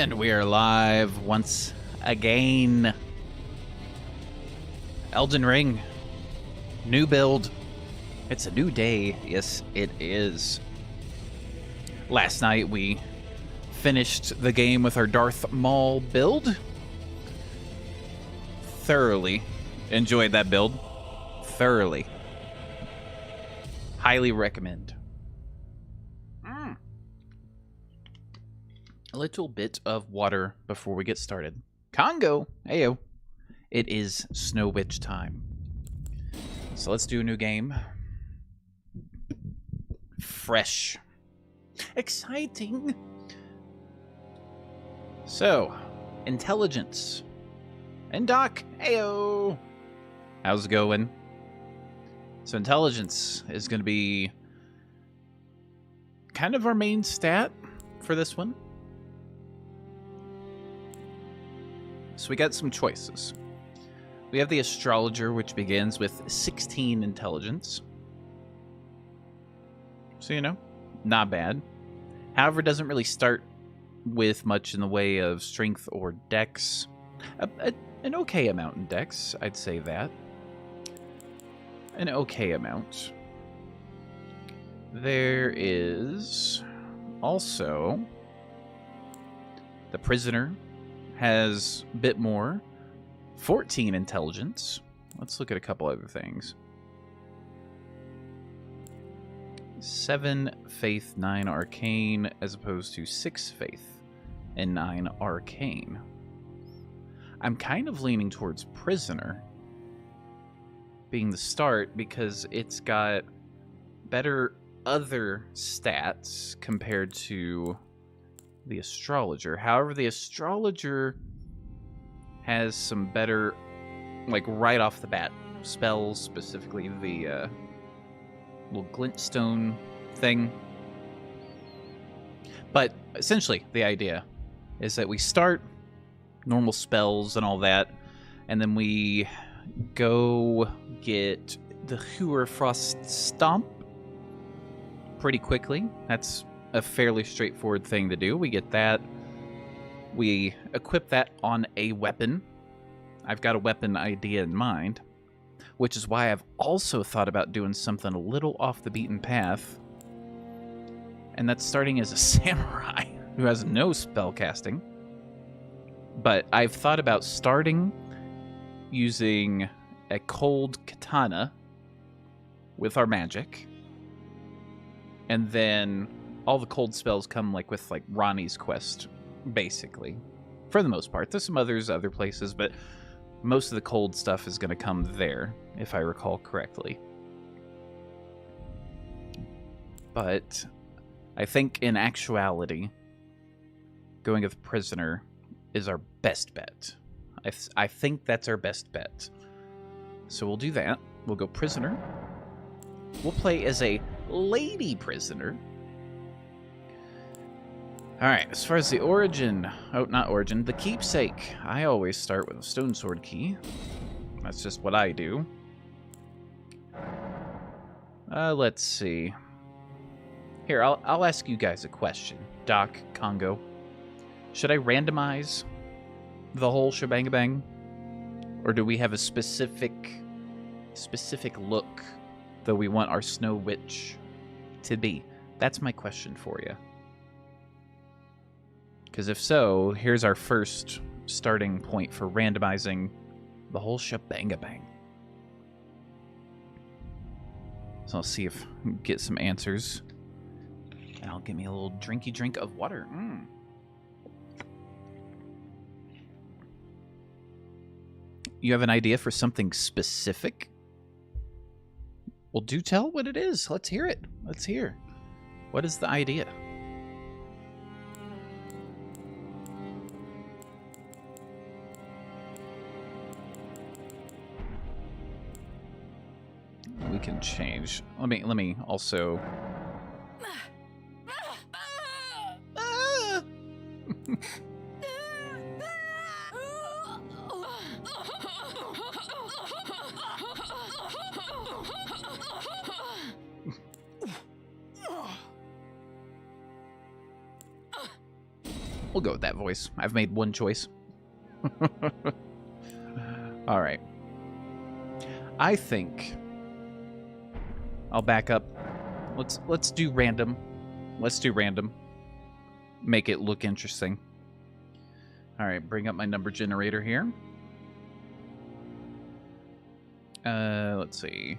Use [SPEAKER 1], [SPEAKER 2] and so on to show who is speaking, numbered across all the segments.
[SPEAKER 1] And we are live once again. Elden Ring. New build. It's a new day. Yes, it is. Last night we finished the game with our Darth Maul build. Thoroughly enjoyed that build. Thoroughly. Highly recommend. A little bit of water before we get started. Congo, ayo. It is Snow Witch time. So let's do a new game. Fresh. Exciting. So, intelligence. And Doc, ayo. How's it going? So intelligence is going to be kind of our main stat for this one. So we got some choices. We have the astrologer, which begins with 16 intelligence. So, you know, not bad. However, it doesn't really start with much in the way of strength or dex. An okay amount in dex, I'd say that. An okay amount. There is also the prisoner. Has a bit more. 14 intelligence. Let's look at a couple other things. 7 faith, 9 arcane, as opposed to 6 faith and 9 arcane. I'm kind of leaning towards prisoner being the start because it's got better other stats compared to the astrologer. However, the astrologer has some better, like right off the bat, spells, specifically the little glintstone thing. But essentially, the idea is that we start normal spells and all that, and then we go get the Frost Stomp pretty quickly. That's a fairly straightforward thing to do. We get that. We equip that on a weapon. I've got a weapon idea in mind, which is why I've also thought about doing something a little off the beaten path, and that's starting as a samurai who has no spell casting. But I've thought about starting using a cold katana with our magic, and then all the cold spells come with Ronnie's quest, basically. For the most part. There's some other places, but most of the cold stuff is going to come there, if I recall correctly. But I think in actuality, going with prisoner is our best bet. I think that's our best bet. So we'll do that. We'll go prisoner. We'll play as a lady prisoner. Alright, as far as the origin... Oh, not origin. The keepsake. I always start with a stone sword key. That's just what I do. Let's see. Here, I'll ask you guys a question. Doc, Congo. Should I randomize the whole shebang-a-bang? Or do we have a specific look that we want our Snow Witch to be? That's my question for you. Because if so, here's our first starting point for randomizing the whole shebang-a-bang. So I'll see if I can get some answers. And I'll give me a little drinky drink of water. You have an idea for something specific? Well, do tell what it is. Let's hear it. Let's hear. What is the idea? We can change. Let me also. We'll go with that voice. I've made one choice. All right. I think I'll back up. Let's do random. Let's do random. Make it look interesting. All right, bring up my number generator here. Let's see.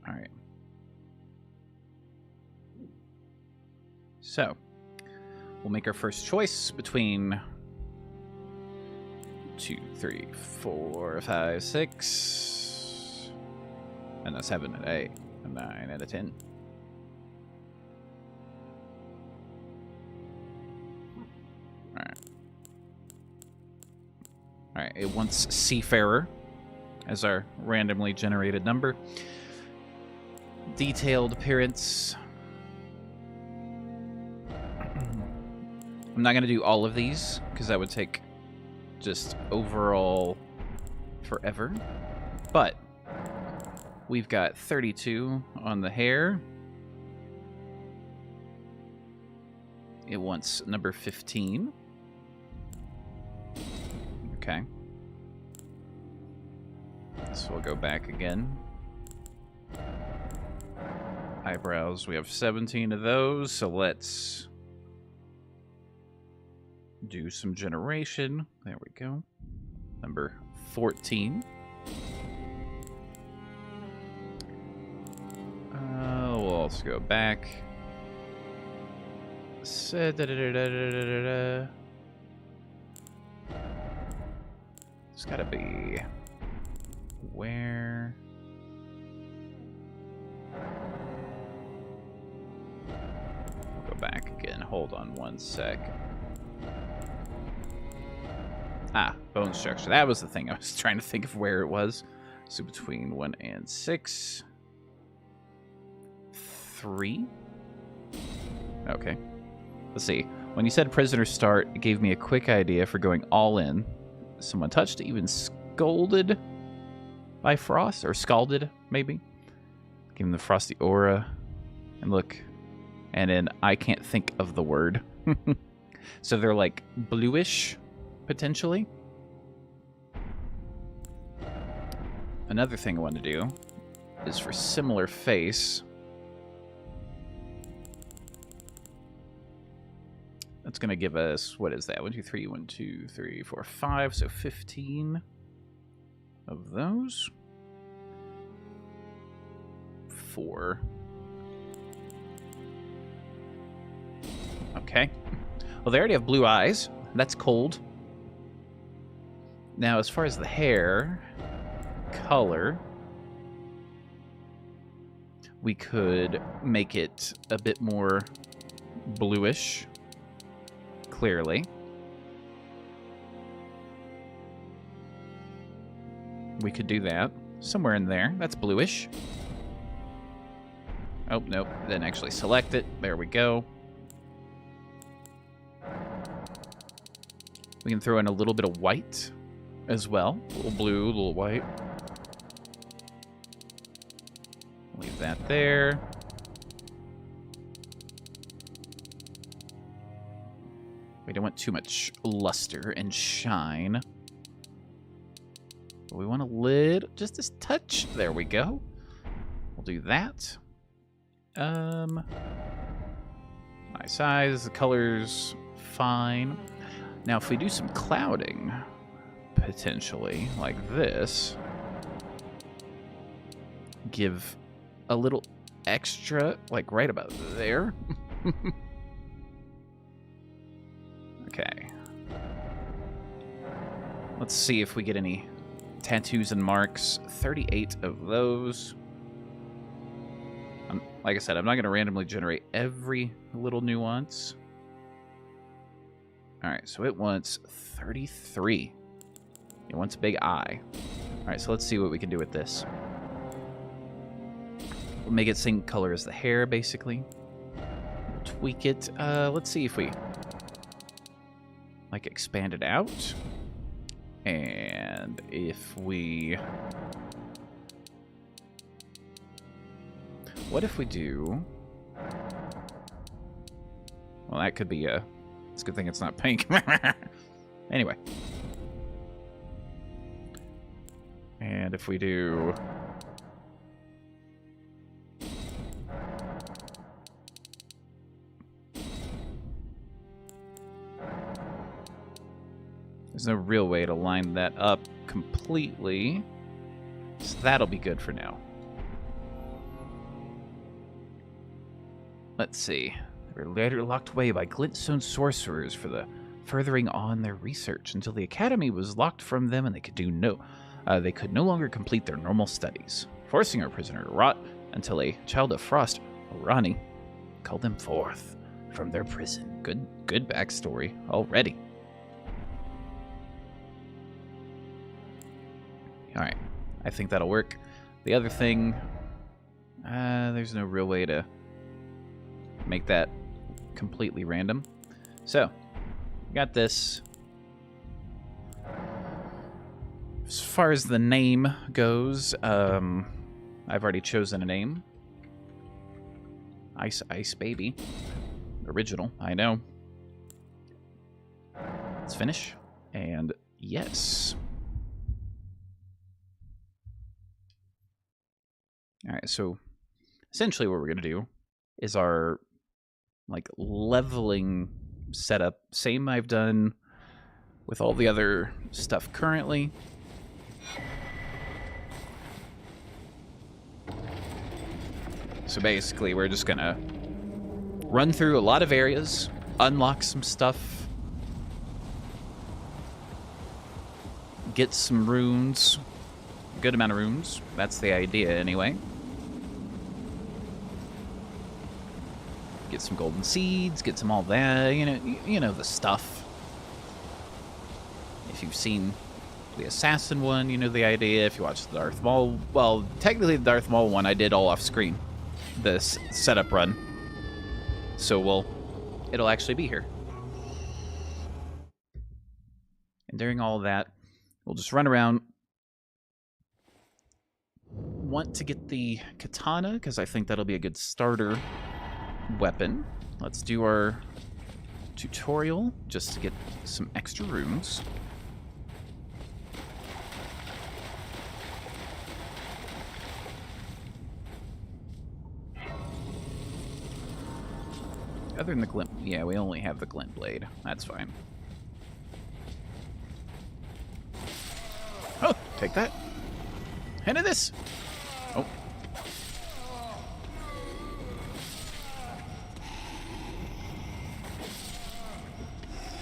[SPEAKER 1] All right. So, we'll make our first choice between 2, 3, 4, 5, 6, and a 7, and 8, a 9, and a 10. Alright. Alright, it wants Seafarer as our randomly generated number. Detailed appearance. I'm not going to do all of these, because that would take just overall forever. But we've got 32 on the hair. It wants number 15. Okay. So we'll go back again. Eyebrows, we have 17 of those, so let's do some generation. There we go. Number 14. We'll also go back. It's gotta be where. We'll go back again. Hold on one sec. Ah, bone structure. That was the thing I was trying to think of where it was. So between 1 and 6. 3. Okay. Let's see. When you said prisoner start, it gave me a quick idea for going all in. Someone touched, even scolded by frost, or scalded, maybe. Give him the frosty aura. And look. And then I can't think of the word. So they're like bluish. Potentially. Another thing I want to do is for similar face. That's going to give us, what is that? 1, 2, 3, 1, 2, 3, 4, 5. So 15 of those. 4. Okay. Well, they already have blue eyes. That's cold. Now, as far as the hair color, we could make it a bit more bluish, clearly. We could do that. Somewhere in there. That's bluish. Oh, nope. Didn't actually select it. There we go. We can throw in a little bit of white as well. A little blue, a little white. Leave that there. We don't want too much luster and shine. We want a lid, just a touch. There we go. We'll do that. My size, the color's fine. Now, if we do some clouding, potentially, like this, give a little extra, like right about there. Okay. Let's see if we get any tattoos and marks. 38 of those. Like I said, I'm not going to randomly generate every little nuance. Alright, so it wants 33. It wants a big eye. Alright, so let's see what we can do with this. We'll make it same color as the hair, basically. We'll tweak it. Let's see if we like, expand it out. And if we... What if we do... Well, that could be a... It's a good thing it's not pink. Anyway. And if we do... There's no real way to line that up completely. So that'll be good for now. Let's see. They were later locked away by glintstone sorcerers for the furthering on their research until the academy was locked from them and they could no longer complete their normal studies, forcing our prisoner to rot until a child of frost, Rani, called them forth from their prison. Good backstory already. Alright, I think that'll work. The other thing, there's no real way to make that completely random. So, got this. As far as the name goes, I've already chosen a name. Ice Ice Baby. Original, I know. Let's finish. And yes. Alright, so essentially what we're going to do is our leveling setup. Same I've done with all the other stuff currently. So basically we're just going to run through a lot of areas, unlock some stuff, get some runes, a good amount of runes. That's the idea anyway. Get some golden seeds, get some all that, you know the stuff. If you've seen the Assassin one, you know the idea. If you watch the Darth Maul, well, technically the Darth Maul one I did all off screen. This setup run. So it'll actually be here. And during all that, we'll just run around. Want to get the katana, because I think that'll be a good starter weapon. Let's do our tutorial just to get some extra runes. Other than the glint, yeah, we only have the glint blade. That's fine. Oh, take that. Into this. Oh.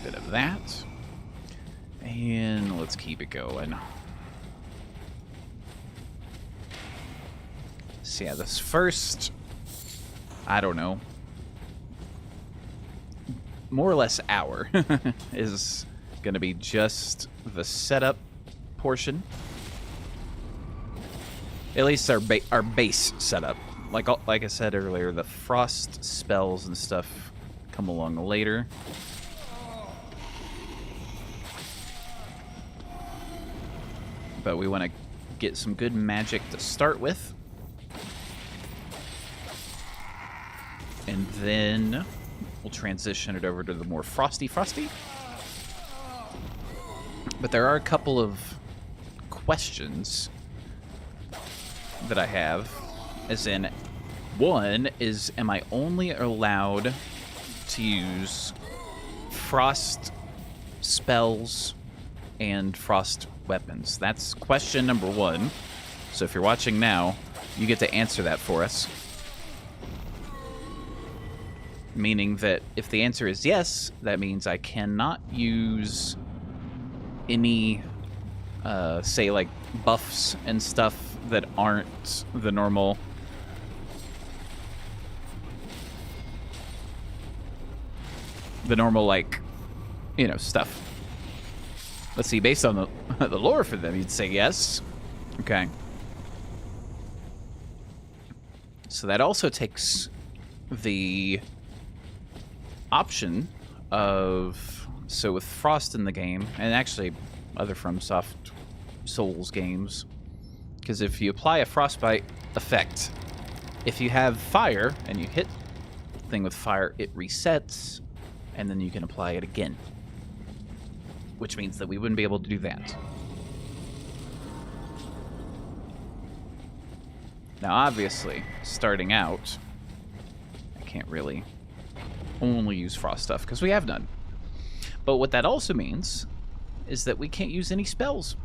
[SPEAKER 1] Bit of that. And let's keep it going. So yeah, this first, I don't know, more or less hour is going to be just the setup portion. At least our base setup. Like I said earlier, the frost spells and stuff come along later. But we want to get some good magic to start with. And then we'll transition it over to the more frosty. But there are a couple of questions that I have. As in, one is, am I only allowed to use frost spells and frost weapons? That's question number one. So if you're watching now, you get to answer that for us. Meaning that if the answer is yes, that means I cannot use any, say, like, buffs and stuff that aren't the normal like, you know, stuff. Let's see, based on the lore for them, you'd say yes. Okay. So that also takes the option of So with Frost in the game, and actually other FromSoft Souls games, because if you apply a frostbite effect, if you have fire and you hit the thing with fire, it resets, and then you can apply it again. Which means that we wouldn't be able to do that. Now, obviously, starting out, I can't really only use frost stuff, because we have none. But what that also means is that we can't use any spells.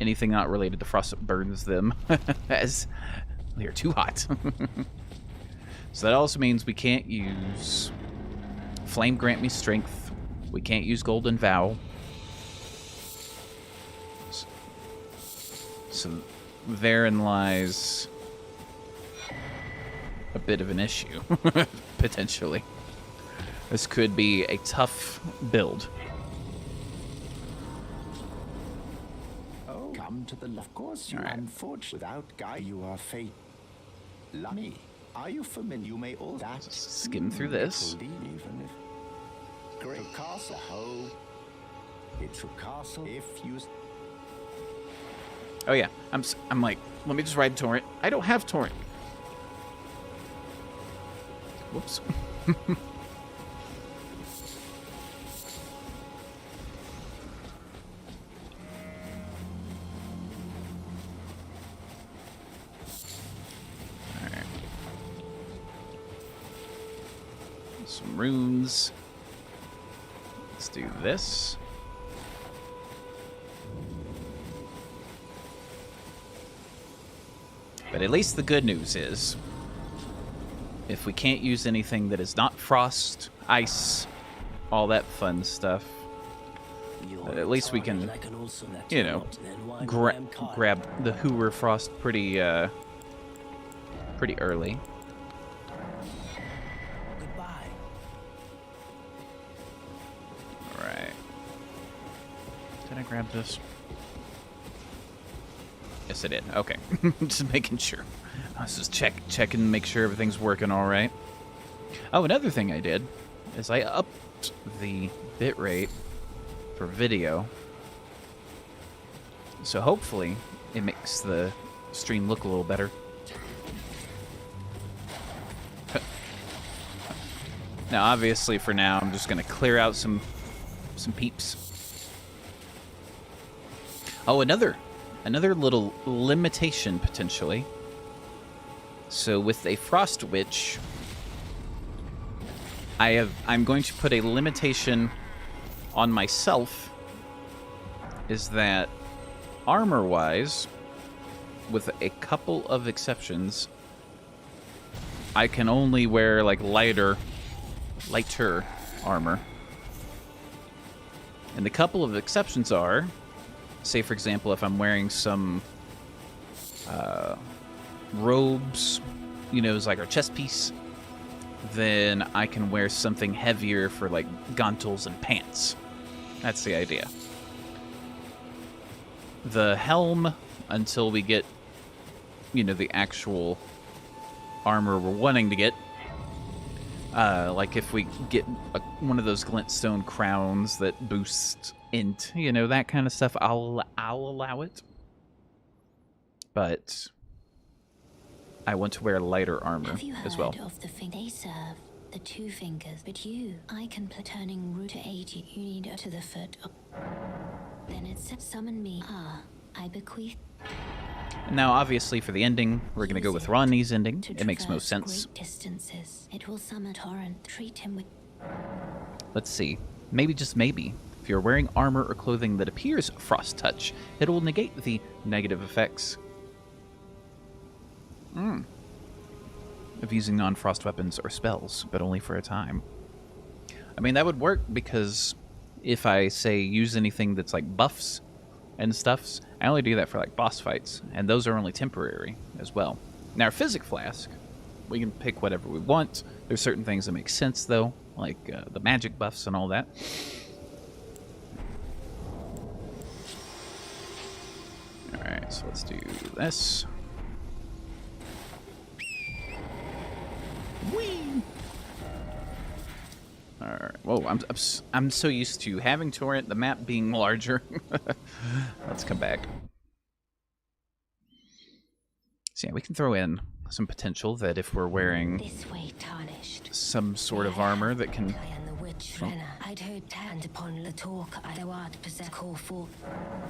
[SPEAKER 1] Anything not related to frost burns them, as they are too hot. So that also means we can't use Flame Grant Me Strength. We can't use Golden Vow. So therein lies a bit of an issue, potentially. This could be a tough build.
[SPEAKER 2] Oh, come to the of course you are unfortunate. Without guy, you are fate. Me. Are you familiar? You may all that
[SPEAKER 1] skim through this.
[SPEAKER 2] Even if great castle, ho. It's a castle if you.
[SPEAKER 1] Oh yeah, I'm like, let me just ride Torrent. I don't have Torrent. Whoops. Alright. Some runes. Let's do this. But at least the good news is, if we can't use anything that is not frost, ice, all that fun stuff, at least we can, you know, grab the Hoover Frost pretty early. Alright. Did I grab this? Yes, I did. Okay. Just making sure. I was just checking, make sure everything's working all right. Oh, another thing I did is I upped the bitrate for video. So hopefully it makes the stream look a little better. Now, obviously, for now, I'm just going to clear out some peeps. Oh, another little limitation, potentially. So with a Frost Witch, I'm going to put a limitation on myself, is that armor-wise, with a couple of exceptions, I can only wear like lighter armor. And the couple of exceptions are, say for example, if I'm wearing some robes, you know, as like our chest piece, then I can wear something heavier for like gauntles and pants. That's the idea. The helm, until we get, you know, the actual armor we're wanting to get, like if we get one of those glintstone crowns that boost int, you know, that kind of stuff, I'll allow it. But I want to wear lighter armor as well.
[SPEAKER 3] Have you heard of the thing they serve? The two fingers. But I can put turning root to 80. You need to the foot. Then it said summon me. I bequeath.
[SPEAKER 1] Now, obviously, for the ending, we're going to go with Ronnie's ending. It makes most sense.
[SPEAKER 3] Great distances. It will summon torrent. Treat him with.
[SPEAKER 1] Let's see. Maybe, just maybe, if you're wearing armor or clothing that appears Frost Touch, it will negate the negative effects of using non-frost weapons or spells, but only for a time. I mean, that would work because if I, say, use anything that's like buffs and stuffs, I only do that for like boss fights, and those are only temporary as well. Now, our Physic Flask, we can pick whatever we want. There's certain things that make sense, though, like the magic buffs and all that. Alright, so let's do this. Whee! Alright. Whoa, I'm so used to having torrent, the map being larger. Let's come back. So yeah, we can throw in some potential that if we're wearing
[SPEAKER 3] This way tarnished.
[SPEAKER 1] some sort of armor that can...
[SPEAKER 3] I am the witch Renna. I'd heard turned upon the talk thou art possess call for.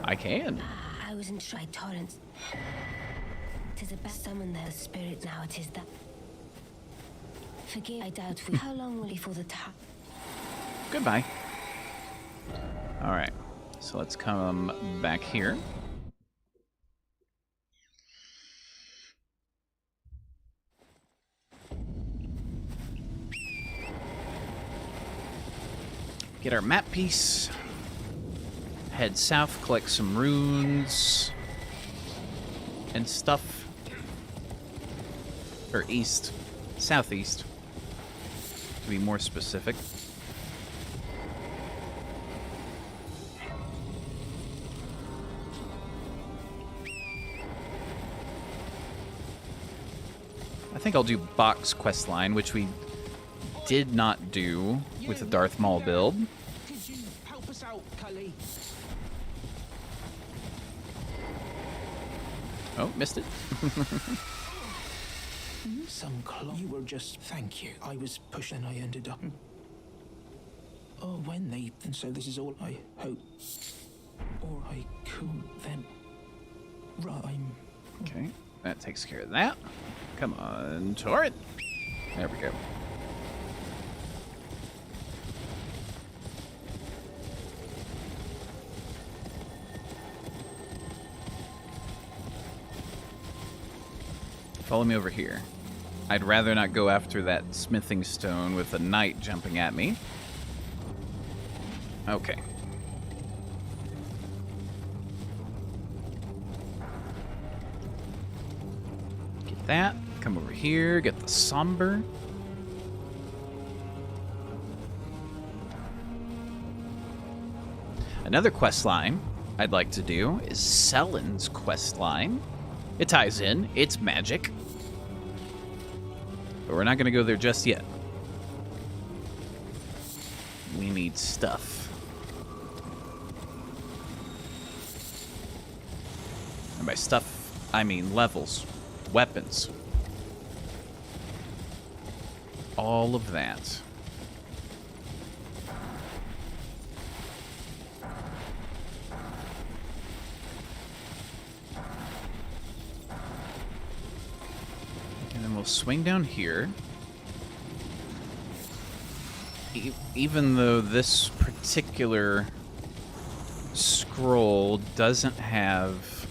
[SPEAKER 1] I can.
[SPEAKER 3] I was in try torrents. Tis a best summon their spirit now. It is that. Forgive, I doubt we. How long will he for the time?
[SPEAKER 1] Goodbye. All right, so let's come back here. Get our map piece. Head south, collect some runes and stuff. Or east. Southeast, to be more specific. I think I'll do box questline, which we did not do with the Darth Maul build.
[SPEAKER 4] Could you help us out, Caelid?
[SPEAKER 1] Oh, missed it.
[SPEAKER 4] Some clock. You were just. Thank you. I was pushed and I ended up. Oh, when they. And so this is all I hope. Or I could then. Rhyme.
[SPEAKER 1] Okay, that takes care of that. Come on, turret. There we go. Follow me over here. I'd rather not go after that smithing stone with a knight jumping at me. Okay. Get that. Come over here. Get the somber. Another quest line I'd like to do is Sellen's quest line. It ties in. It's magic. But we're not going to go there just yet. We need stuff. And by stuff, I mean levels, weapons. All of that. And then we'll swing down here. Even though this particular scroll doesn't have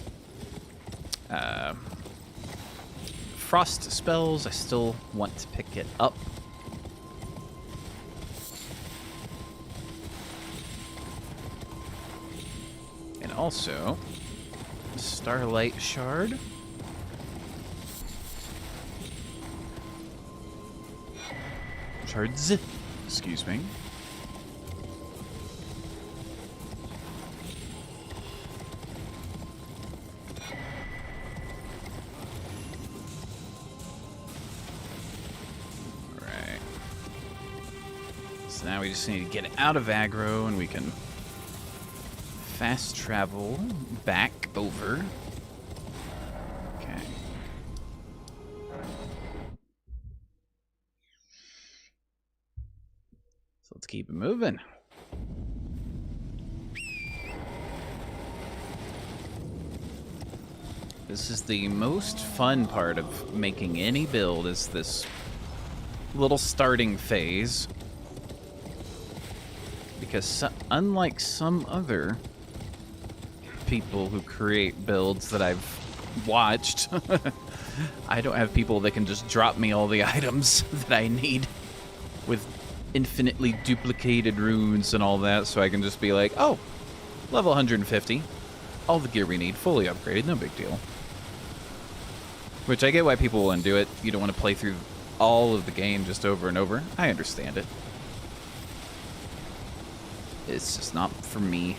[SPEAKER 1] frost spells, I still want to pick it up. And also, Starlight Shard. Shards, excuse me. Alright. So now we just need to get out of aggro and we can fast travel back over. Okay. So let's keep it moving. This is the most fun part of making any build, is this little starting phase. Because unlike some other people who create builds that I've watched, I don't have people that can just drop me all the items that I need with infinitely duplicated runes and all that, so I can just be like, oh, level 150. All the gear we need, fully upgraded, no big deal. Which I get why people want to do it. You don't want to play through all of the game just over and over. I understand it. It's just not for me.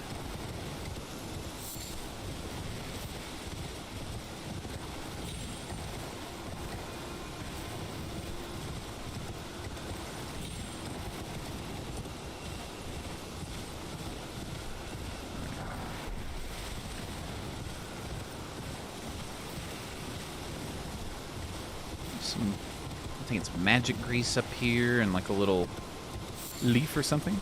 [SPEAKER 1] some, I think it's magic grease up here and like a little leaf or something.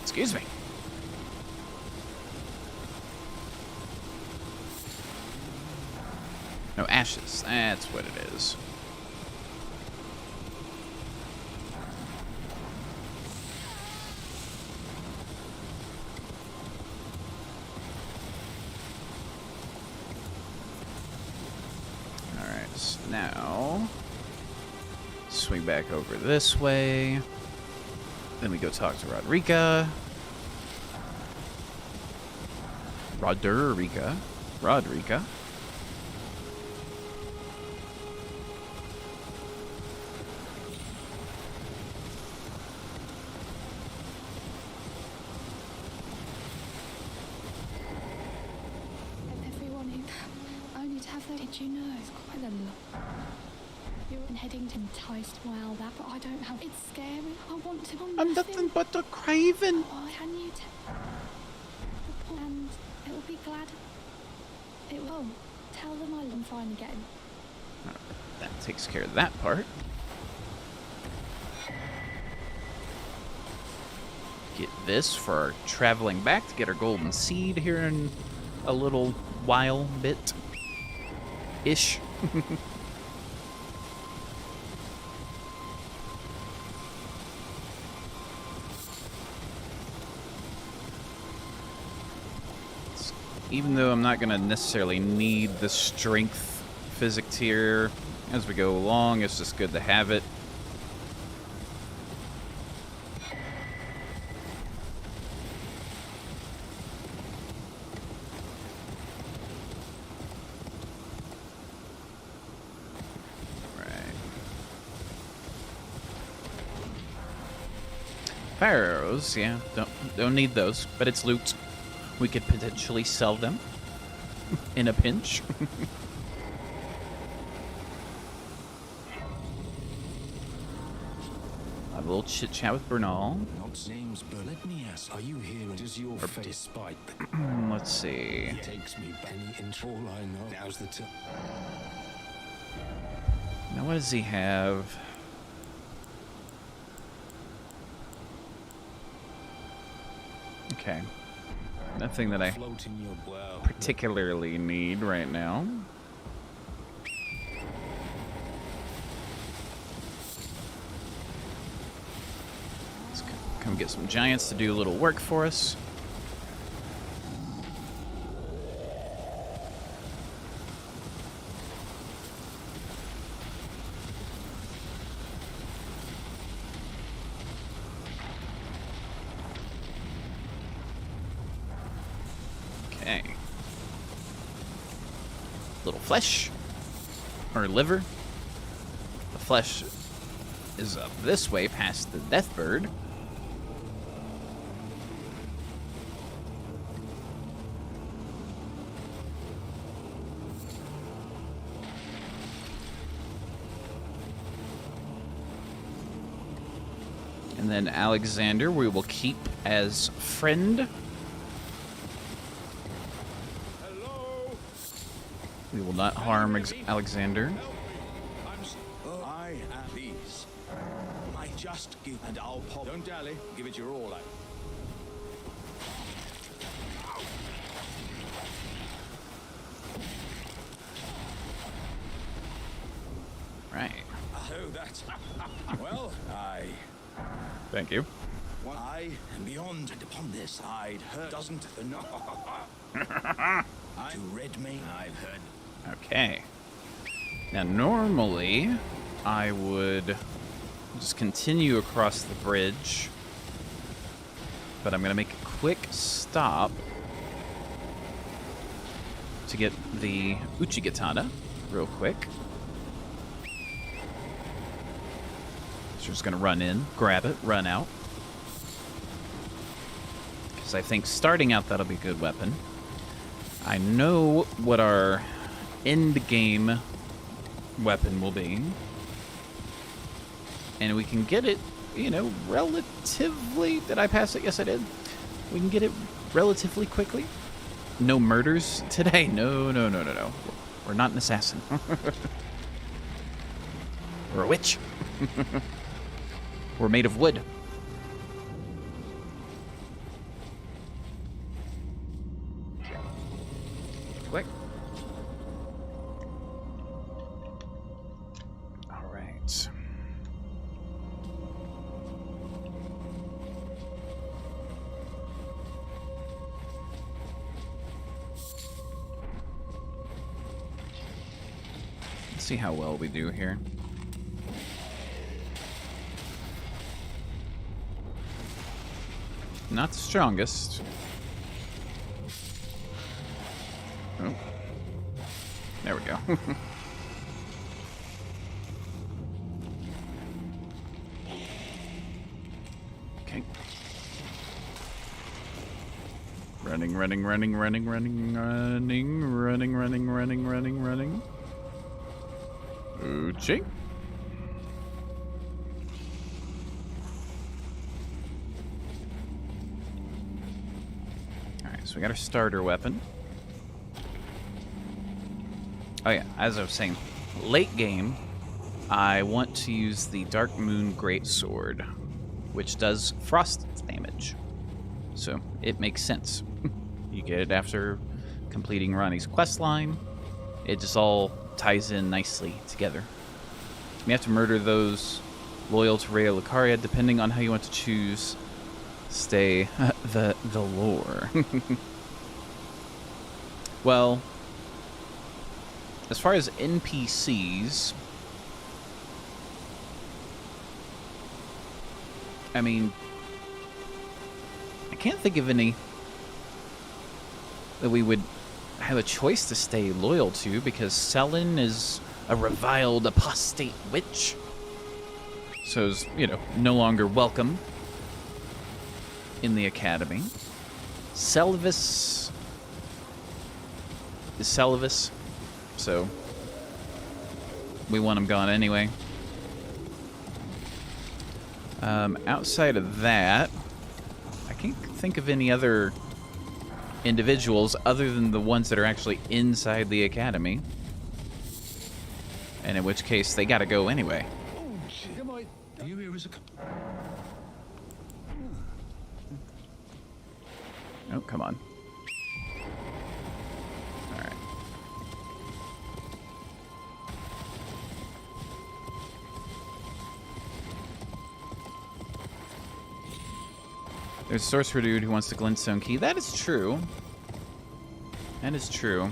[SPEAKER 1] Excuse me. No, ashes. That's what it is. Alright, so now swing back over this way. Then we go talk to Rodrika. Rodrika.
[SPEAKER 5] Everyone who only to have that. Did you know? It's quite a lot. You're heading to enticed while that, but I don't have. It's scary. I want to.
[SPEAKER 1] I'm nothing but a craven.
[SPEAKER 5] Oh, can you and it will be glad. It will. Tell them I'm fine again.
[SPEAKER 1] That takes care of that part. Get this for our traveling back to get our golden seed here in a little while bit. Ish. Even though I'm not going to necessarily need the strength physic tier as we go along, it's just good to have it. Right. Fire arrows, yeah, don't need those, but it's loot. We could potentially sell them in a pinch. Have a little chit chat with Bernal.
[SPEAKER 2] Not names, but let me ask, are you here and is your fate despite
[SPEAKER 1] Let's see.
[SPEAKER 2] It takes me any into all I know. Now's the time.
[SPEAKER 1] Now what does he have? Okay. Nothing that I particularly need right now. Let's come get some giants to do a little work for us. Okay. Little flesh. Or liver. The flesh is up this way past the death bird. And then Alexander we will keep as friend. We will not harm Alexander.
[SPEAKER 2] I am these. I just give and I'll pop. Don't dally. Give it your all.
[SPEAKER 1] Right.
[SPEAKER 2] Oh, that's well.
[SPEAKER 1] Thank you.
[SPEAKER 2] Well, I am beyond, and upon this I'd heard doesn't the no. To red me, I've heard.
[SPEAKER 1] Okay. Now, normally, I would just continue across the bridge. But I'm going to make a quick stop to get the Uchigatana real quick. So just going to run in, grab it, run out. Because I think starting out, that'll be a good weapon. I know what our end game weapon will be. And we can get it, you know, relatively... Did I pass it? Yes, I did. We can get it relatively quickly. No murders today. No. We're We're not an assassin. We're a witch. We're made of wood. Quick. All right. Let's see how well we do here. Not the strongest. Oh. There we go. Okay. Running. Oochie. Alright, so we got our starter weapon. Oh yeah, as I was saying, late game, I want to use the Dark Moon Greatsword, which does frost damage. So it makes sense. You get it after completing Ronnie's questline. It just all ties in nicely together. You have to murder those loyal to Rhea Lucaria, depending on how you want to choose. Stay the lore. Well, as far as NPCs, I mean, I can't think of any that we would have a choice to stay loyal to, because Selin is a reviled apostate witch, so is, you know, no longer welcome in the academy. Selvis is Selvis, so we want him gone anyway. Outside of that, I can't think of any other individuals other than the ones that are actually inside the academy, and in which case they gotta go anyway. Oh, come on. Alright. There's a sorcerer dude who wants the glintstone key. That is true. That is true.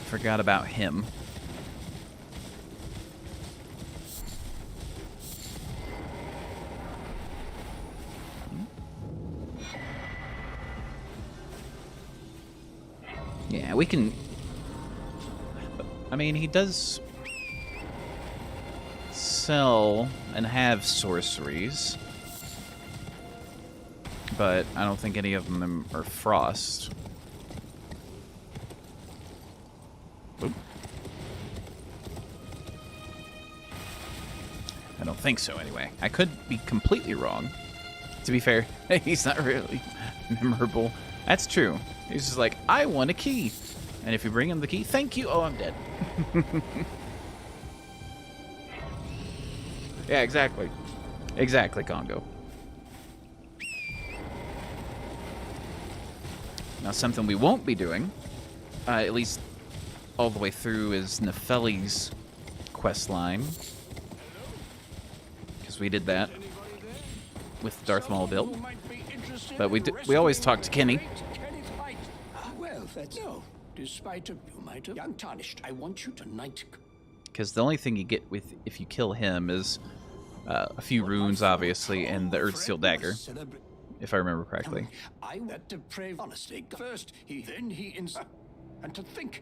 [SPEAKER 1] Forgot about him. Yeah, we can... I mean, he does sell and have sorceries, but I don't think any of them are frost. Oop. I don't think so, anyway. I could be completely wrong. To be fair, he's not really memorable. That's true. He's just like, I want a key. And if you bring him the key, thank you. Oh, I'm dead. Yeah, exactly. Exactly, Congo. Now, something we won't be doing, at least all the way through, is Nefeli's quest line. Because we did that with Darth Maul build. But we always talk to Kenny.
[SPEAKER 2] Well, that's no. Despite you might have young tarnished. I want you tonight.
[SPEAKER 1] Because the only thing you get with if you kill him is a few runes, obviously, and the Earthsteel dagger, if I remember correctly.
[SPEAKER 2] I that depraved honesty. First, then he and to think.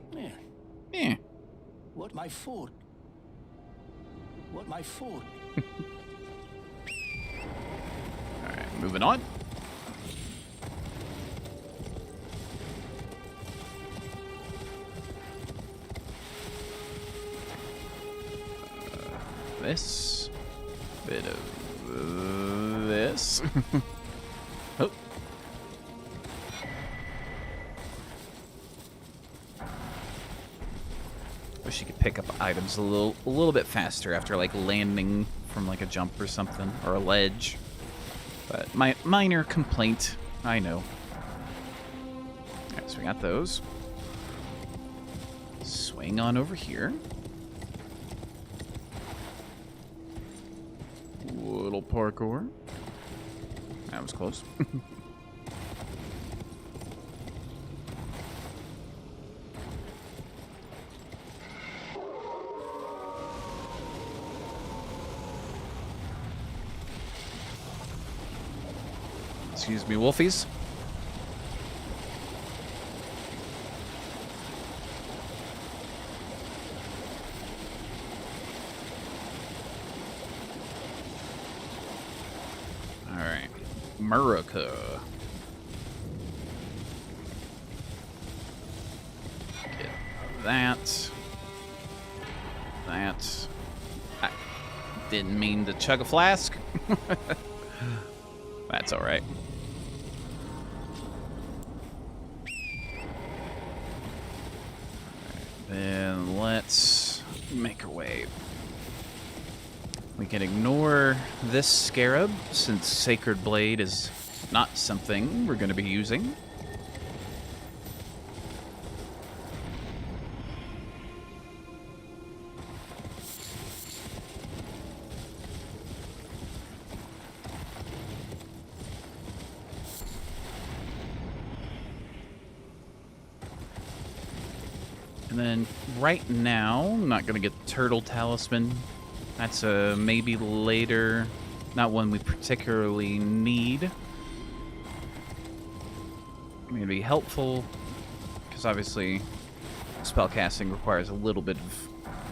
[SPEAKER 1] Yeah.
[SPEAKER 2] What my fault? What my fault?
[SPEAKER 1] All right, moving on. This bit of this. Oh. Wish you could pick up items a little bit faster after like landing from like a jump or something, or a ledge. But minor complaint, I know. Alright, so we got those. Swing on over here. Little parkour. That was close. Excuse me, wolfies. Alright. America. Get that. That. I didn't mean to chug a flask. That's alright. Then let's make our way. We can ignore this scarab, since Sacred Blade is not something we're going to be using. And then right now, I'm not going to get the Turtle Talisman. That's a maybe later, not one we particularly need. I mean, it'd be helpful, because obviously spellcasting requires a little bit of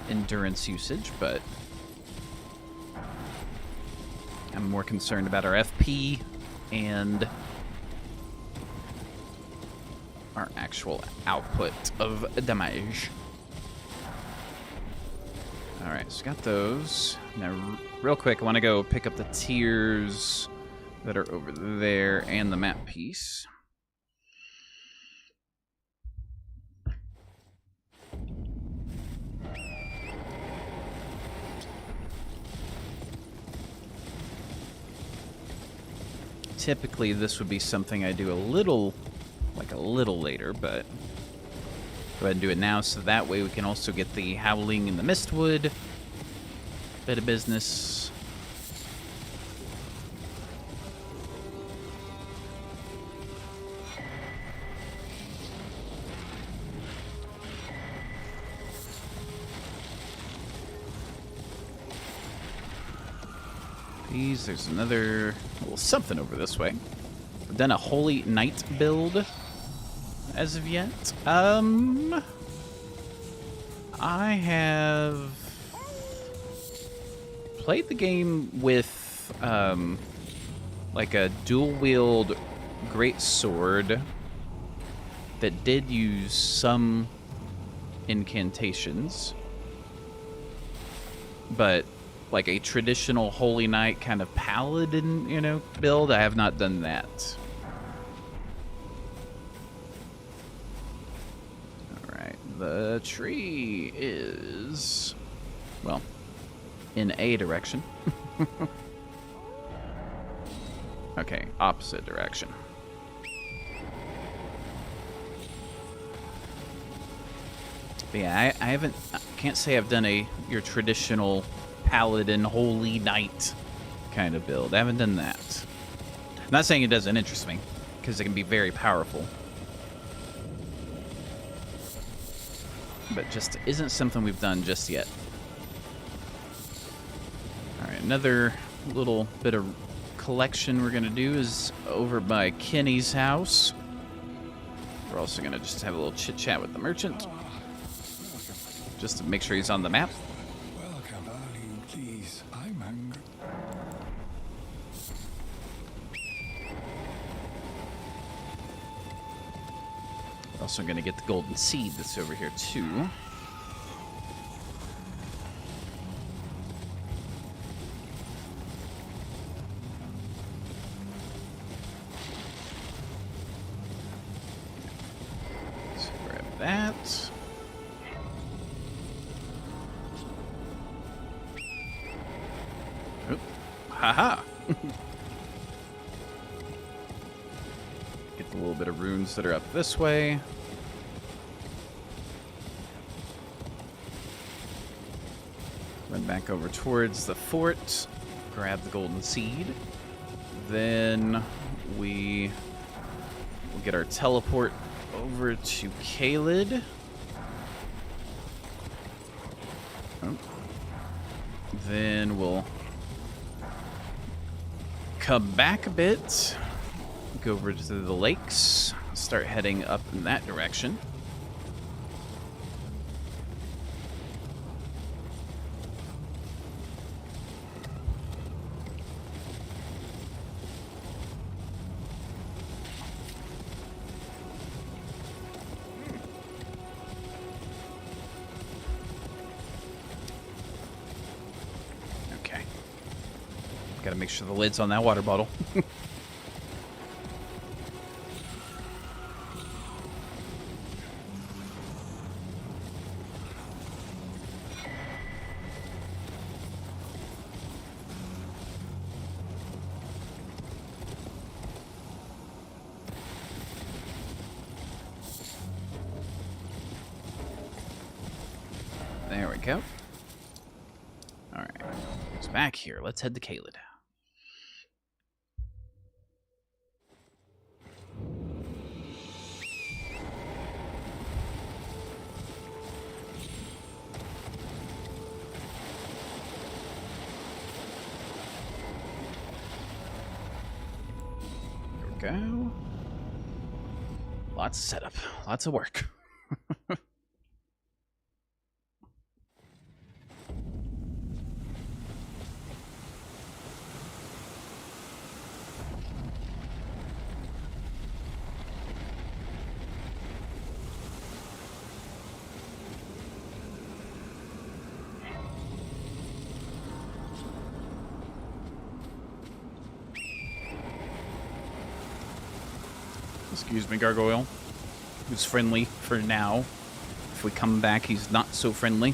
[SPEAKER 1] endurance usage, but I'm more concerned about our FP and our actual output of damage. Alright, so got those. Now, real quick, I want to go pick up the tiers that are over there and the map piece. Typically, this would be something I do a little later, but go ahead and do it now, so that way we can also get the Howling in the Mistwood bit of business. There's another little something over this way. I've done a Holy Knight build as of yet. I have played the game with like a dual-wield great sword that did use some incantations, but like a traditional Holy Knight kind of paladin, build, I have not done that. Alright, the tree is, well, in a direction. Okay, opposite direction. But yeah, I can't say I've done your traditional Paladin, Holy Knight kind of build. I haven't done that. I'm not saying it doesn't interest me, because it can be very powerful. But just isn't something we've done just yet. Alright, another little bit of collection we're going to do is over by Kenny's house. We're also going to just have a little chit-chat with the merchant, just to make sure he's on the map. Also going to get the golden seed that's over here too. Oop. Haha. Get a little bit of runes that are up this way. Run back over towards the fort. Grab the golden seed. Then we will get our teleport over to Caelid. Oh. Then we'll come back a bit, go over to the lakes, start heading up in that direction. Gotta make sure the lid's on that water bottle. There we go. Alright. It's back here. Let's head to Caelid. Go. Lots of setup, lots of work. Excuse me, Gargoyle. Who's friendly for now. If we come back, he's not so friendly.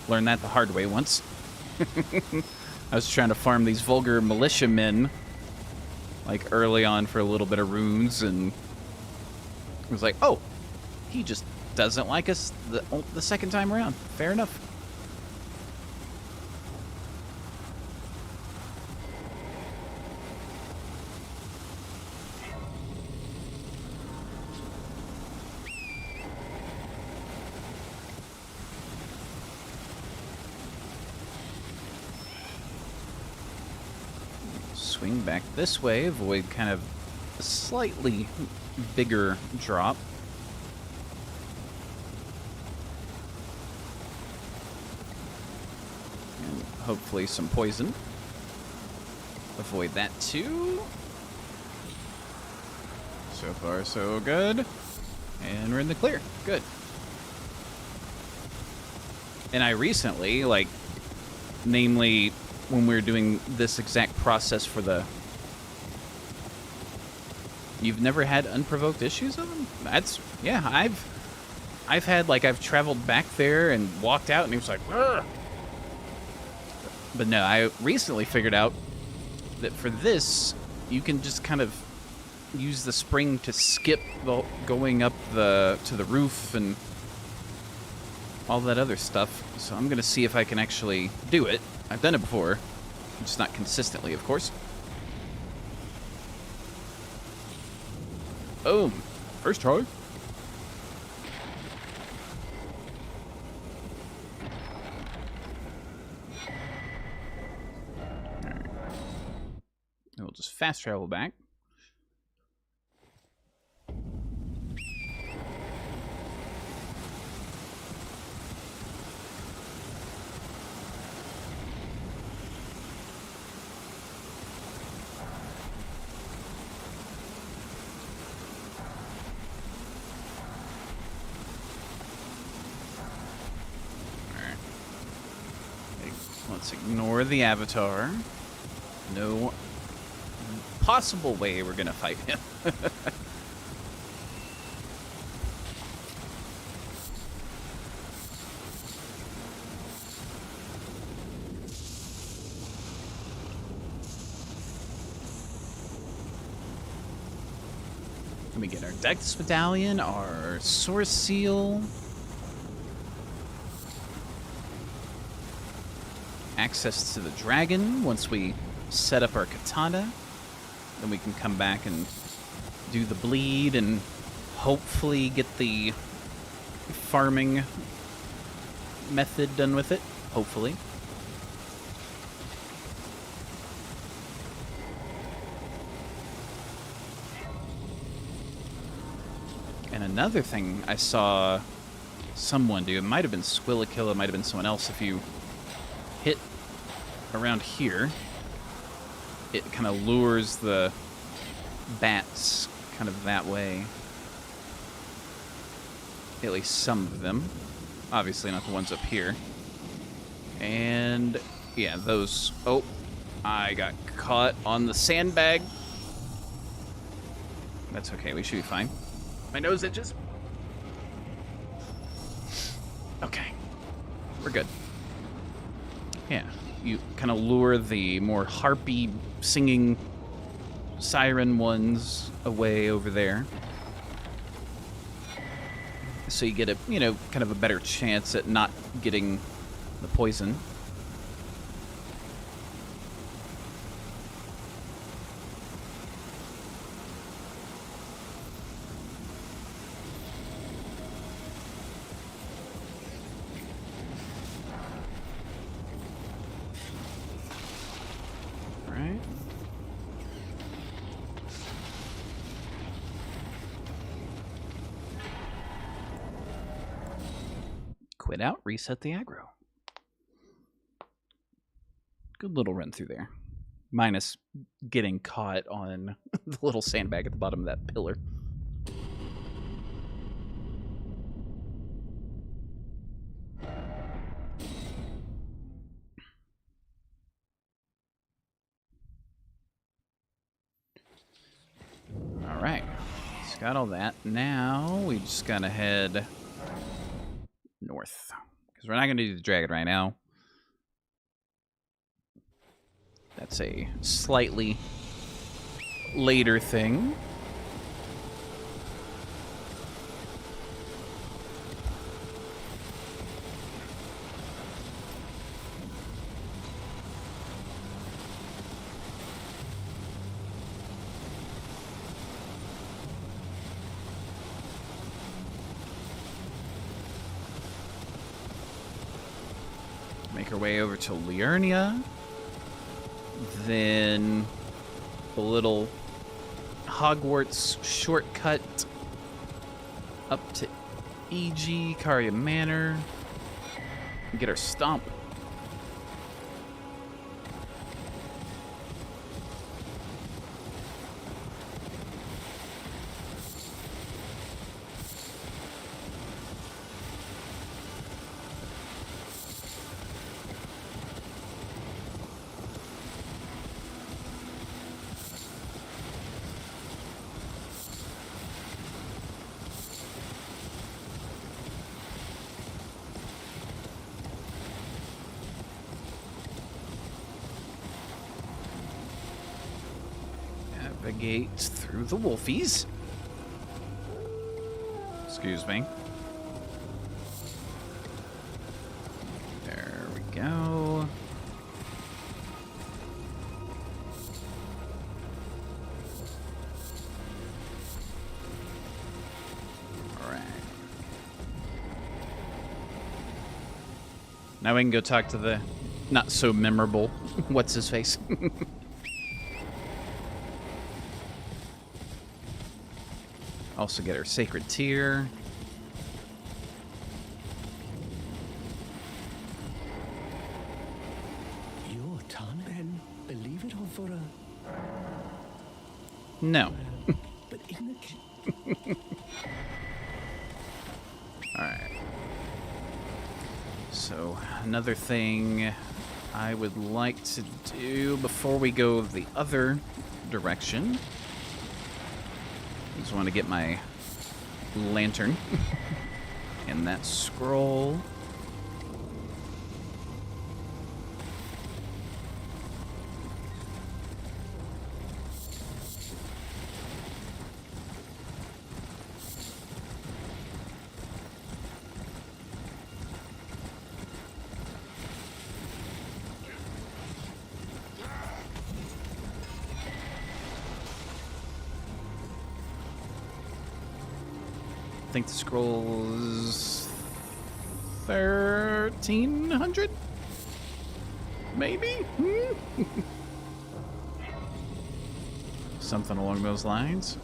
[SPEAKER 1] Learned that the hard way once. I was trying to farm these vulgar militiamen, like, early on for a little bit of runes, and it was like, oh, he just doesn't like us the second time around. Fair enough. Swing back this way, avoid kind of a slightly bigger drop. And hopefully some poison. Avoid that too. So far, so good. And we're in the clear. Good. And I recently, like, namely, when we were doing this exact process for the... You've never had unprovoked issues of them? That's... Yeah, I've had, like, I've traveled back there and walked out and he was like, "Ugh." But no, I recently figured out that for this, you can just kind of use the spring to skip going up to the roof and all that other stuff. So I'm going to see if I can actually do it. I've done it before, just not consistently, of course. Boom. First try. Alright. And we'll just fast travel back. Let's ignore the avatar. No possible way we're gonna fight him. Let me get our Dex Medallion, our Source Seal. Access to the dragon once we set up our katana. Then we can come back and do the bleed and hopefully get the farming method done with it. Hopefully. And another thing I saw someone do, it might have been Squillikill, it might have been someone else, if you hit around here, it kind of lures the bats kind of that way. At least some of them. Obviously not the ones up here. And yeah, those... Oh, I got caught on the sandbag. That's okay, we should be fine. My nose itches. Okay, we're good. Yeah, you kind of lure the more harpy singing siren ones away over there. So you get a, you know, kind of a better chance at not getting the poison. Right. Quit out, reset the aggro. Good little run through there. Minus getting caught on the little sandbag at the bottom of that pillar. Alright. It's got all that. Now we just gotta head north. Because we're not gonna do the dragon right now. That's a slightly later thing. Make our way over to Liurnia. Then a little Hogwarts shortcut up to E.G. Caria Manor. Get our stomp. Navigate through the wolfies. Excuse me. There we go. All right. Now we can go talk to the not so memorable what's his face. Also get our sacred tear.
[SPEAKER 2] Your tongue, then, believe it or for a...
[SPEAKER 1] No.
[SPEAKER 2] But in the...
[SPEAKER 1] Alright. So, another thing I would like to do before we go the other direction. I just want to get my lantern and that scroll. think the scroll's 1,300? Maybe? Something along those lines.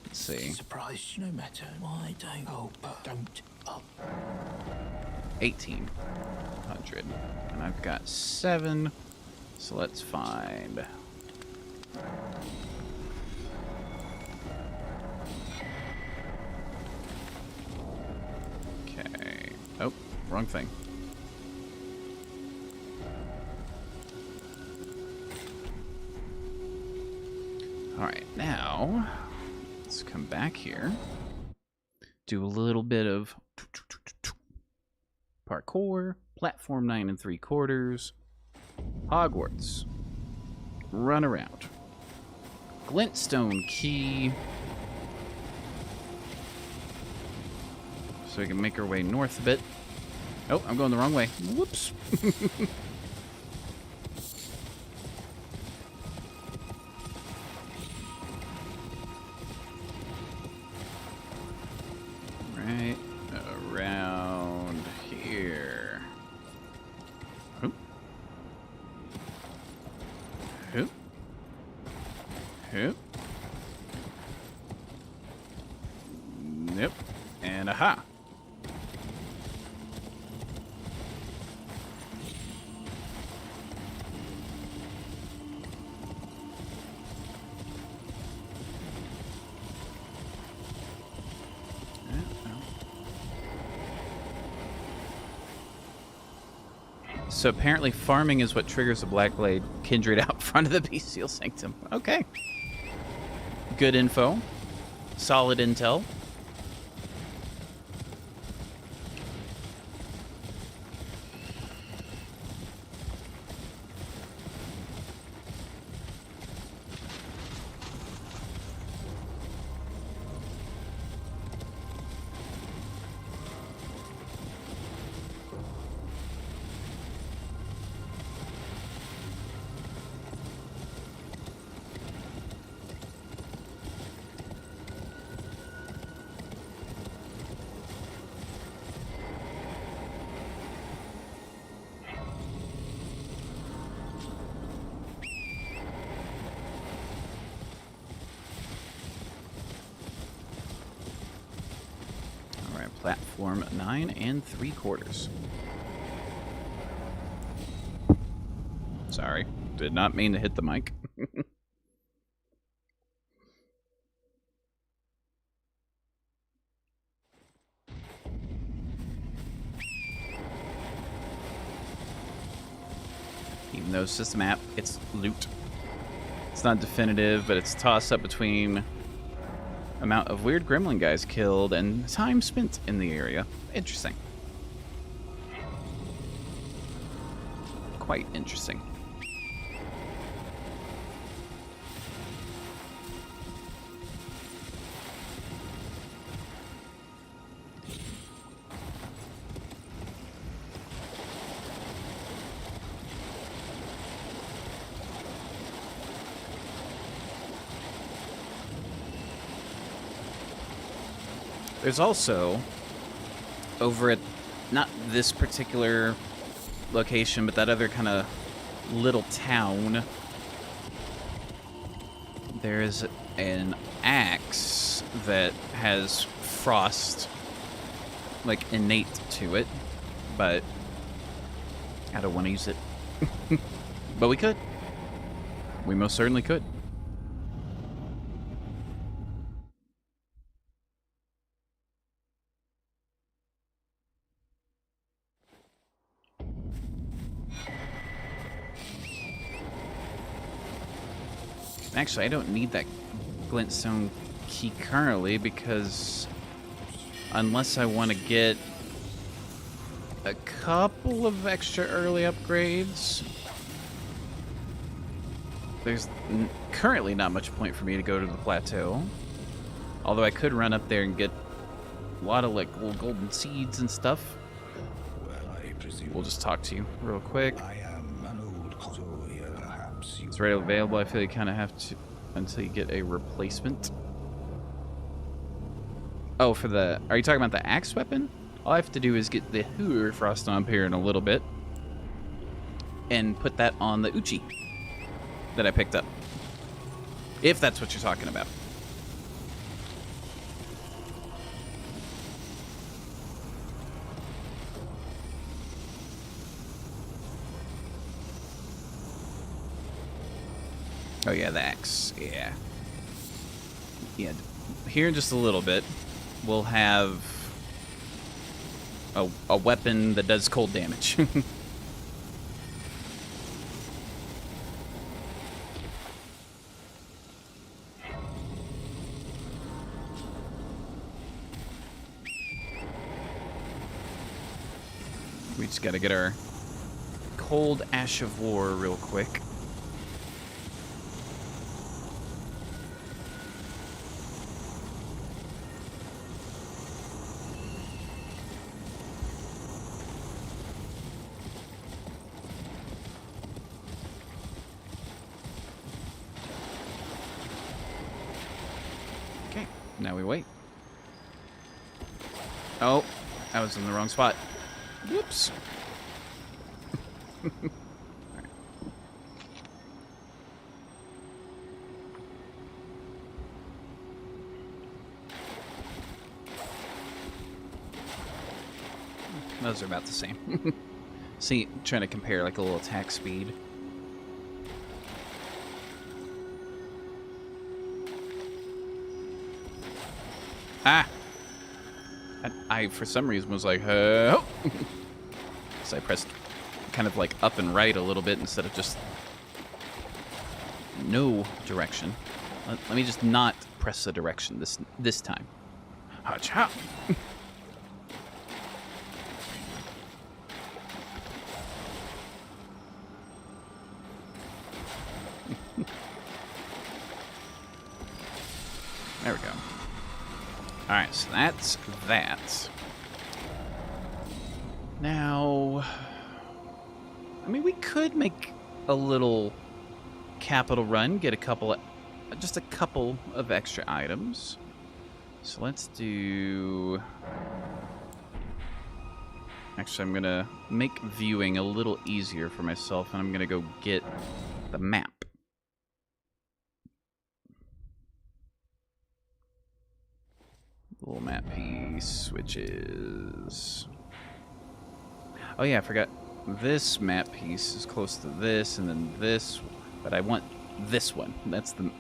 [SPEAKER 1] Let's see.
[SPEAKER 4] Surprise, no matter why don't. Oh, but don't. Oh.
[SPEAKER 1] 1,800. And I've got 7. So let's find. Okay. Oh, wrong thing. Alright, now let's come back here. Do a little bit of parkour, platform 9 3/4, Hogwarts, run around, glintstone key, so we can make our way north a bit. Oh, I'm going the wrong way. Whoops. Right around here. Oop. Oop. Oop. Nope. And aha. So apparently farming is what triggers a Blackblade Kindred out front of the Bestial Sanctum. Okay. Good info. Solid intel. Platform 9 3/4. Sorry, did not mean to hit the mic. Even though it's just a map, it's loot. It's not definitive, but it's a toss-up between amount of weird gremlin guys killed and time spent in the area. Interesting. Quite interesting. There's also, over at, not this particular location, but that other kind of little town, there's an axe that has frost, like, innate to it, but I don't want to use it. But we could. We most certainly could. Actually, I don't need that glintstone key currently because unless I want to get a couple of extra early upgrades, there's currently not much point for me to go to the plateau. Although I could run up there and get a lot of like little golden seeds and stuff.
[SPEAKER 2] Well, I presume
[SPEAKER 1] We'll just talk to you real quick.
[SPEAKER 2] I am an old so perhaps you
[SPEAKER 1] It's readily available. I feel you kind of have to until you get a replacement. Oh, for the... Are you talking about the axe weapon? All I have to do is get the Hooer Frostomp here in a little bit. And put that on the Uchi that I picked up. If that's what you're talking about. Oh yeah, the axe. Yeah. Yeah. Here in just a little bit, we'll have a weapon that does cold damage. We just gotta get our cold ash of war real quick. Okay, now we wait. Oh, I was in the wrong spot. Whoops. Those are about the same. See, trying to compare like a little attack speed. Ah! I for some reason was like, oh! So I pressed kind of like up and right a little bit instead of just no direction. Let me just not press the direction this time. Ha-cha! There we go. Alright, so that's that. Now, I mean, we could make a little capital run, get just a couple of extra items. So let's do... Actually, I'm going to make viewing a little easier for myself, and I'm going to go get the map. Little map piece, which is... Oh yeah, I forgot. This map piece is close to this, and then this, but I want this one. That's the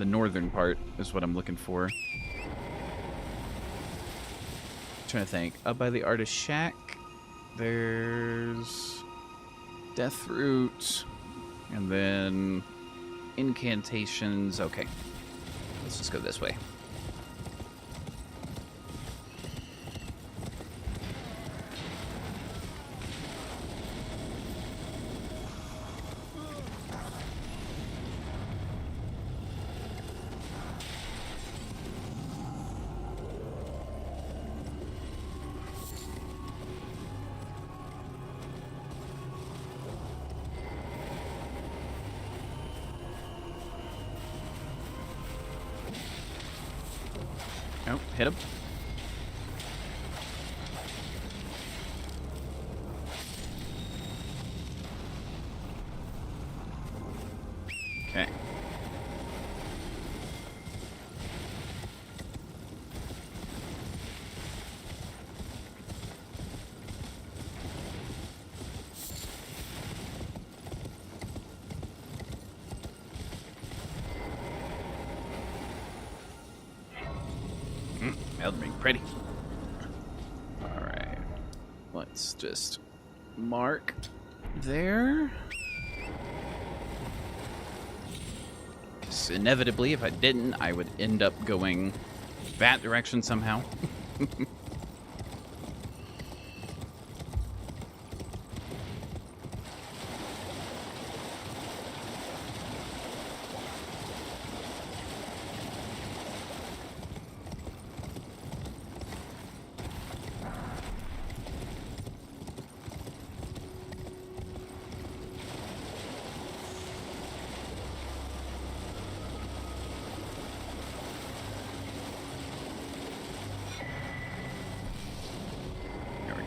[SPEAKER 1] northern part is what I'm looking for. Trying to think. Up by the artist shack, there's Deathroot, and then incantations. Okay, let's just go this way. Oh, hit him. Okay. That'll be pretty. Alright. Let's just mark there. Because inevitably, if I didn't, I would end up going that direction somehow.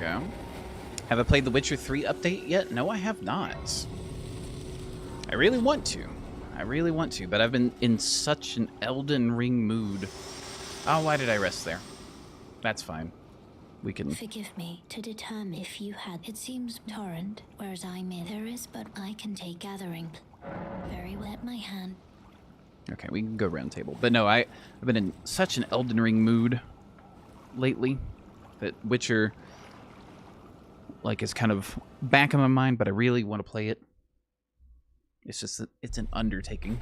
[SPEAKER 1] go. Have I played the Witcher 3 update yet? No, I have not. I really want to. But I've been in such an Elden Ring mood. Oh, why did I rest there? That's fine. We can...
[SPEAKER 3] Forgive me to determine if you had. It seems torrent, whereas I'm in. There is, but I can take gathering. Very well at my hand.
[SPEAKER 1] Okay, we can go round table. But no, I've been in such an Elden Ring mood lately that Witcher, like, is kind of back in my mind, but I really want to play it. It's just that it's an undertaking.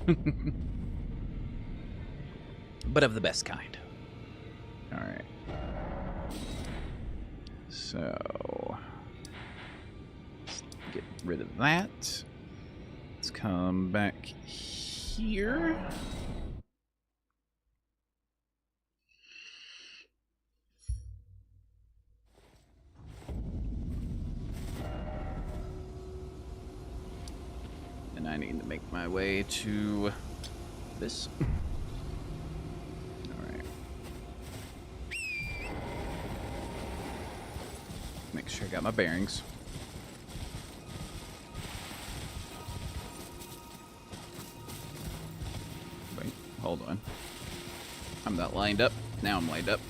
[SPEAKER 1] But of the best kind. Alright. So, let's get rid of that. Let's come back here. And I need to make my way to this. Alright. Make sure I got my bearings. Wait, hold on. I'm not lined up. Now I'm lined up.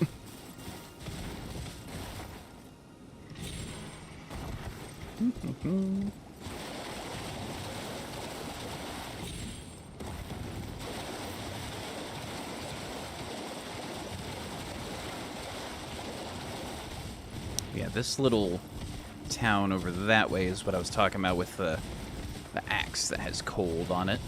[SPEAKER 1] Yeah, this little town over that way is what I was talking about with the axe that has cold on it.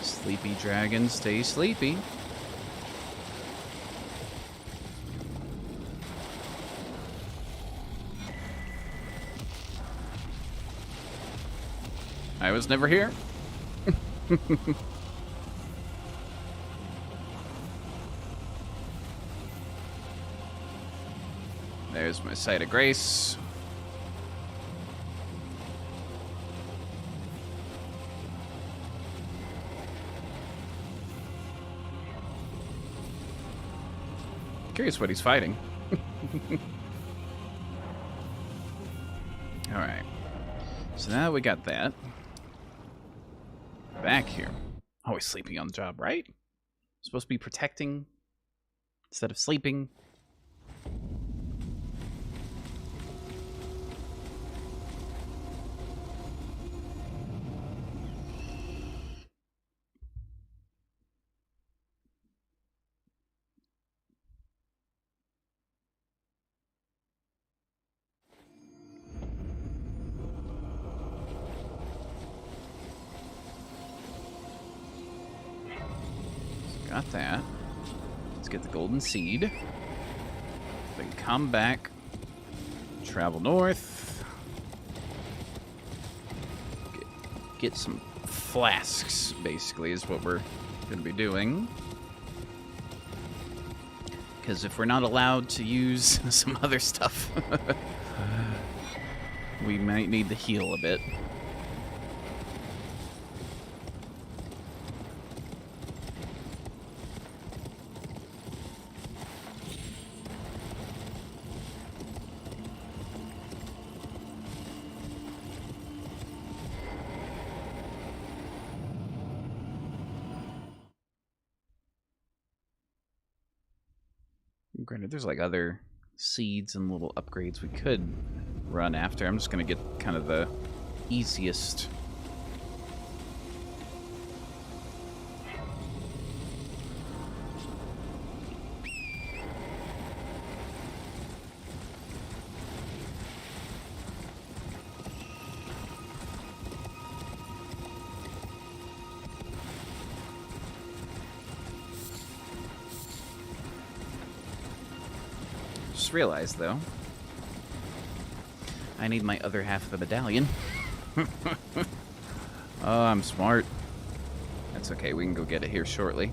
[SPEAKER 1] Sleepy dragon, stay sleepy. I was never here. There's my site of grace. Curious what he's fighting. Alright. So now we got that. Back here. Always sleeping on the job, right? Supposed to be protecting instead of sleeping. Got that. Let's get the golden seed. Then come back. Travel north. Get some flasks, basically, is what we're going to be doing. Because if we're not allowed to use some other stuff, we might need to heal a bit. Granted, there's like other seeds and little upgrades we could run after. I'm just going to get kind of the easiest. Just realized, though, I need my other half of the medallion. Oh, I'm smart. It's okay, we can go get it here shortly.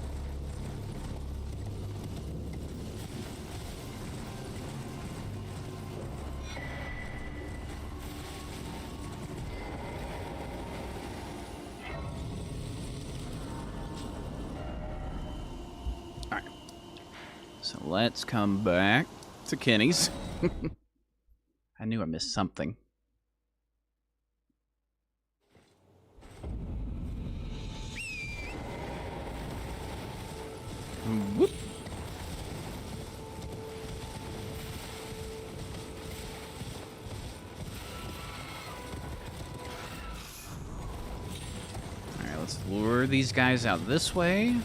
[SPEAKER 1] Alright. So let's come back to Kenny's. I knew I missed something. Whoop. Alright, let's lure these guys out this way.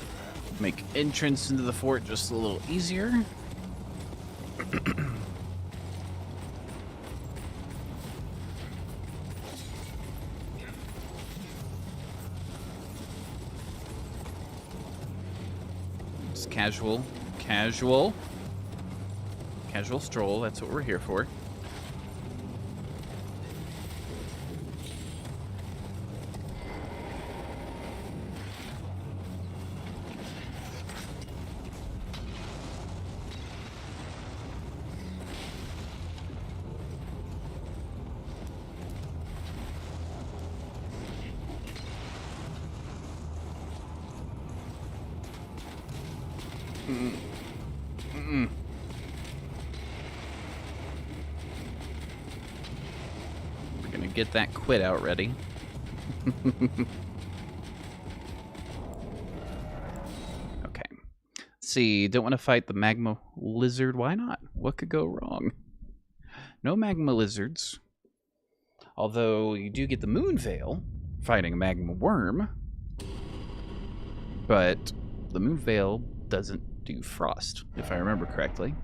[SPEAKER 1] Make entrance into the fort just a little easier. Just casual stroll, that's what we're here for. We're gonna get that quit out ready. Okay. Let's see, don't want to fight the magma lizard. Why not? What could go wrong? No magma lizards. Although you do get the moon veil fighting a magma worm. But the moon veil doesn't do frost, if I remember correctly.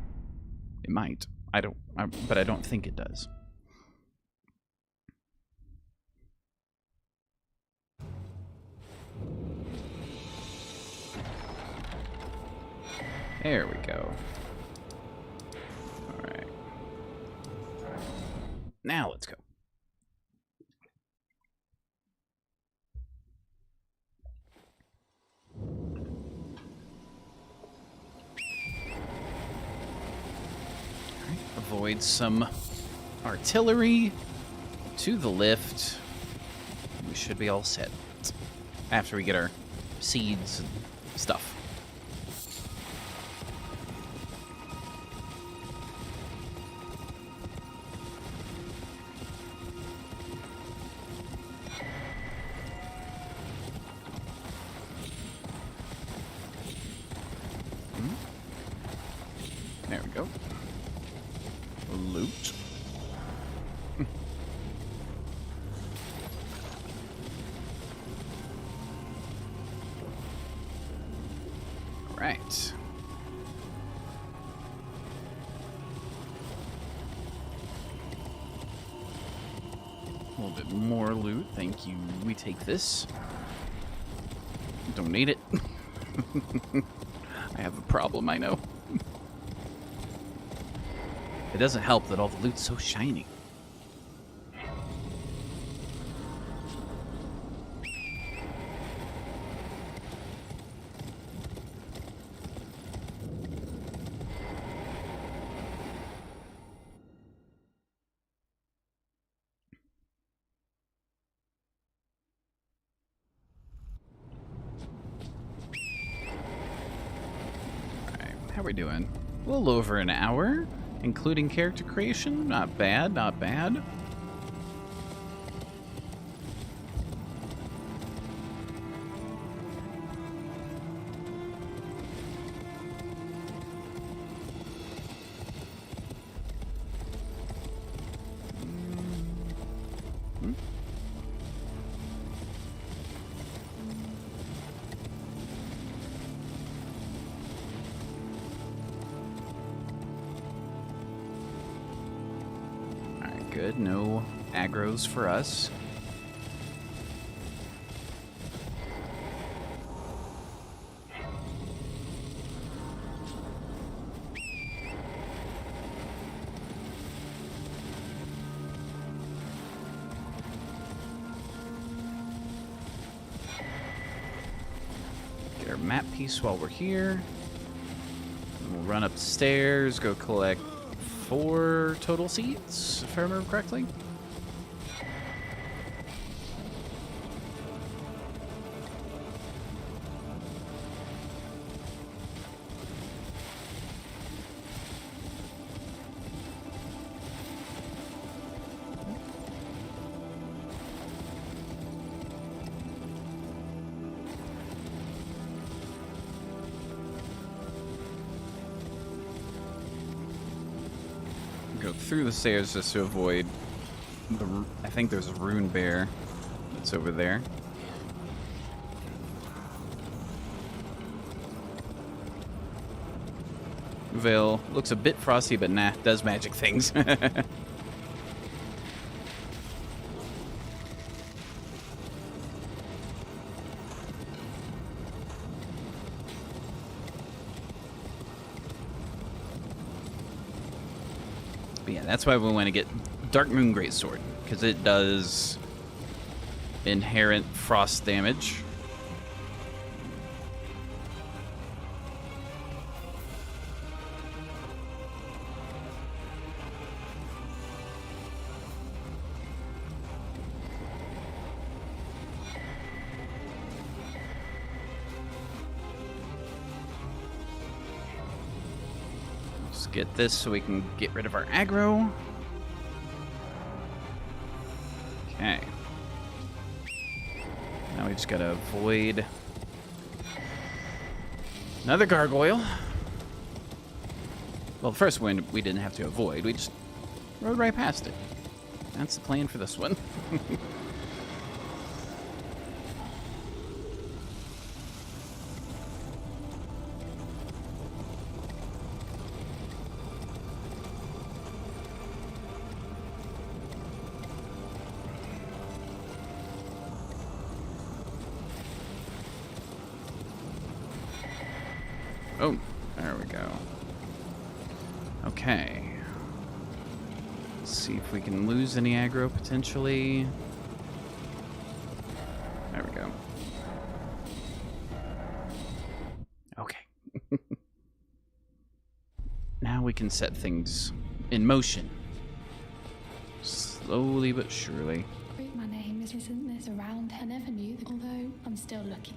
[SPEAKER 1] It might. But I don't think it does. There we go. All right. Now let's go. Avoid some artillery to the lift. We should be all set after we get our seeds and stuff. There we go. Loot. Right. A little bit more loot, thank you. We take this. Don't need it. I have a problem, I know. It doesn't help that all the loot's so shiny. Alright, how are we doing? A little over an hour. Including character creation? Not bad, not bad. Good, no aggro's for us. our map piece while we're here. And we'll run upstairs, go collect 4 total seeds, if I remember correctly. Go through the stairs just to avoid the... I think there's a rune bear that's over there. Veil looks a bit frosty, but nah, does magic things. But yeah, that's why we want to get Dark Moon Greatsword, because it does inherent frost damage. Get this so we can get rid of our aggro. Okay. Now we just gotta avoid another gargoyle. Well, the first one we didn't have to avoid. We just rode right past it. That's the plan for this one. Oh, there we go. Okay. Let's see if we can lose any aggro potentially. There we go. Okay. Now we can set things in motion. Slowly but surely.
[SPEAKER 5] My name isn't this around. I never knew, although I'm still looking.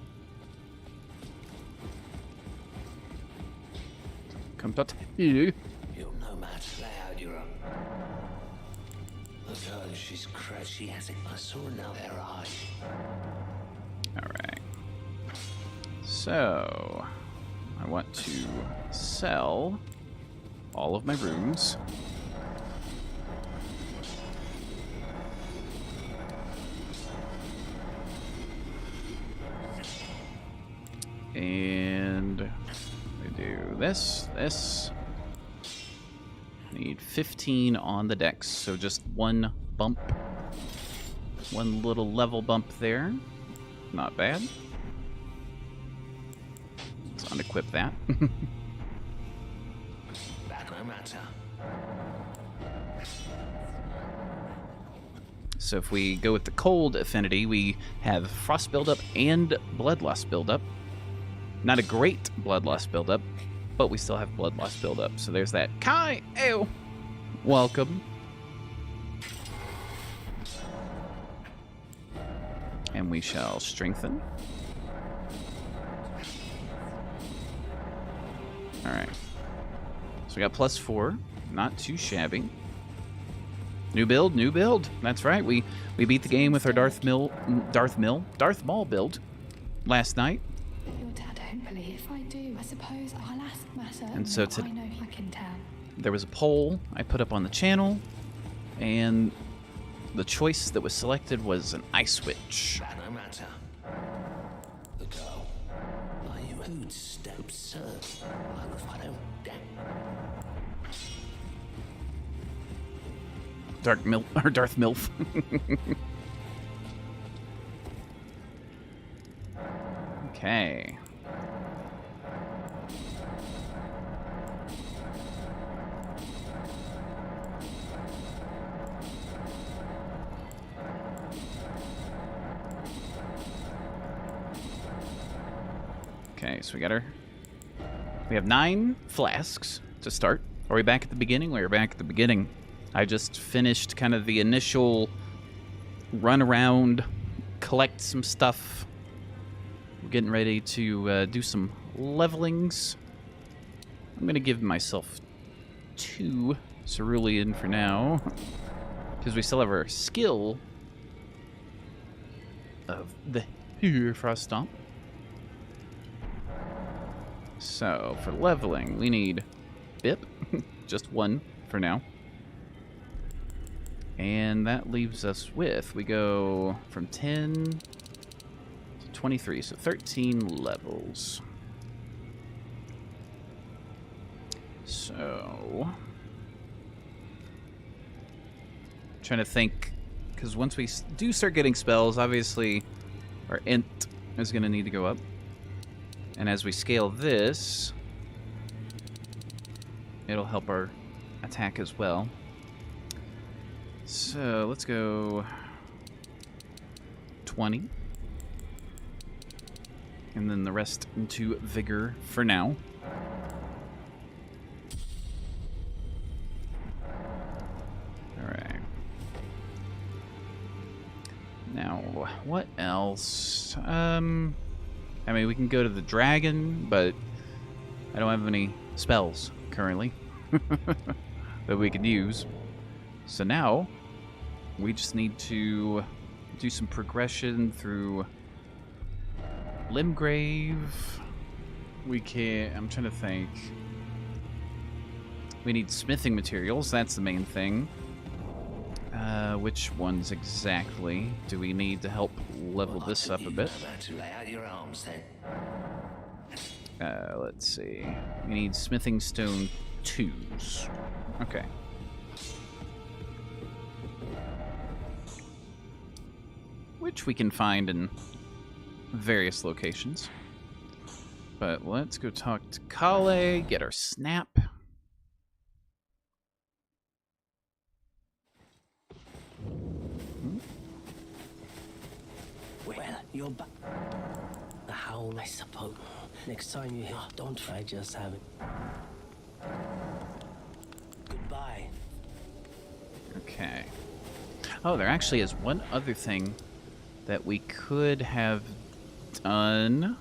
[SPEAKER 1] Come to you.
[SPEAKER 6] You'll no match loud, you're up. Look at her, she's crazy. She has it. I saw her now, her eye.
[SPEAKER 1] Alright. So, I want to sell all of my runes. And we do this. Need 15 on the dex, so just one bump. One little level bump there. Not bad. Let's unequip that.
[SPEAKER 6] That no matter.
[SPEAKER 1] So if we go with the cold affinity, we have frost buildup and bloodlust buildup. Not a great bloodlust buildup, but we still have bloodlust buildup. So there's that. Kai! Ew! Welcome. And we shall strengthen. Alright. So we got +4. Not too shabby. New build, new build. That's right. We beat the game with our Darth Maul build last night.
[SPEAKER 5] Your dad don't believe. If I do, I suppose I'll ask Matter.
[SPEAKER 1] And so
[SPEAKER 5] I know he can tell.
[SPEAKER 1] There was a poll I put up on the channel, and the choice that was selected was an ice witch.
[SPEAKER 6] That no matter. The girl. Are you who'd step absurd? Well, if I don't damn.
[SPEAKER 1] Darth Milf. Okay. Okay, so we have 9 flasks to start. Are we back at the beginning? We're back at the beginning. I just finished kind of the initial run around, collect some stuff. We're getting ready to do some levelings. I'm going to give myself 2 cerulean for now, because we still have our skill of the frost stomp. So, for leveling, we need Bip. Just 1 for now. And that leaves us with, we go from 10 to 23, so 13 levels. So, trying to think, because once we do start getting spells, obviously our int is going to need to go up. And as we scale this, it'll help our attack as well. So let's go 20. And then the rest into vigor for now. Alright. Now, what else? I mean, we can go to the dragon, but I don't have any spells currently that we can use. So now, we just need to do some progression through Limgrave. We can... I'm trying to think. We need smithing materials. That's the main thing. Which ones exactly do we need to help level this up a bit?
[SPEAKER 6] To lay out your arms, then.
[SPEAKER 1] Let's see. We need smithing stone 2s. Okay. Which we can find in various locations. But let's go talk to Caelid, get our snap.
[SPEAKER 6] Well, you're back. The howl, I suppose. Next time you hear, don't try, just have it. Goodbye.
[SPEAKER 1] Okay. Oh, there actually is one other thing that we could have done.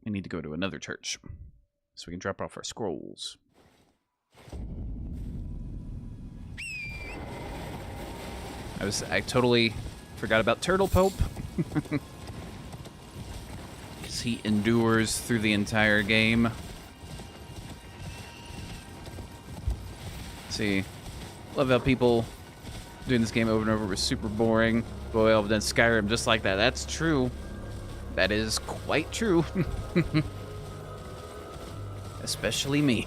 [SPEAKER 1] We need to go to another church so we can drop off our scrolls. I totally forgot about Turtle Pope. Because he endures through the entire game. See, love how people doing this game over and over was super boring. Boy, I've done Skyrim just like that. That's true. That is quite true. Especially me.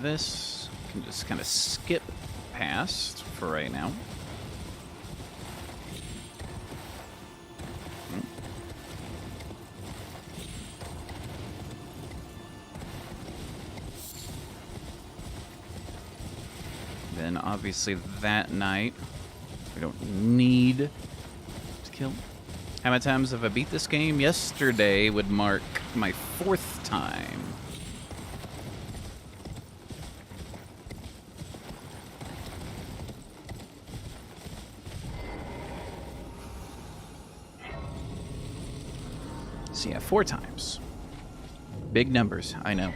[SPEAKER 1] This can just kind of skip past for right now. Then obviously that night we don't need to kill. How many times have I beat this game? Yesterday would mark my 4th time. So yeah, 4 times. Big numbers, I know.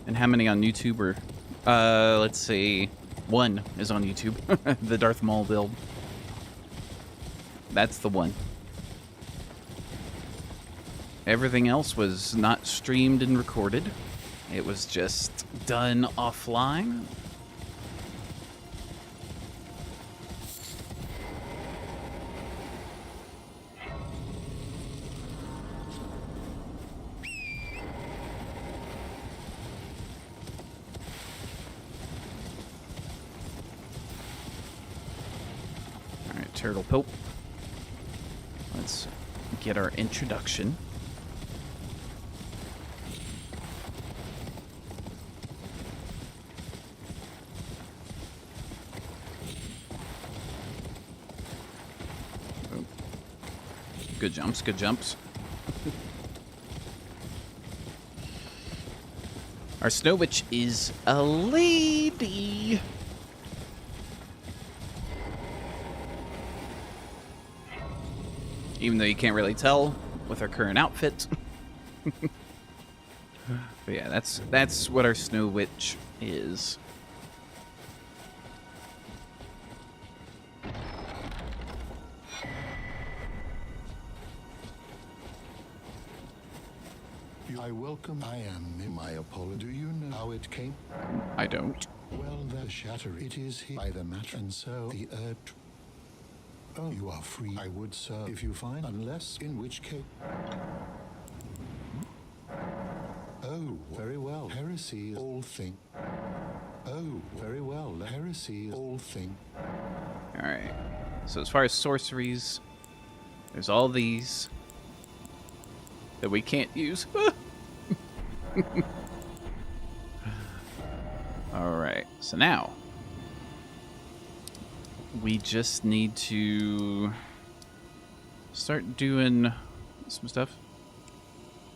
[SPEAKER 1] And how many on YouTube are, let's see, 1 is on YouTube. The Darth Maul build. That's the one. Everything else was not streamed and recorded. It was just done offline. Alright, Turtle Pope. Let's get our introduction. Good jumps, good jumps. Our Snow Witch is a lady. Even though you can't really tell with our current outfit. But yeah, that's what our Snow Witch is.
[SPEAKER 7] I welcome. I am in my apology. Do you know how it came?
[SPEAKER 1] I don't.
[SPEAKER 7] Well, the shatter. It is here by the match, and so the earth. Oh, you are free. I would, sir, if you find, unless in which case. Oh, very well. Heresy is all thing. Oh, very well. Heresy is all thing.
[SPEAKER 1] All right. So as far as sorceries, there's all these that we can't use. Alright, so now we just need to start doing some stuff.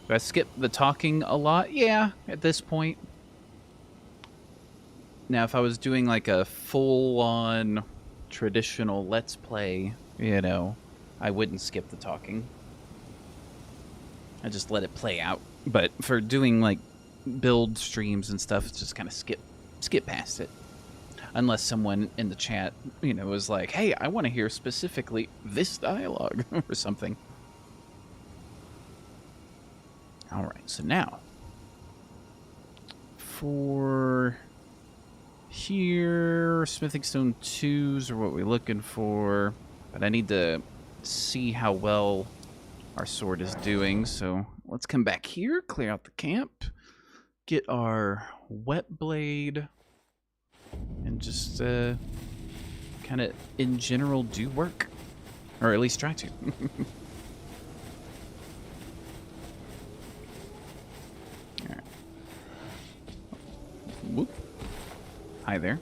[SPEAKER 1] Do I skip the talking a lot? Yeah, at this point. Now, if I was doing like a full-on traditional Let's Play, you know, I wouldn't skip the talking. I just let it play out. But for doing like build streams and stuff, it's just kind of skip past it. Unless someone in the chat, you know, was like, hey, I want to hear specifically this dialogue or something. All right, so now for here, smithing stone 2s are what we're looking for. But I need to see how well our sword is doing, so let's come back here, clear out the camp, get our wet blade, and just kind of in general do work, or at least try to. All right. Whoop. Hi there.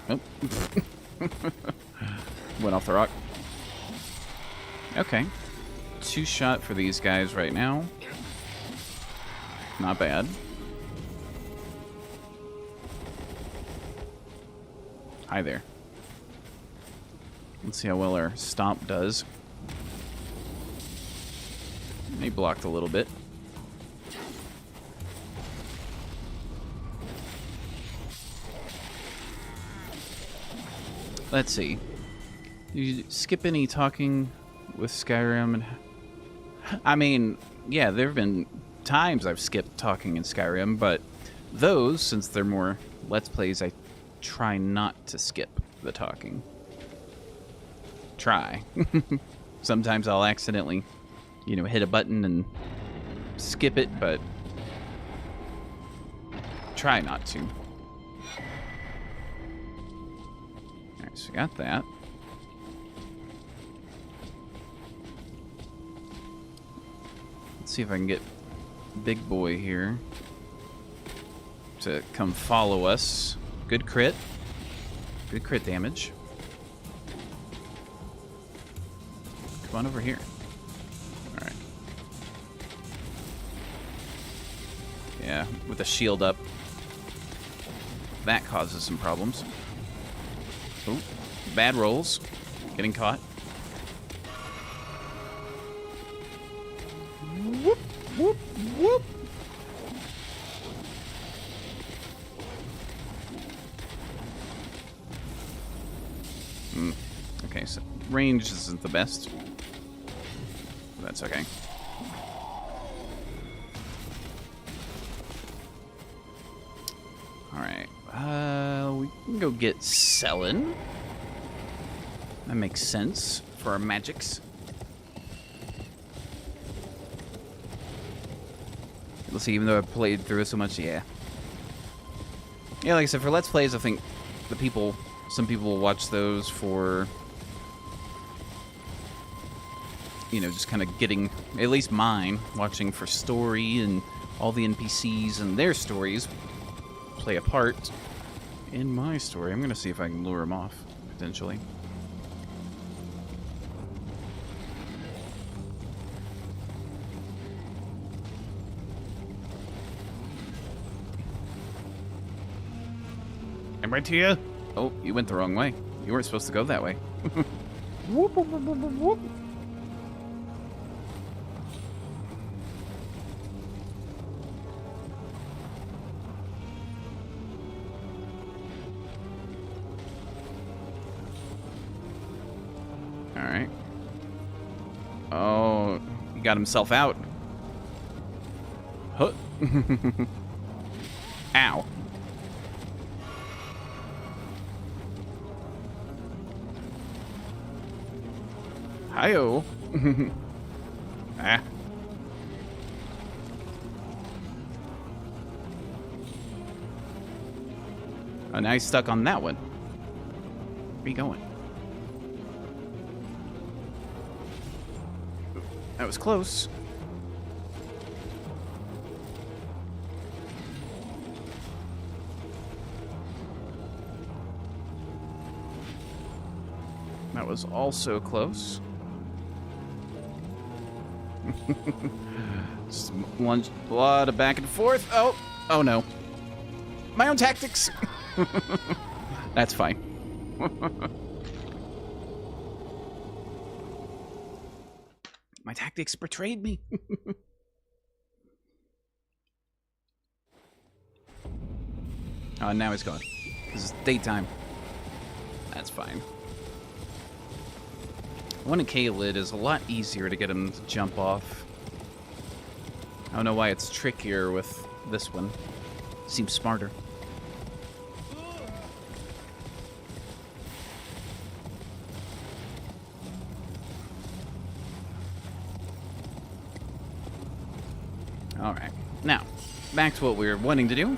[SPEAKER 1] Oh. Went off the rock. Okay. 2-shot for these guys right now. Not bad. Hi there. Let's see how well our stomp does. He blocked a little bit. Let's see. You skip any talking with Skyrim? And I mean, yeah, there have been times I've skipped talking in Skyrim, but those, since they're more Let's Plays, I try not to skip the talking. Try. Sometimes I'll accidentally, you know, hit a button and skip it, but try not to. Alright, so we got that. Let's see if I can get Big Boy here to come follow us. Good crit. Good crit damage. Come on over here. Alright. Yeah, with the shield up. That causes some problems. Oh, bad rolls. Getting caught. Whoop, whoop, whoop. Okay, so range isn't the best. That's okay. Alright. We can go get Selin. That makes sense for our magics. Let's see, even though I've played through it so much, yeah. Yeah, like I said, for Let's Plays, I think some people will watch those for, you know, just kind of getting, at least mine, watching for story and all the NPCs and their stories play a part in my story. I'm going to see if I can lure them off, potentially. I'm right to you. Oh, you went the wrong way. You weren't supposed to go that way. Whoop, whoop, whoop, whoop, whoop. Alright. Oh, he got himself out. Huh. Ow. Hi-oh. Ah. Oh, now he's stuck on that one. Where are you going? That was close. That was also close. Just a lot of back and forth. Oh no. My own tactics. That's fine. My tactics betrayed me. Oh, now he's gone. This is daytime. That's fine. One in Caelid is a lot easier to get him to jump off. I don't know why it's trickier with this one. Seems smarter. Alright. Now, back to what we were wanting to do.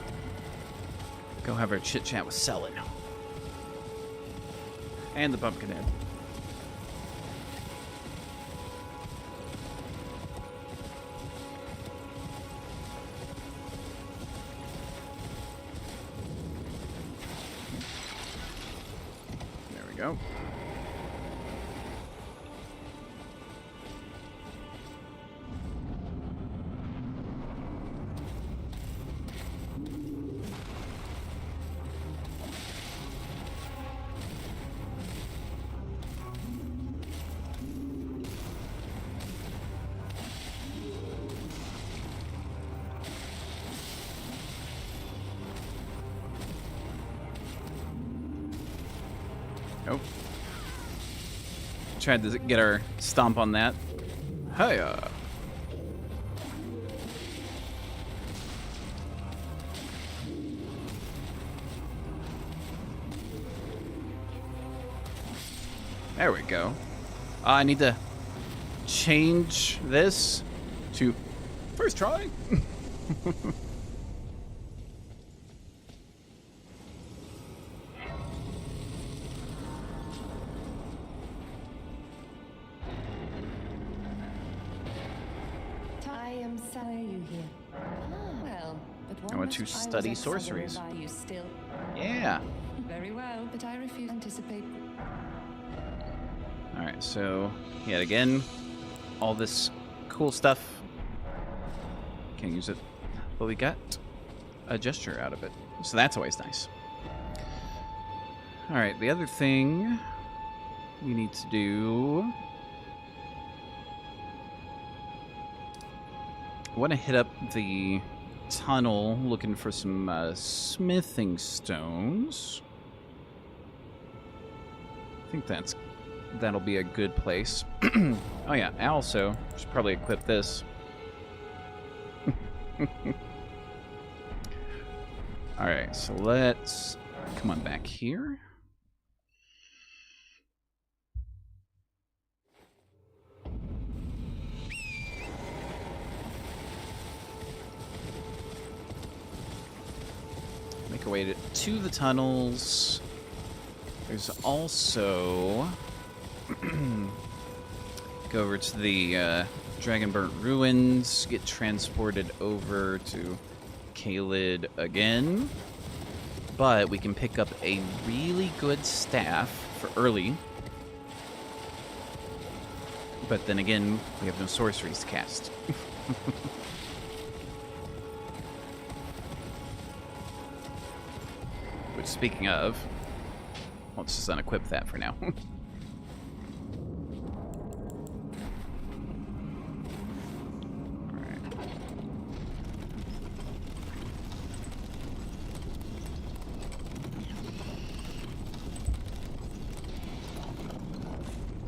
[SPEAKER 1] Go have our chit-chat with Selin. And the Pumpkinhead. Go. Nope. Tried to get our stomp on that. Hiya. There we go. I need to change this to first try. I want to study sorceries.
[SPEAKER 8] You still?
[SPEAKER 1] Yeah.
[SPEAKER 8] Very well, but I refuse to anticipate.
[SPEAKER 1] Alright, so yet again, all this cool stuff. Can't use it. But we got a gesture out of it. So that's always nice. Alright, the other thing we need to do. I want to hit up the tunnel looking for some smithing stones. I think that's that'll be a good place. Oh yeah, I also should probably equip this. Alright, so let's come on back here. Make our way to the tunnels. There's also go over to the Dragonburnt Ruins, get transported over to Caelid again. But we can pick up a really good staff for early. But then again, we have no sorceries to cast. Which, speaking of, let's just unequip that for now.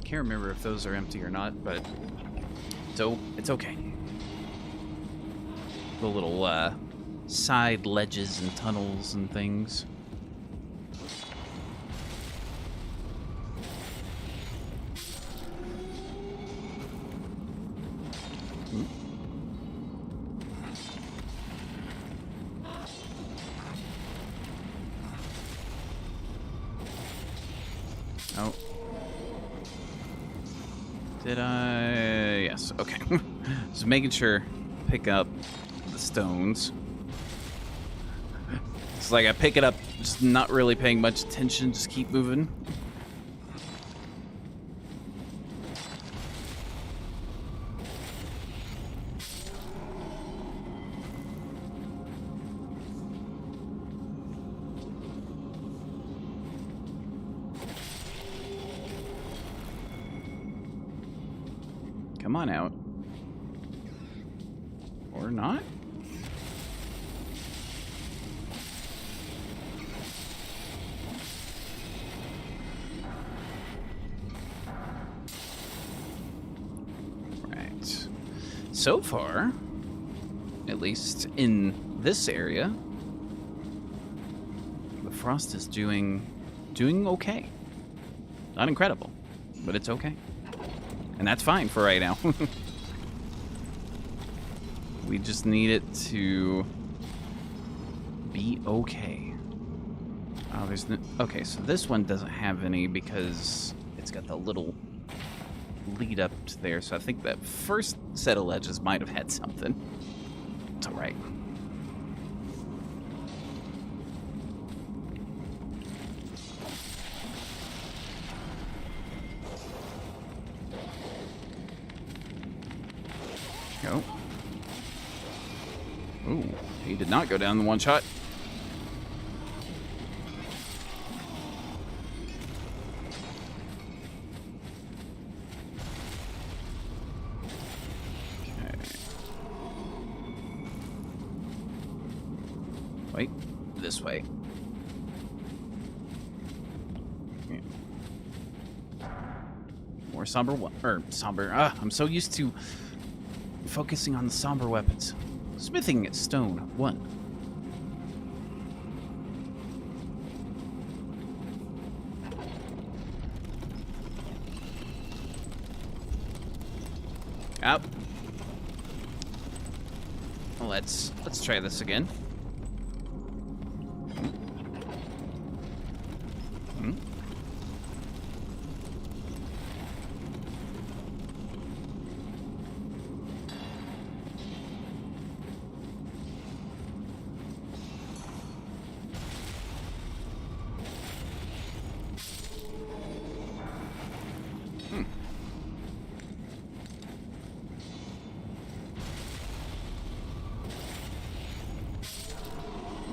[SPEAKER 1] Can't remember if those are empty or not, but it's okay. The little side ledges and tunnels and things. Oh. Did I? Yes, okay. Just making sure, pick up the stones. It's like I pick it up, just not really paying much attention, just keep moving. Come on out. Or not? Right. So far, at least in this area, the frost is doing okay. Not incredible, but it's okay. And that's fine for right now. We just need it to be okay. Oh, there's no... Okay, so this one doesn't have any because it's got the little lead up to there. So I think that first set of ledges might have had something. It's alright. Go. Ooh, he did not go down in one shot. Okay. Wait, this way. Yeah. More somber somber. I'm so used to focusing on the somber weapons. Smithing stone 1. Up. Well, let's try this again.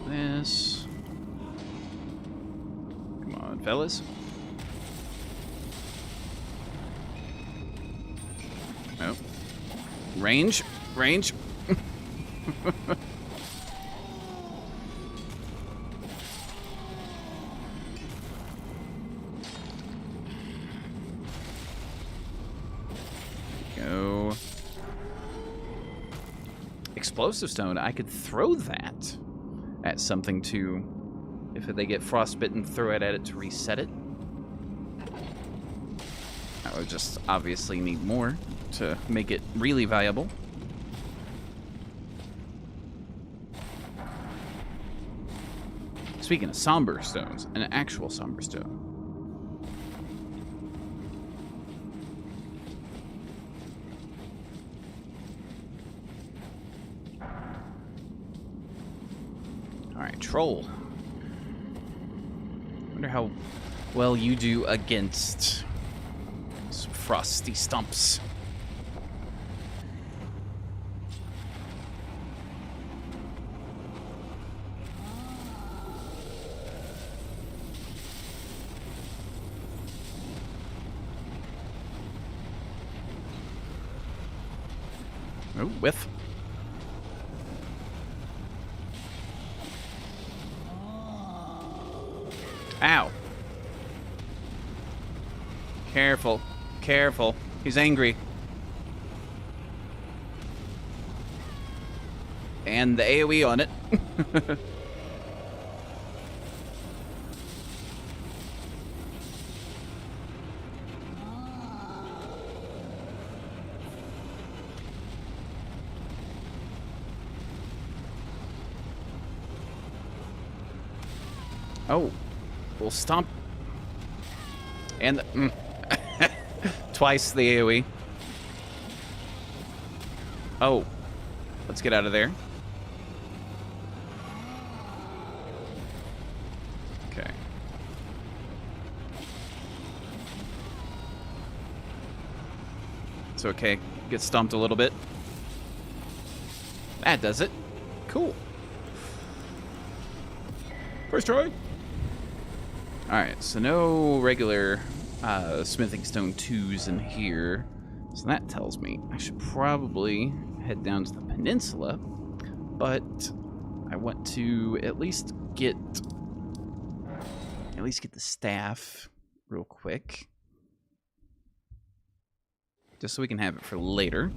[SPEAKER 1] This. Come on, fellas. Oh. Range. go. Explosive stone. I could throw that at something to... If they get frostbitten, throw it at it to reset it. I would just obviously need more to make it really viable. Speaking of somber stones, an actual somber stone. Alright, troll. Wonder how well you do against some frosty stumps. Oh, whiff. Ow. Careful. Careful. He's angry. And the AoE on it. Oh. We'll stomp. And the, twice the AoE. Oh. Let's get out of there. Okay. It's okay. Get stomped a little bit. That does it. Cool. First try. Alright, so no regular smithing stone 2s in here. So that tells me I should probably head down to the Peninsula. But I want to at least get the staff real quick. Just so we can have it for later.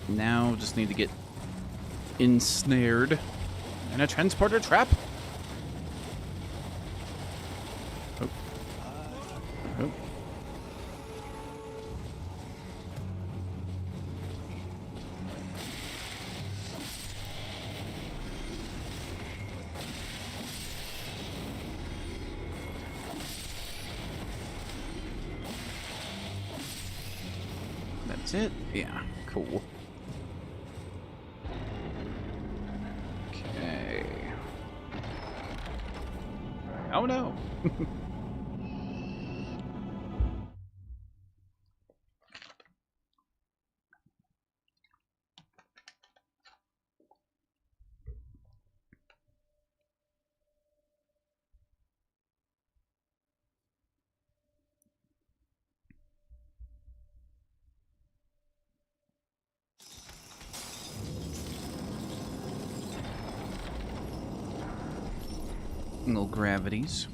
[SPEAKER 1] Now just need to get ensnared in a transporter trap. Oh. Oh. That's it? Yeah, cool. Oh no! Little gravities.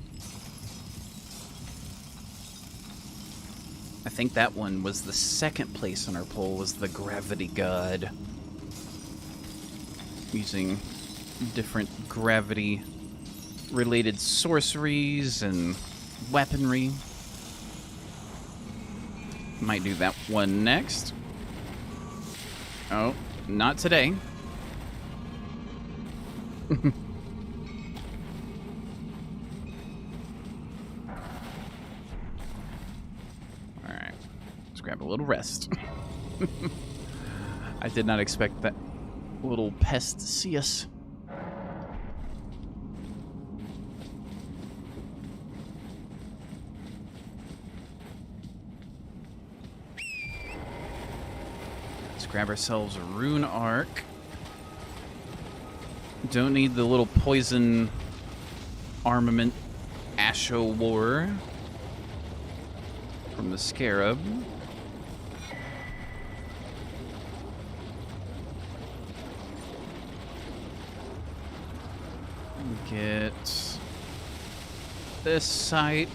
[SPEAKER 1] I think that one was the second place on our poll, was the gravity god. Using different gravity related sorceries and weaponry. Might do that one next. Oh, not today. Grab a little rest. I did not expect that little pest to see us. Let's grab ourselves a rune arc. Don't need the little poison armament Asho War. from the scarab. Get this site.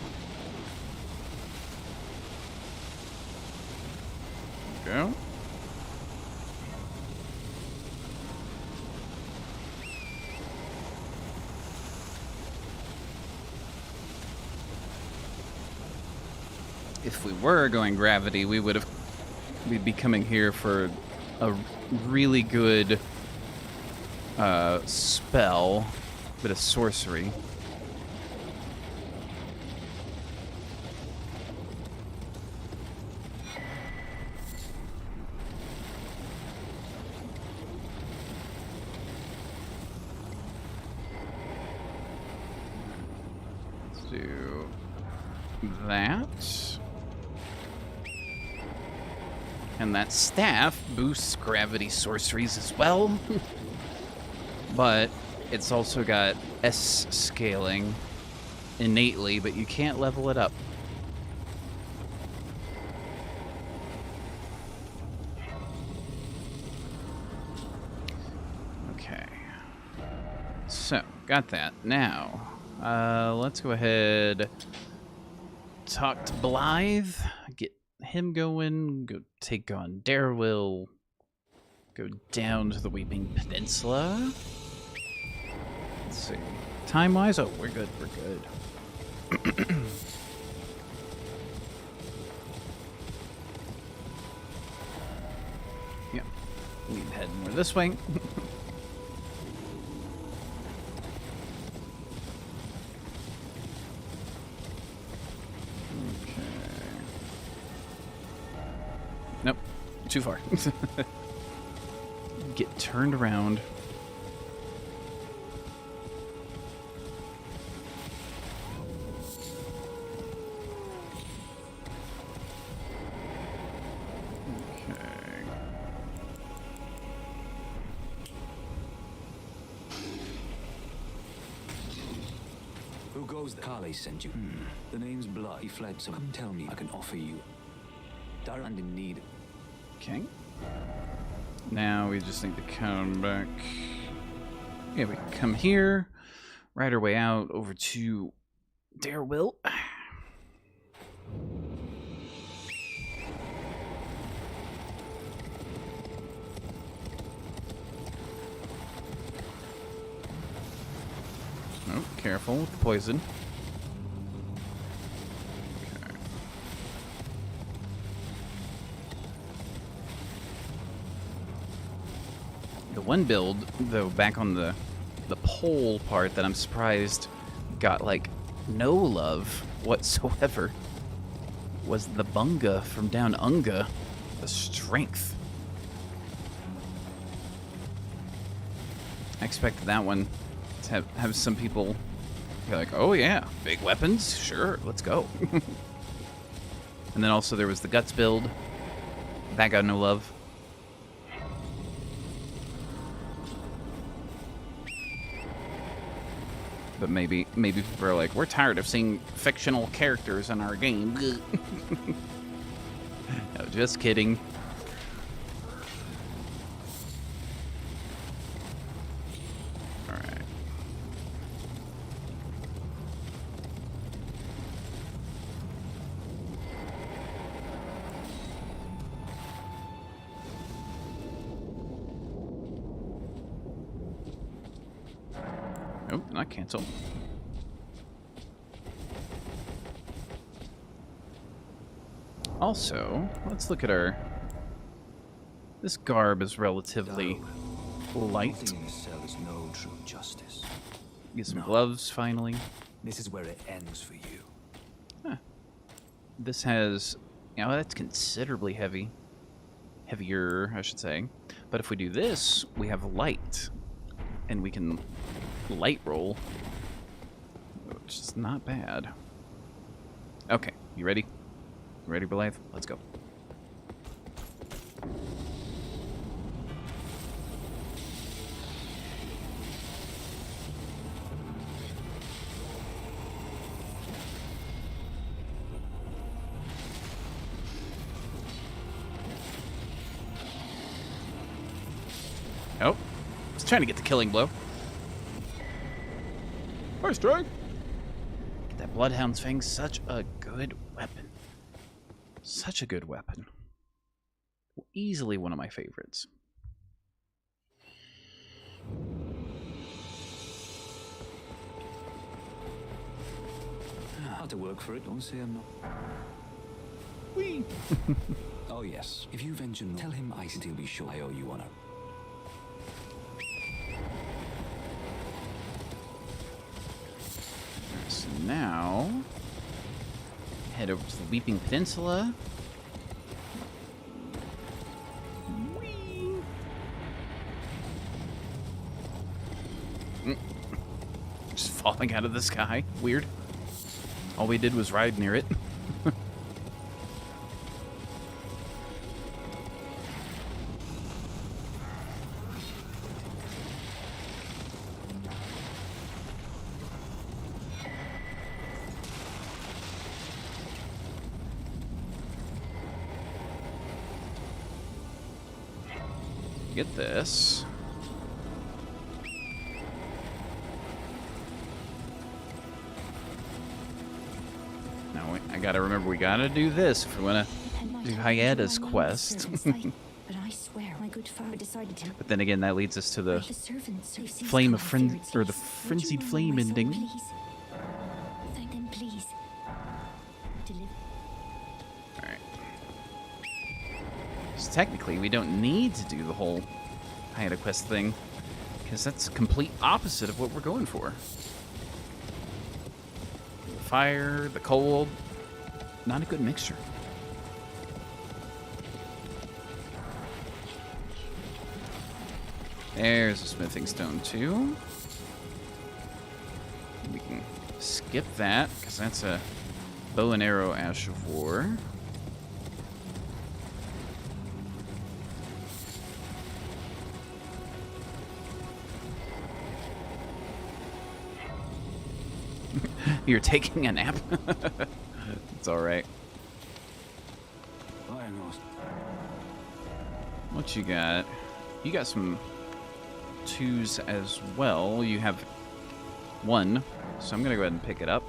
[SPEAKER 1] Go. If we were going gravity, we'd be coming here for a really good spell, bit of sorcery. Let's do that. And that staff boosts gravity sorceries as well. But it's also got S scaling innately, but you can't level it up. Okay. So, got that. Now, let's go ahead, talk to Blythe, get him going, go take on Darryl, go down to the Weeping Peninsula. Let's see. Time-wise, oh, we're good, we're good. Yep. We head more this way. Nope, too far. Get turned around. Okay.
[SPEAKER 6] Who goes there? Carly sent you. The name's Blood. He fled, so come tell me. I can offer you. Dire and in need.
[SPEAKER 1] Okay. Now we just need to come back. Yeah, we can come here, ride our way out over to Darryl. Oh, careful with the poison. The one build, though, back on the pole part that I'm surprised got, like, no love whatsoever was the Bunga from down Unga, the strength. I expected that one to have some people be like, oh yeah, big weapons? Sure, let's go. And then also there was the Guts build. That got no love. But maybe people are like, we're tired of seeing fictional characters in our game. No, just kidding. Alright. Oh, not cancel. Also, let's look at our... This garb is relatively light.
[SPEAKER 6] Nothing in this cell is no true justice.
[SPEAKER 1] Get some gloves, finally.
[SPEAKER 6] This is where it ends for you.
[SPEAKER 1] Huh. This has... You know, that's considerably heavy. Heavier, I should say. But if we do this, we have light. And we can light roll. Which is not bad. Okay, you ready? You ready, Blythe? Let's go. He's trying to get the killing blow. Nice strike. That Bloodhound's Fang, such a good weapon. Such a good weapon. Easily one of my favorites.
[SPEAKER 6] How to work for it, don't say I'm not.
[SPEAKER 1] Whee!
[SPEAKER 6] Oh yes, if you venture, tell him I still be sure I owe you honor.
[SPEAKER 1] So now, head over to the Weeping Peninsula. Whee! Just falling out of the sky. Weird. All we did was ride near it. Get this. Now I gotta remember we gotta do this if we wanna do Hyeda's quest.
[SPEAKER 3] But I swear, my good father decided to.
[SPEAKER 1] But then again, that leads us to the
[SPEAKER 3] The servants who sees
[SPEAKER 1] flame of
[SPEAKER 3] God's
[SPEAKER 1] frenzy,
[SPEAKER 3] spirits.
[SPEAKER 1] or the
[SPEAKER 3] Would you
[SPEAKER 1] frenzied
[SPEAKER 3] honor
[SPEAKER 1] flame
[SPEAKER 3] my soul,
[SPEAKER 1] ending.
[SPEAKER 3] please? Thank them, please. Deliver.
[SPEAKER 1] Alright. So technically, we don't need to do the whole Hyena quest thing, because that's complete opposite of what we're going for. The fire, the cold, not a good mixture. There's a smithing stone too. We can skip that, because that's a bow and arrow ash of war. You're taking a nap. It's all right. What you got? You got some twos as well. You have one, so I'm gonna go ahead and pick it up.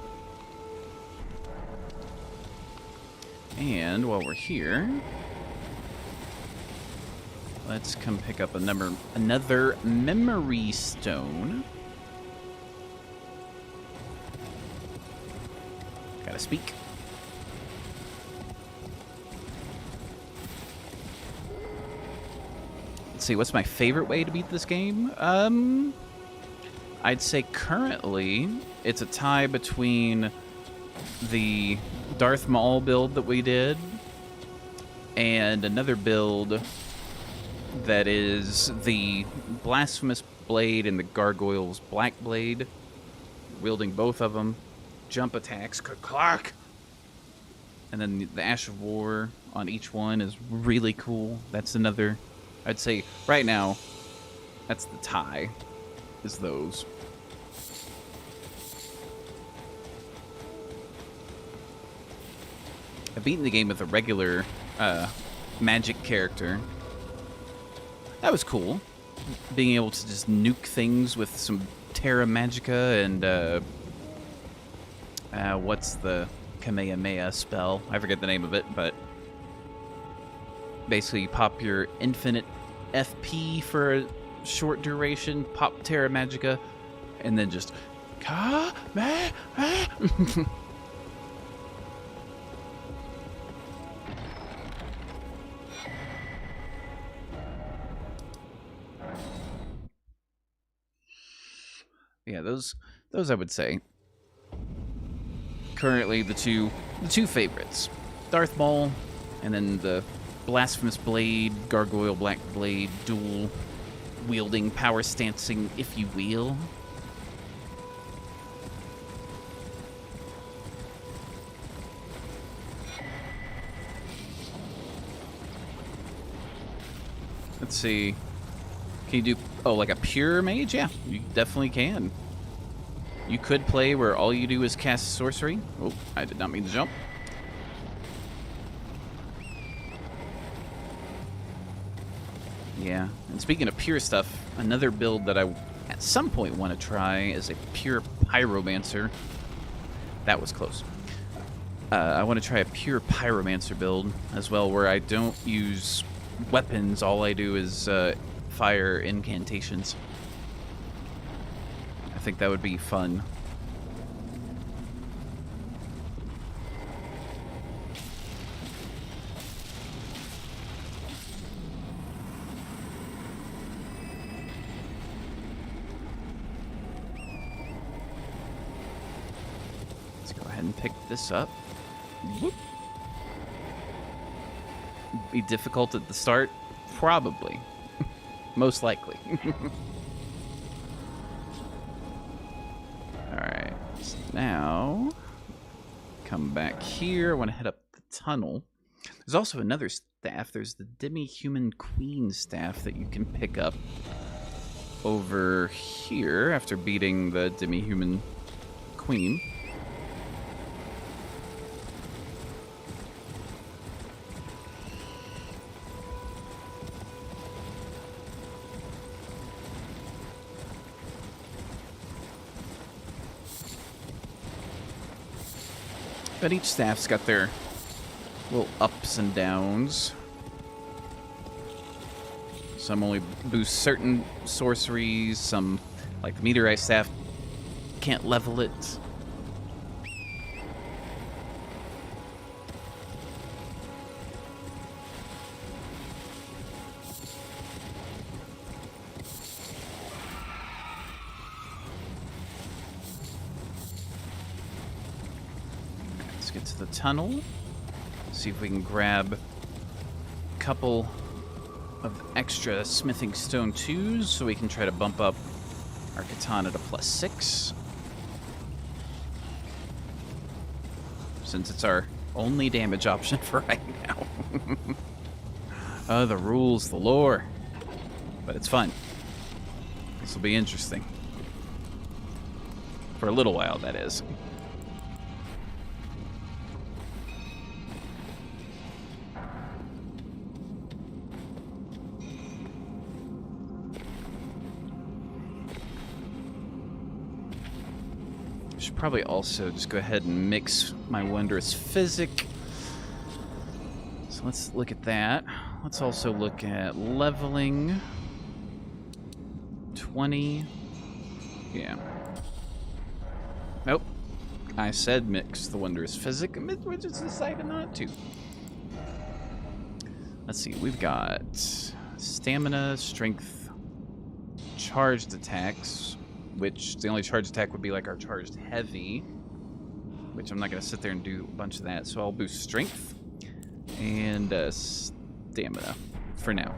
[SPEAKER 1] And while we're here, let's come pick up another memory stone. Gotta speak. Let's see, what's my favorite way to beat this game? I'd say currently it's a tie between the Darth Maul build that we did and another build that is the Blasphemous Blade and the Gargoyle's Black Blade, wielding both of them. Jump attacks, clark, and then the Ash of War on each one is really cool. That's another, I'd say right now, that's the tie, is those. I've beaten the game with a regular magic character. That was cool. Being able to just nuke things with some Terra Magica and what's the Kamehameha spell? I forget the name of it, but basically you pop your infinite FP for a short duration, pop Terra Magica, and then just yeah, those I would say currently the two favorites. Darth Maul and then the Blasphemous Blade, Gargoyle Black Blade, dual wielding, power stancing, if you will. Let's see. Can you do, like a pure mage? Yeah, you definitely can. You could play where all you do is cast sorcery. Oh, I did not mean to jump. Yeah, and speaking of pure stuff, another build that I at some point want to try is a pure pyromancer. That was close. I want to try a pure pyromancer build as well, where I don't use weapons. All I do is fire incantations. I think that would be fun. Let's go ahead and pick this up. Whoop. Be difficult at the start? Probably. Most likely. Alright, so now come back here. I want to head up the tunnel. There's also another staff. There's the demi-human queen staff that you can pick up over here after beating the demi-human queen. But each staff's got their little ups and downs. Some only boost certain sorceries, some, like the meteorite staff, can't level it. Let's get to the tunnel. See if we can grab a couple of extra smithing stone 2s so we can try to bump up our katana to +6. Since it's our only damage option for right now. The rules, the lore. But it's fun. This will be interesting. For a little while, that is. Should probably also just go ahead and mix my wondrous physic. So let's look at that. Let's also look at leveling. 20. Yeah. Nope. I said mix the wondrous physic. We just decided not to. Let's see. We've got stamina, strength, charged attacks, which the only charged attack would be like our charged heavy, which I'm not going to sit there and do a bunch of that. So I'll boost strength and stamina for now.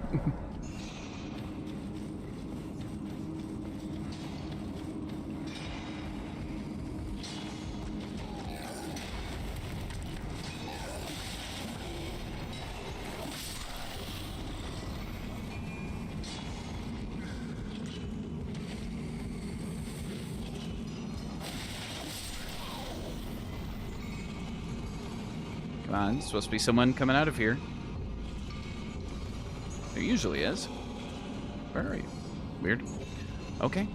[SPEAKER 1] Come on, there's supposed to be someone coming out of here. There usually is. Where are you? Weird. Okay.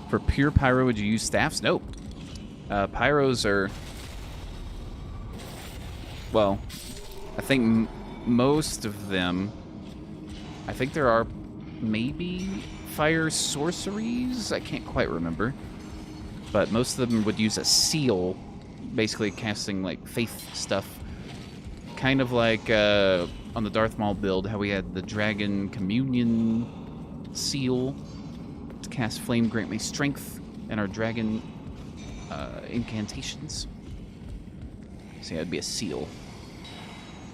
[SPEAKER 1] For pure pyro, would you use staffs? Nope. Pyros are... Well, I think most of them... I think there are maybe fire sorceries? I can't quite remember. But most of them would use a seal, basically casting like faith stuff. Kind of like on the Darth Maul build, how we had the Dragon Communion seal to cast Flame Grant Me Strength and our Dragon incantations. So yeah, it'd be a seal.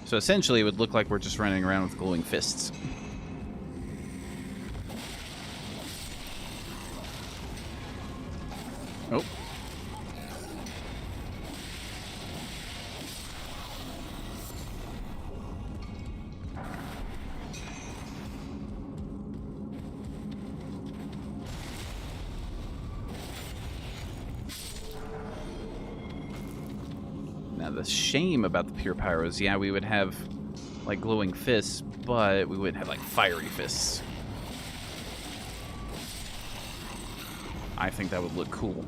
[SPEAKER 1] So essentially it would look like we're just running around with glowing fists. Oh. Now The shame about the pure pyros, yeah, we would have like glowing fists, but we wouldn't have like fiery fists. I think that would look cool.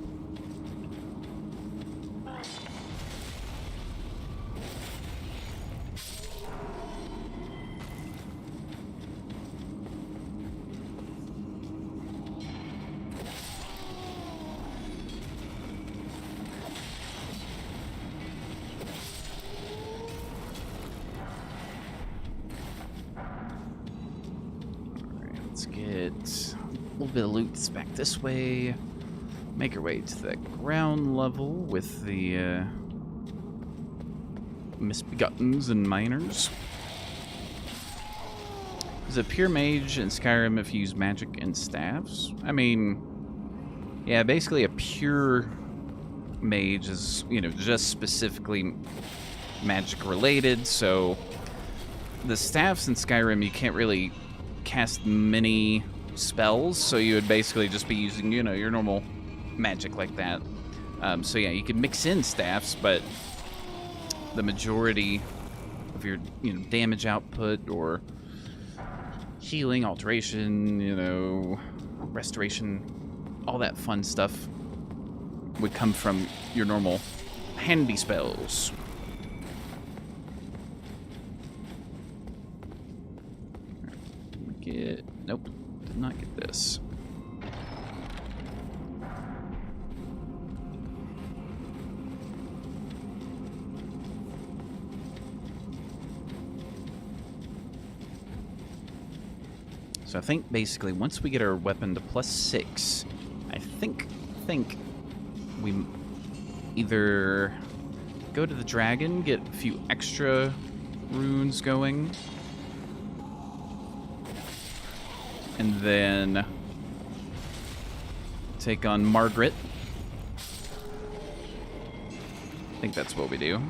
[SPEAKER 1] Let's get a little bit of loot back this way. Make our way to the ground level with the misbegottens and miners. Is it pure mage in Skyrim if you use magic and staves? I mean, yeah, basically a pure mage is, you know, just specifically magic related, so the staffs in Skyrim you can't really cast many spells, so you would basically just be using, you know, your normal magic like that. So yeah, you can mix in staffs, but the majority of your, you know, damage output or healing, alteration, you know, restoration, all that fun stuff would come from your normal handy spells. Nope, did not get this. So I think basically once we get our weapon to +6, I think we either go to the dragon, get a few extra runes going, and then take on Margit. I think that's what we do.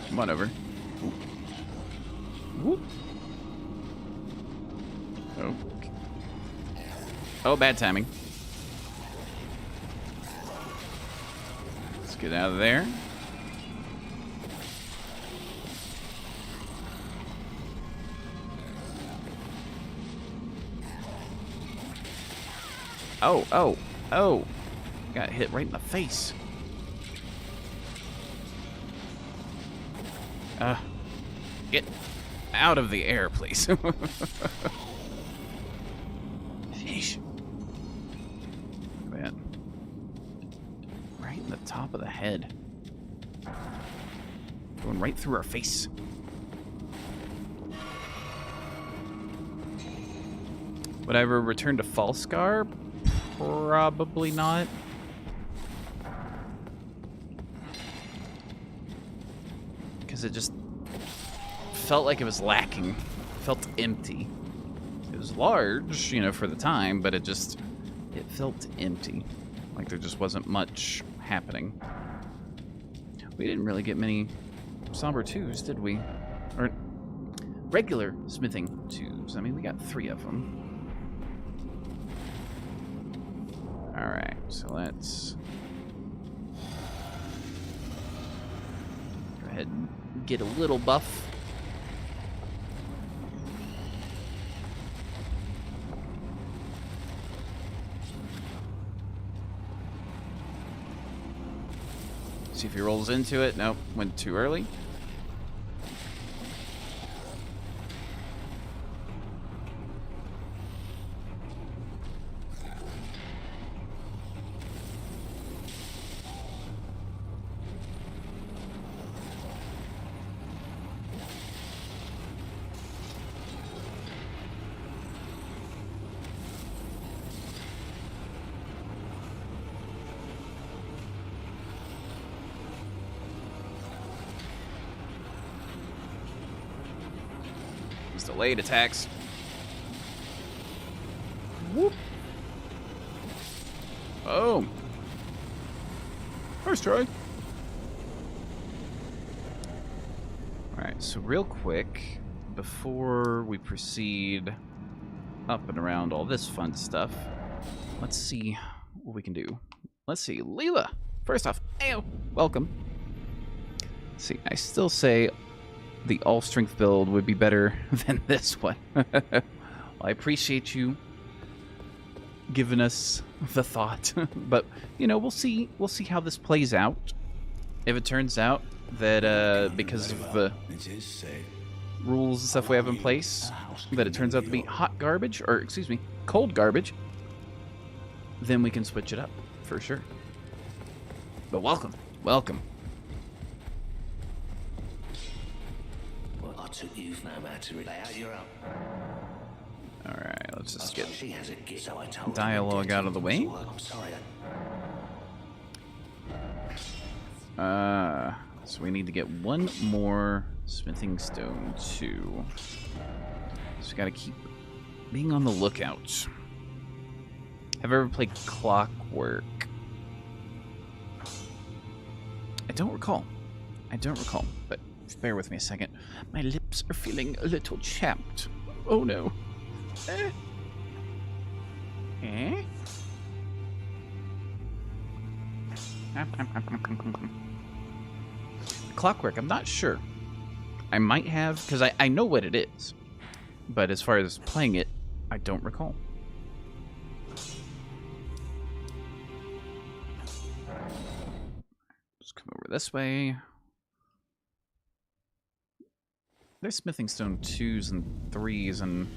[SPEAKER 1] Come on over. Whoop. Okay. Oh, bad timing. Let's get out of there. Oh. Got hit right in the face. Get out of the air, please. Finish. Man. Right in the top of the head. Going right through our face. Would I ever return to Falskar? Probably not. Because it just felt like it was lacking. It felt empty. It was large, you know, for the time, but it felt empty. Like there just wasn't much happening. We didn't really get many Somber 2s, did we? Or regular smithing 2s. I mean, we got 3 of them. Alright, so let's go ahead and get a little buff. See if he rolls into it. Nope, went too early. Delayed attacks. Whoop. Boom. First try. Alright, so real quick, before we proceed up and around all this fun stuff, let's see what we can do. Let's see, Leela. First off, ayo, welcome. Let's see, I still say the all-strength build would be better than this one. Well, I appreciate you giving us the thought, but you know, we'll see how this plays out. If it turns out that because of the rules and stuff we have in place, that it turns out to be hot garbage, or excuse me, cold garbage, then we can switch it up for sure. But welcome.
[SPEAKER 9] Well, I took you no matter lay out your own.
[SPEAKER 1] Alright, let's just get
[SPEAKER 9] She has a gift, so I told her
[SPEAKER 1] dialogue out of the way.
[SPEAKER 9] I'm sorry.
[SPEAKER 1] So we need to get one more smithing stone too. So we gotta keep being on the lookout. Have you ever played Clockwork? I don't recall, but bear with me a second. My lips are feeling a little chapped. Oh no. Clockwork, I'm not sure. I might have, because I know what it is. But as far as playing it, I don't recall. Just come over this way. There's smithing stone 2s and 3s and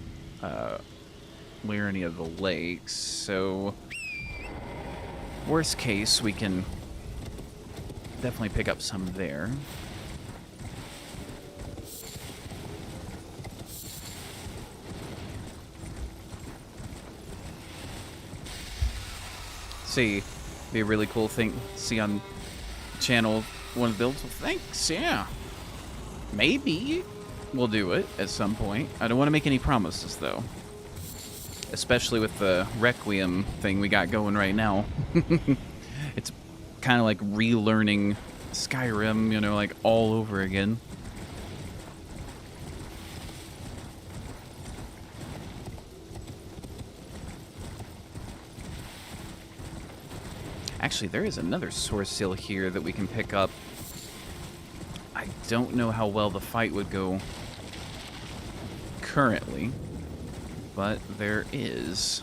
[SPEAKER 1] Liurny of the Lakes, so worst case we can definitely pick up some there. See, be a really cool thing to see on channel one of the builds. Well, thanks, yeah. Maybe we'll do it at some point. I don't want to make any promises though. Especially with the Requiem thing we got going right now. It's kind of like relearning Skyrim, you know, like all over again. Actually, there is another source seal here that we can pick up. I don't know how well the fight would go currently, but there is.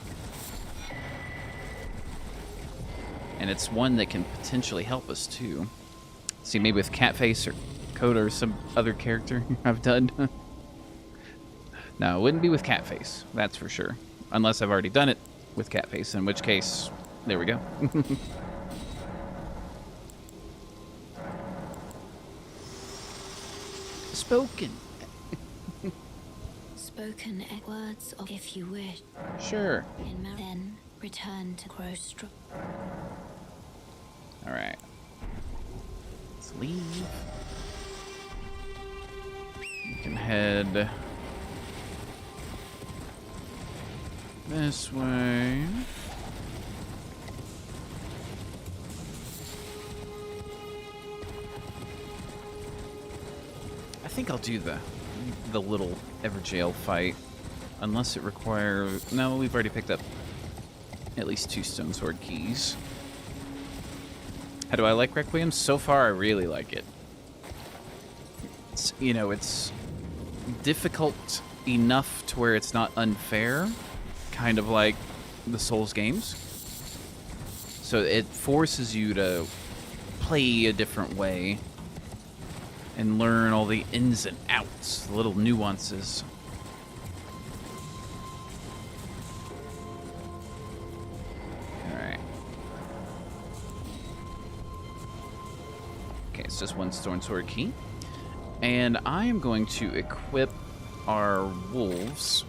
[SPEAKER 1] And it's one that can potentially help us too. See, maybe with Catface or Coda or some other character I've done. No, it wouldn't be with Catface, that's for sure. Unless I've already done it with Catface, in which case, there we go. Spoken.
[SPEAKER 3] Spoken words of if you wish.
[SPEAKER 1] Sure.
[SPEAKER 3] Then return to grow strong.
[SPEAKER 1] Alright. Let's leave. We can head this way. I think I'll do the little Everjail fight, unless it requires. No, we've already picked up at least 2 stone sword keys. How do I like Requiem? So far, I really like it. It's, you know, it's difficult enough to where it's not unfair, kind of like the Souls games. So it forces you to play a different way and learn all the ins and outs, the little nuances. Alright. Okay, it's just 1 stone sword key. And I am going to equip our wolves.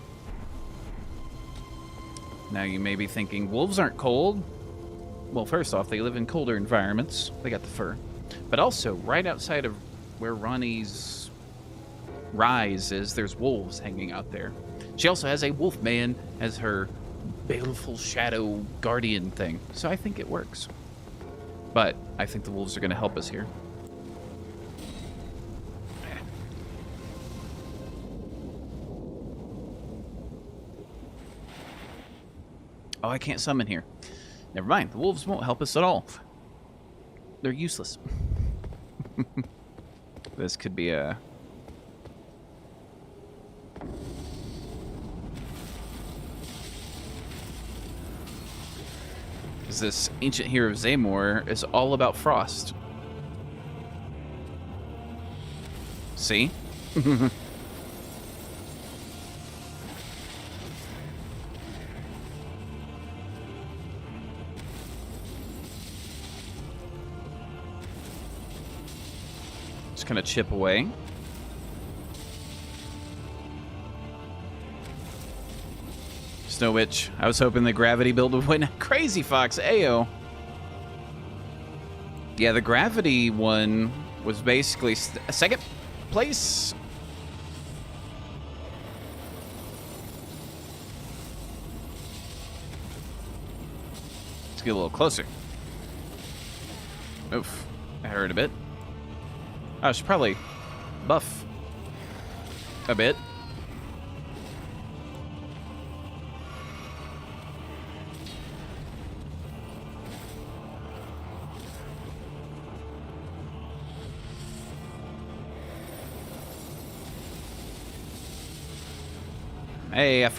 [SPEAKER 1] Now you may be thinking, wolves aren't cold. Well, first off, they live in colder environments. They got the fur. But also, right outside of where Ronnie's rise is, there's wolves hanging out there. She also has a wolf man as her baleful shadow guardian thing. So I think it works. But I think the wolves are going to help us here. Oh, I can't summon here. Never mind. The wolves won't help us at all. They're useless. This could be a... Because this ancient hero of Zamor is all about frost. See? Just kind of chip away. Snow Witch. I was hoping the gravity build would win. Crazy Fox. Ayo. Yeah, the gravity one was basically a second place. Let's get a little closer. Oof. I hurt a bit. I should probably buff a bit. Hey, I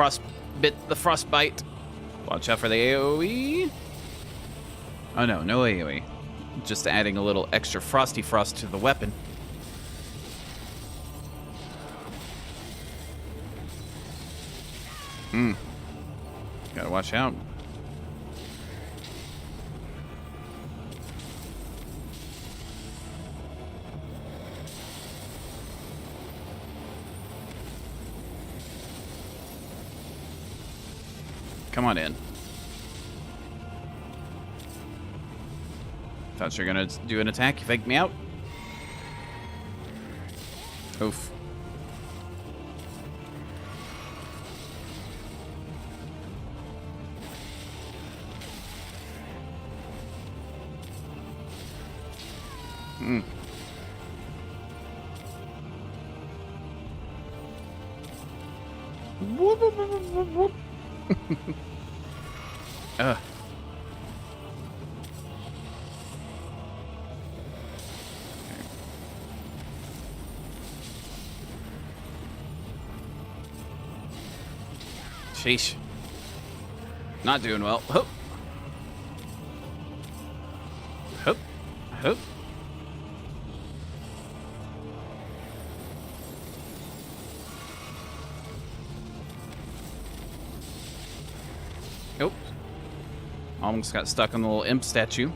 [SPEAKER 1] bit the frostbite. Watch out for the AoE. Oh no, no AoE. Just adding a little extra frosty frost to the weapon. Gotta watch out. Come on in. Thought you were gonna do an attack. You faked me out. Oof. Whoop, whoop, whoop, whoop, whoop. Sheesh. Not doing well. Hoop. Hoop. Hoop. Nope. Almost got stuck on the little imp statue.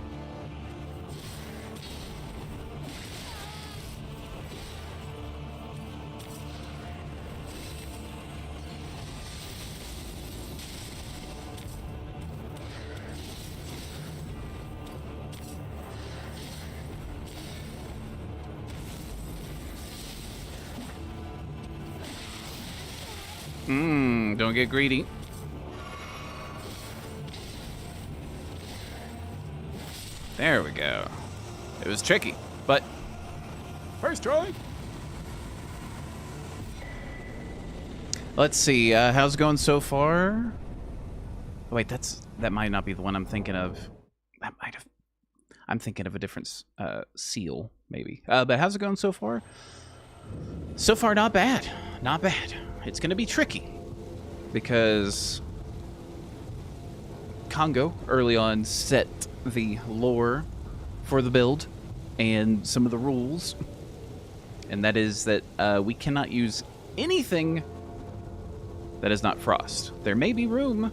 [SPEAKER 1] Don't get greedy. There we go. It was tricky, but first try. Let's see. How's it going so far? Oh, wait, that might not be the one I'm thinking of. That might have. I'm thinking of a different seal, maybe. But how's it going so far? So far, not bad. Not bad. It's gonna be tricky because Congo early on set the lore for the build and some of the rules, and that is that we cannot use anything that is not frost. There may be room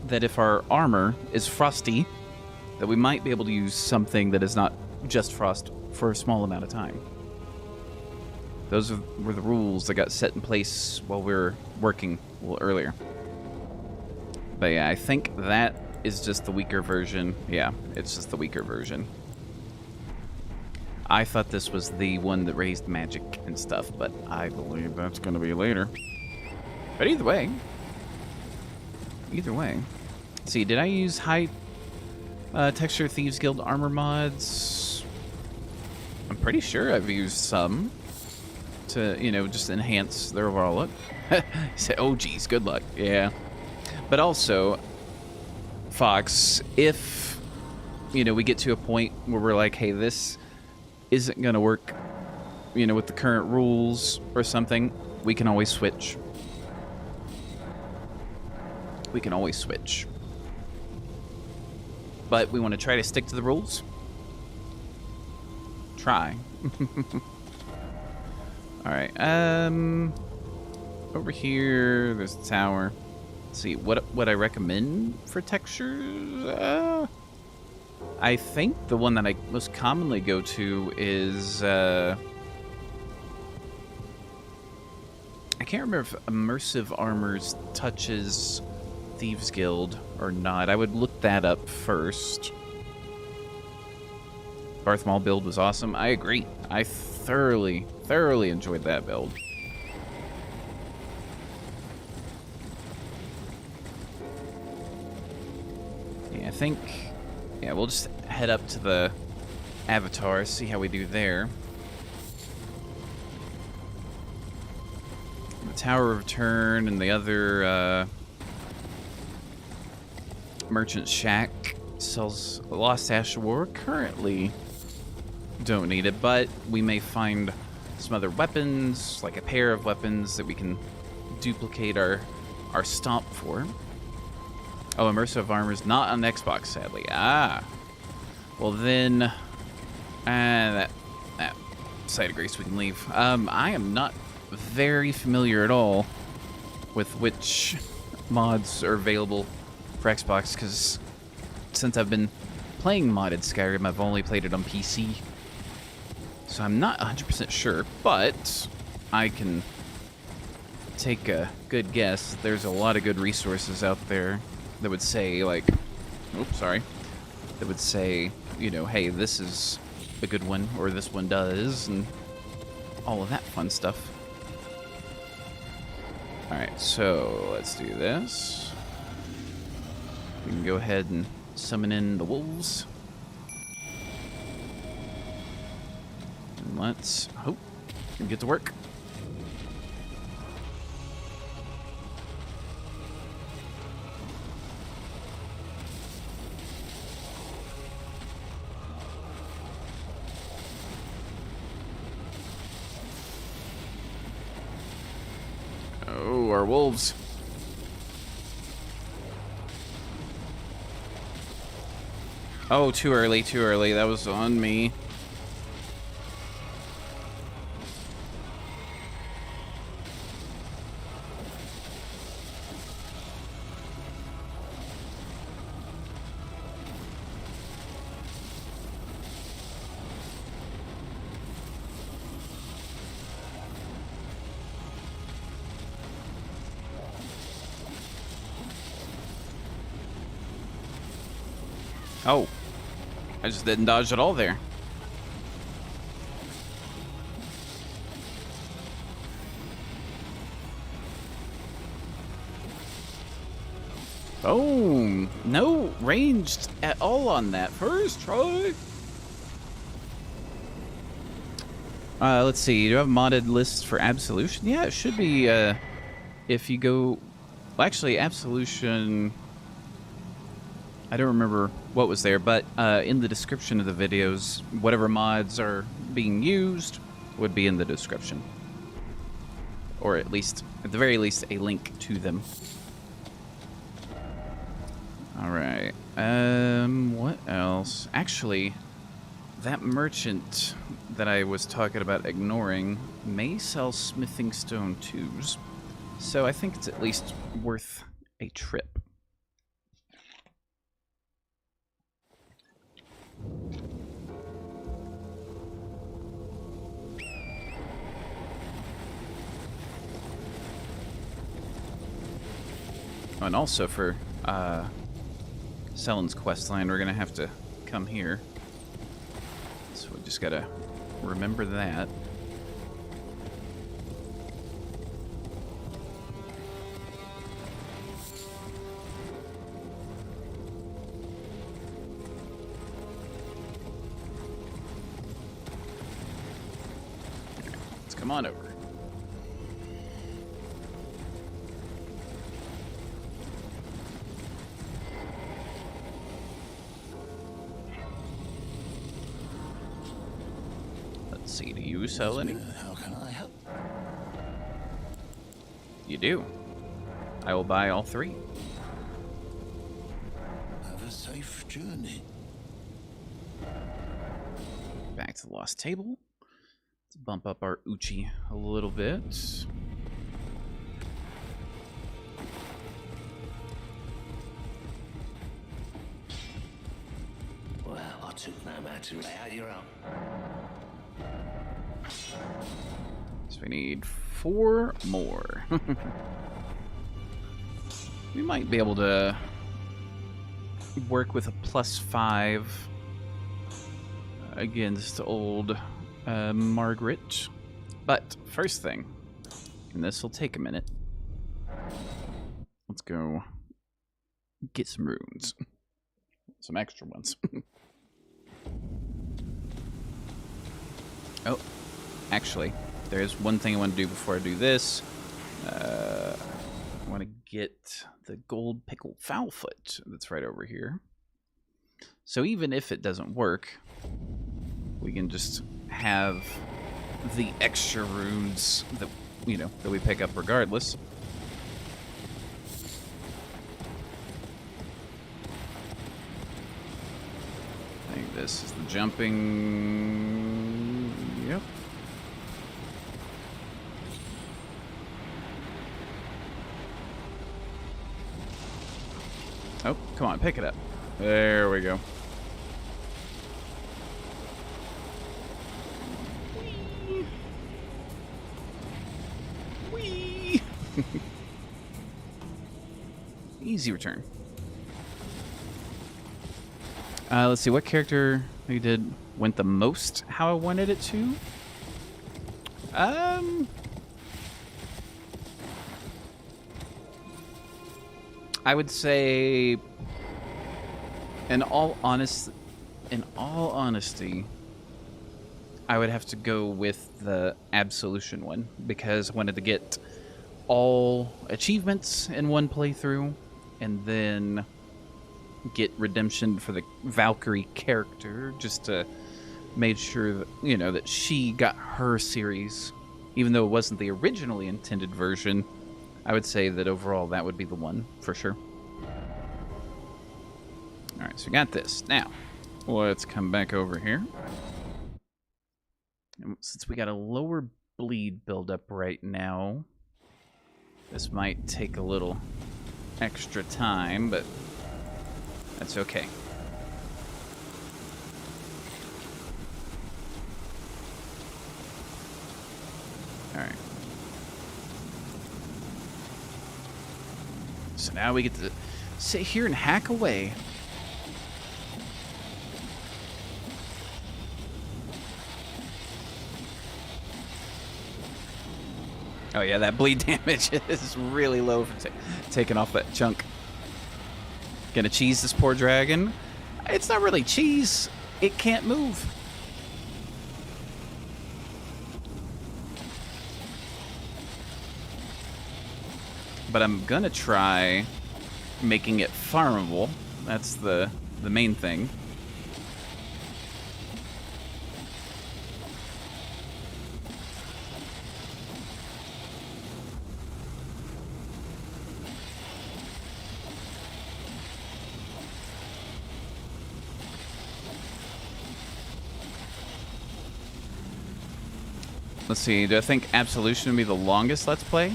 [SPEAKER 1] that if our armor is frosty, that we might be able to use something that is not just frost for a small amount of time. Those were the rules that got set in place while we were working a little earlier. But yeah, I think that is just the weaker version. Yeah, it's just the weaker version. I thought this was the one that raised magic and stuff, but I believe that's going to be later. But either way. See, did I use high texture Thieves Guild armor mods? I'm pretty sure I've used some to, you know, just enhance their overall look. Say, oh geez, good luck. Yeah. But also, Fox, if, you know, we get to a point where we're like, hey, this isn't going to work, you know, with the current rules or something, we can always switch. We can always switch. But we want to try to stick to the rules. Try. Alright, over here, there's the tower. Let's see, what I recommend for textures? I think the one that I most commonly go to is, I can't remember if Immersive Armors touches Thieves Guild or not. I would look that up first. Darth Maul build was awesome. I agree. I thoroughly enjoyed that build. Yeah, I think... Yeah, we'll just head up to the Avatar, see how we do there. The Tower of Return and the other Merchant Shack sells Lost Ash of War. Currently don't need it, but we may find some other weapons, like a pair of weapons that we can duplicate our stomp for. Oh, Immersive Armor's not on Xbox, sadly. Ah. Well, then... that site of grace we can leave. I am not very familiar at all with which mods are available for Xbox, because since I've been playing modded Skyrim, I've only played it on PC. So I'm not 100% sure, but I can take a good guess. There's a lot of good resources out there that would say, like, oops, sorry, that would say, you know, hey, this is a good one, or this one does, and all of that fun stuff. Alright, so let's do this. We can go ahead and summon in the wolves. And let's hope and get to work. Oh, our wolves. Oh, too early, too early. That was on me. Oh, I just didn't dodge at all there. Oh, no ranged at all on that first try. Let's see. Do you have a modded list for Absolution? Yeah, it should be. If you go, well, actually, Absolution. I don't remember what was there, but in the description of the videos, whatever mods are being used would be in the description. Or at least, at the very least, a link to them. Alright. What else? Actually, that merchant that I was talking about ignoring may sell smithing stone twos. So I think it's at least worth a trip. And also for Sellen's questline, we're gonna have to come here. So we just gotta remember that. Let's come on over. Let's see, do you sell any?
[SPEAKER 7] How can I help?
[SPEAKER 1] You do. I will buy all 3.
[SPEAKER 7] Have a safe journey.
[SPEAKER 1] Back to the lost table. Let's bump up our Uchi a little bit.
[SPEAKER 9] Well, I took no matter. Lay out your own.
[SPEAKER 1] So we need 4 more. We might be able to work with a +5 against old Margit. But first thing, and this will take a minute, let's go get some runes. Some extra ones. Oh, actually, there's one thing I want to do before I do this. I want to get the gold pickled foulfoot that's right over here. So even if it doesn't work, we can just have the extra runes that, you know, that we pick up regardless. I think this is the jumping. Yep. Oh, come on, pick it up. There we go. Whee! Easy return. Let's see, what character went the most how I wanted it to? I would say, in all honesty, I would have to go with the Absolution one, because I wanted to get all achievements in one playthrough, and then get redemption for the Valkyrie character, just to make sure that, you know, that she got her series, even though it wasn't the originally intended version. I would say that overall that would be the one for sure. All right, so we got this. Now, let's come back over here. And since we got a lower bleed buildup right now, this might take a little extra time, but that's okay. All right. So now we get to sit here and hack away. Oh yeah, that bleed damage is really low for taking off that chunk. Gonna cheese this poor dragon. It's not really cheese. It can't move. But I'm gonna try making it farmable. That's the main thing. Let's see, do I think Absolution would be the longest Let's Play?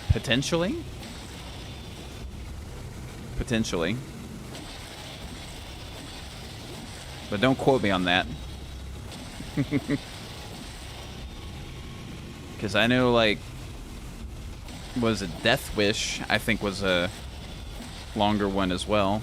[SPEAKER 1] Potentially. Potentially. But don't quote me on that. Because I know, like, was it Death Wish, I think was a longer one as well.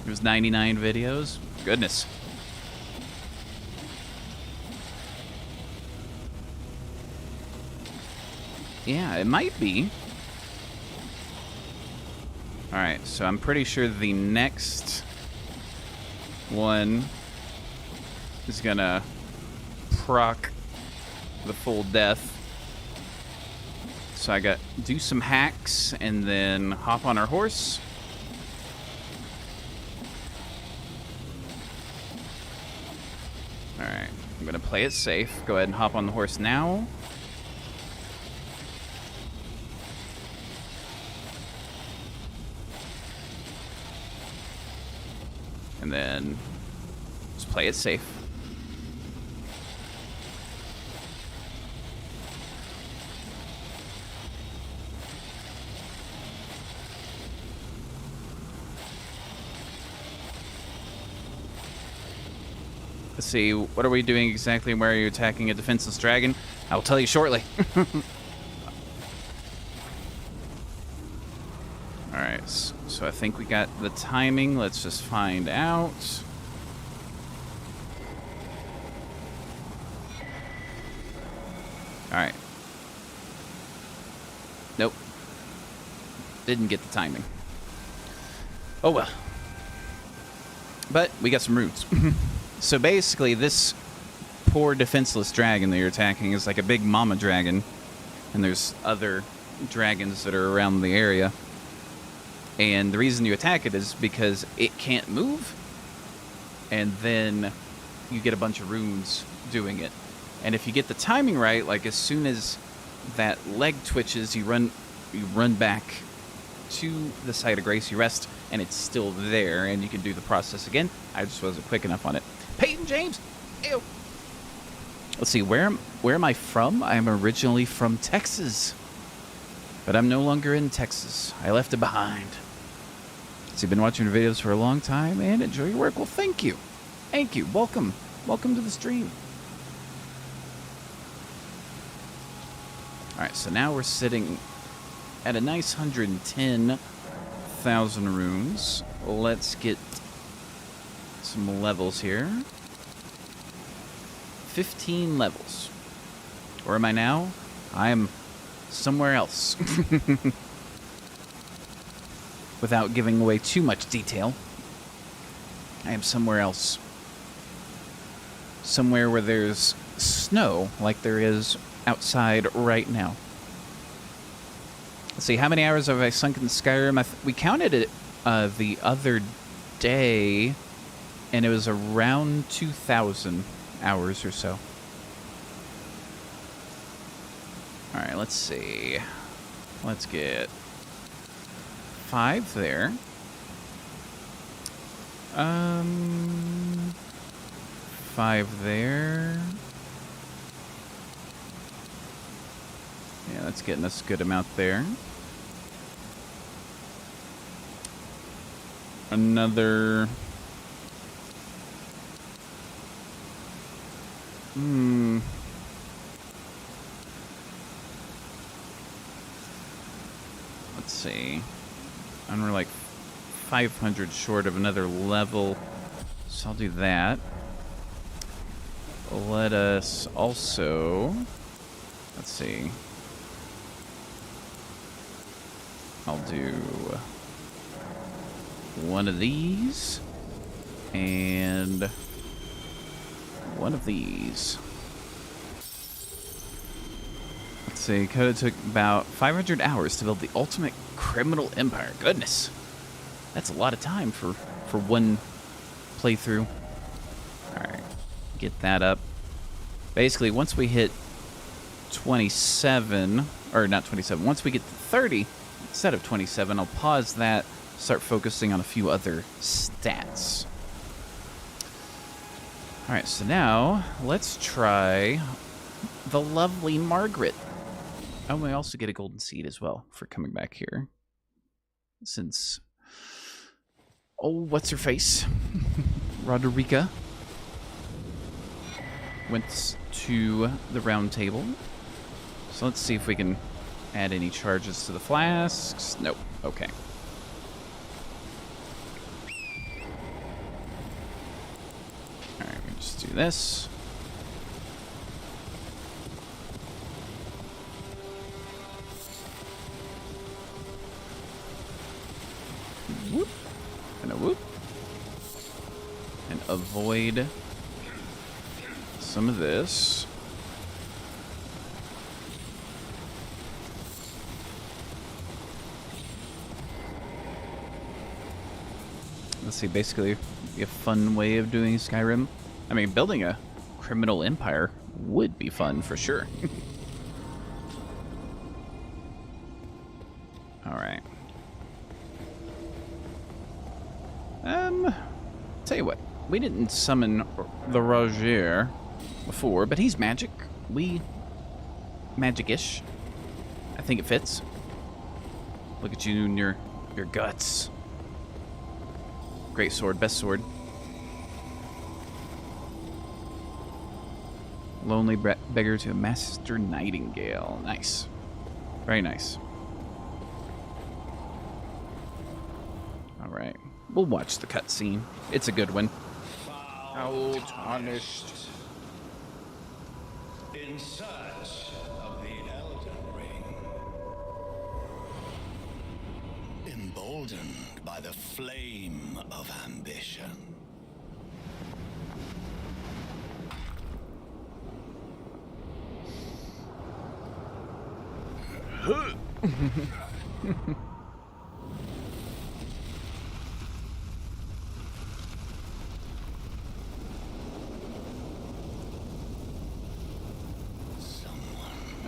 [SPEAKER 1] It was 99 videos. Goodness. Yeah, it might be. Alright, so I'm pretty sure the next one is gonna proc the full death. So I got do some hacks and then hop on our horse. Alright, I'm gonna play it safe. Go ahead and hop on the horse now. And then just play it safe. Let's see, what are we doing exactly? Where are you attacking a defenseless dragon? I will tell you shortly. Alright, so I think we got the timing. Let's just find out. Alright. Nope. Didn't get the timing. Oh well. But we got some runes. So basically, this poor defenseless dragon that you're attacking is like a big mama dragon. And there's other dragons that are around the area. And the reason you attack it is because it can't move. And then you get a bunch of runes doing it. And if you get the timing right, like as soon as that leg twitches, you run back to the site of grace, you rest, and it's still there, and you can do the process again. I just wasn't quick enough on it. Peyton James! Ew! Let's see, where am I from? I'm originally from Texas. But I'm no longer in Texas. I left it behind. So you've been watching your videos for a long time and enjoy your work. Well, thank you. Thank you. Welcome. Welcome to the stream. Alright, so now we're sitting at a nice 110,000 runes. Let's get some levels here. 15 levels. Where am I now? I am somewhere else. Without giving away too much detail, I am somewhere else. Somewhere where there's snow, like there is outside right now. Let's see, how many hours have I sunk in Skyrim? We counted it the other day, and it was around 2,000 hours or so. Alright, let's see. Let's get 5 there. 5 there. Yeah, that's getting us a good amount there. Another... Let's see. And we're like 500 short of another level, so I'll do that. Let us also... Let's see. I'll do one of these and one of these. Let's see, Coda took about 500 hours to build the ultimate criminal empire. Goodness. That's a lot of time for one playthrough. Alright, get that up. Basically, once we hit 27, or not 27, once we get to 30, instead of 27, I'll pause that, start focusing on a few other stats. Alright, so now, let's try the lovely Margit. Oh, we also get a golden seed as well for coming back here. Since... Oh, what's her face? Roderica went to the round table. So let's see if we can add any charges to the flasks. Nope. Okay. Alright, we just do this. whoop. And a whoop. And avoid some of this. Let's see, basically a fun way of doing Skyrim. I mean, building a criminal empire would be fun for sure. Alright. Tell you what, we didn't summon the Roger before, but he's magic. Magic-ish. I think it fits. Look at you and your guts. Great sword, best sword. Lonely beggar to a master nightingale. Nice. Very nice. Alright. We'll watch the cutscene. It's a good one.
[SPEAKER 2] How tarnished. In search of the Elden Ring. Emboldened by the flame of ambition.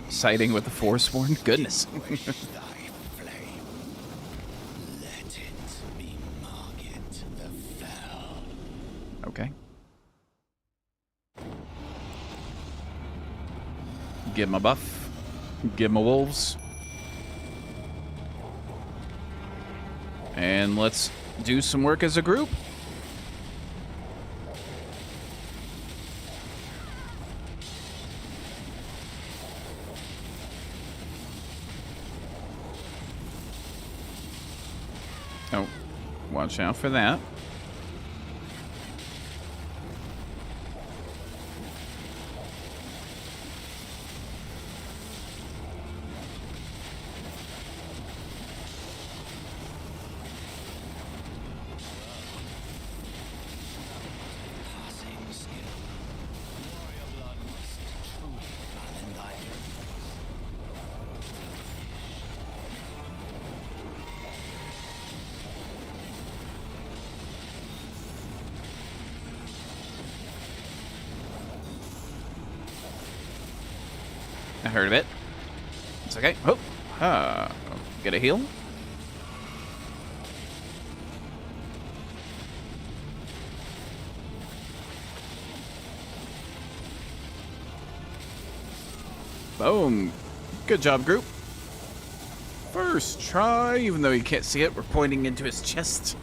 [SPEAKER 1] Siding with the Forsworn? Goodness.
[SPEAKER 2] Thy flame. Let it be Margit the Fell.
[SPEAKER 1] Okay. Give him a buff. Give him a wolves. And let's do some work as a group. Oh, watch out for that. I heard of it. It's okay. Oh, get a heal. Boom. Good job, group. First try, even though you can't see it, we're pointing into his chest.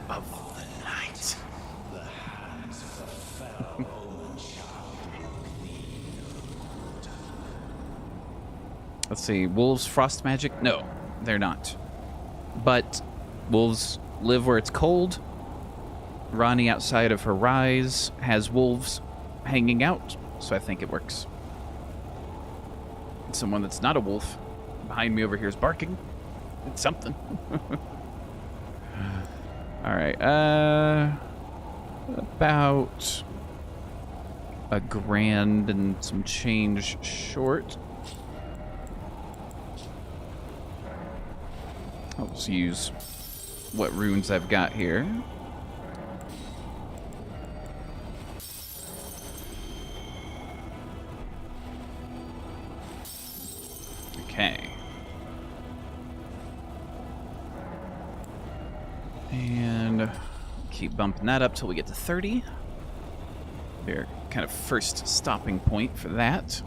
[SPEAKER 1] Of the night. Let's see, wolves frost magic? No, they're not. But wolves live where it's cold. Ranni outside of her rise has wolves hanging out, so I think it works. And someone that's not a wolf behind me over here is barking. It's something. Alright, about a grand and some change short. I'll just use what runes I've got here. Okay. And keep bumping that up till we get to 30. Their kind of first stopping point for that.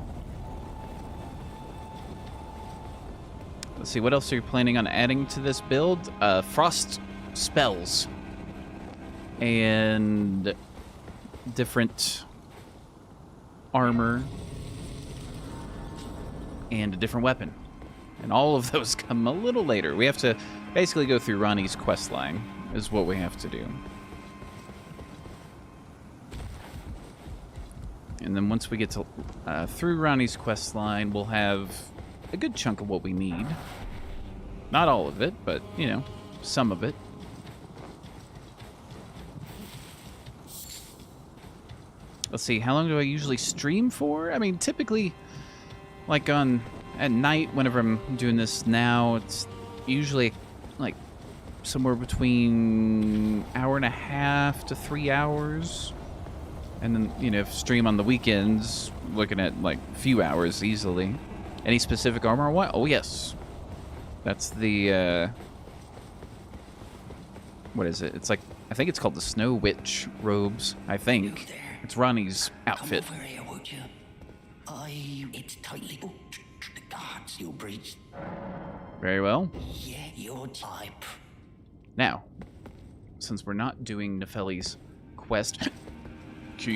[SPEAKER 1] Let's see, what else are you planning on adding to this build? Frost spells. And different armor. And a different weapon. And all of those come a little later. We have to basically go through Ranni's quest line, is what we have to do. And then once we get to through Ronnie's quest line, we'll have a good chunk of what we need. Not all of it, but, you know, some of it. Let's see, how long do I usually stream for? I mean, typically, like at night, whenever I'm doing this now, it's usually like somewhere between hour and a half to 3 hours. And then, you know, if stream on the weekends, looking at like a few hours easily. Any specific armor? What? Oh, yes. That's the, what is it? It's like, I think it's called the Snow Witch robes, I think. It's Ronnie's outfit.
[SPEAKER 9] Come over here, would you? It's tightly booked. The guards you breached.
[SPEAKER 1] Very well.
[SPEAKER 9] Yeah, your type.
[SPEAKER 1] Now, since we're not doing Nefeli's quest...
[SPEAKER 9] What's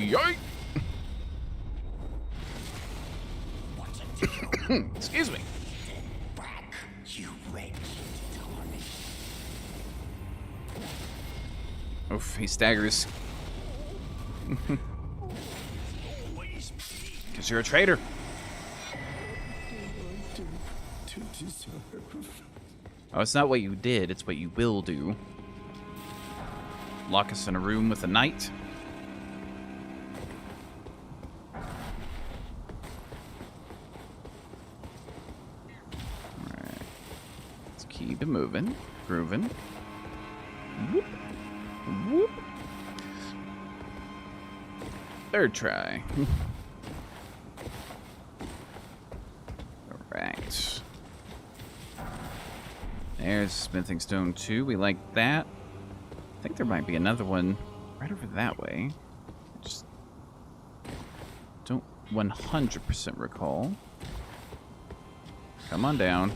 [SPEAKER 9] it do?
[SPEAKER 1] Excuse me.
[SPEAKER 9] Back, you wretch.
[SPEAKER 1] Oof, he staggers. Because you're a traitor.
[SPEAKER 2] To deserve.
[SPEAKER 1] Oh, it's not what you did, it's what you will do. Lock us in a room with a knight. Alright. Let's keep it moving. Grooving. Whoop. Whoop. Third try. Alright. There's Smithing Stone 2. We like that. I think there might be another one right over that way. Just don't 100% recall. Come on down.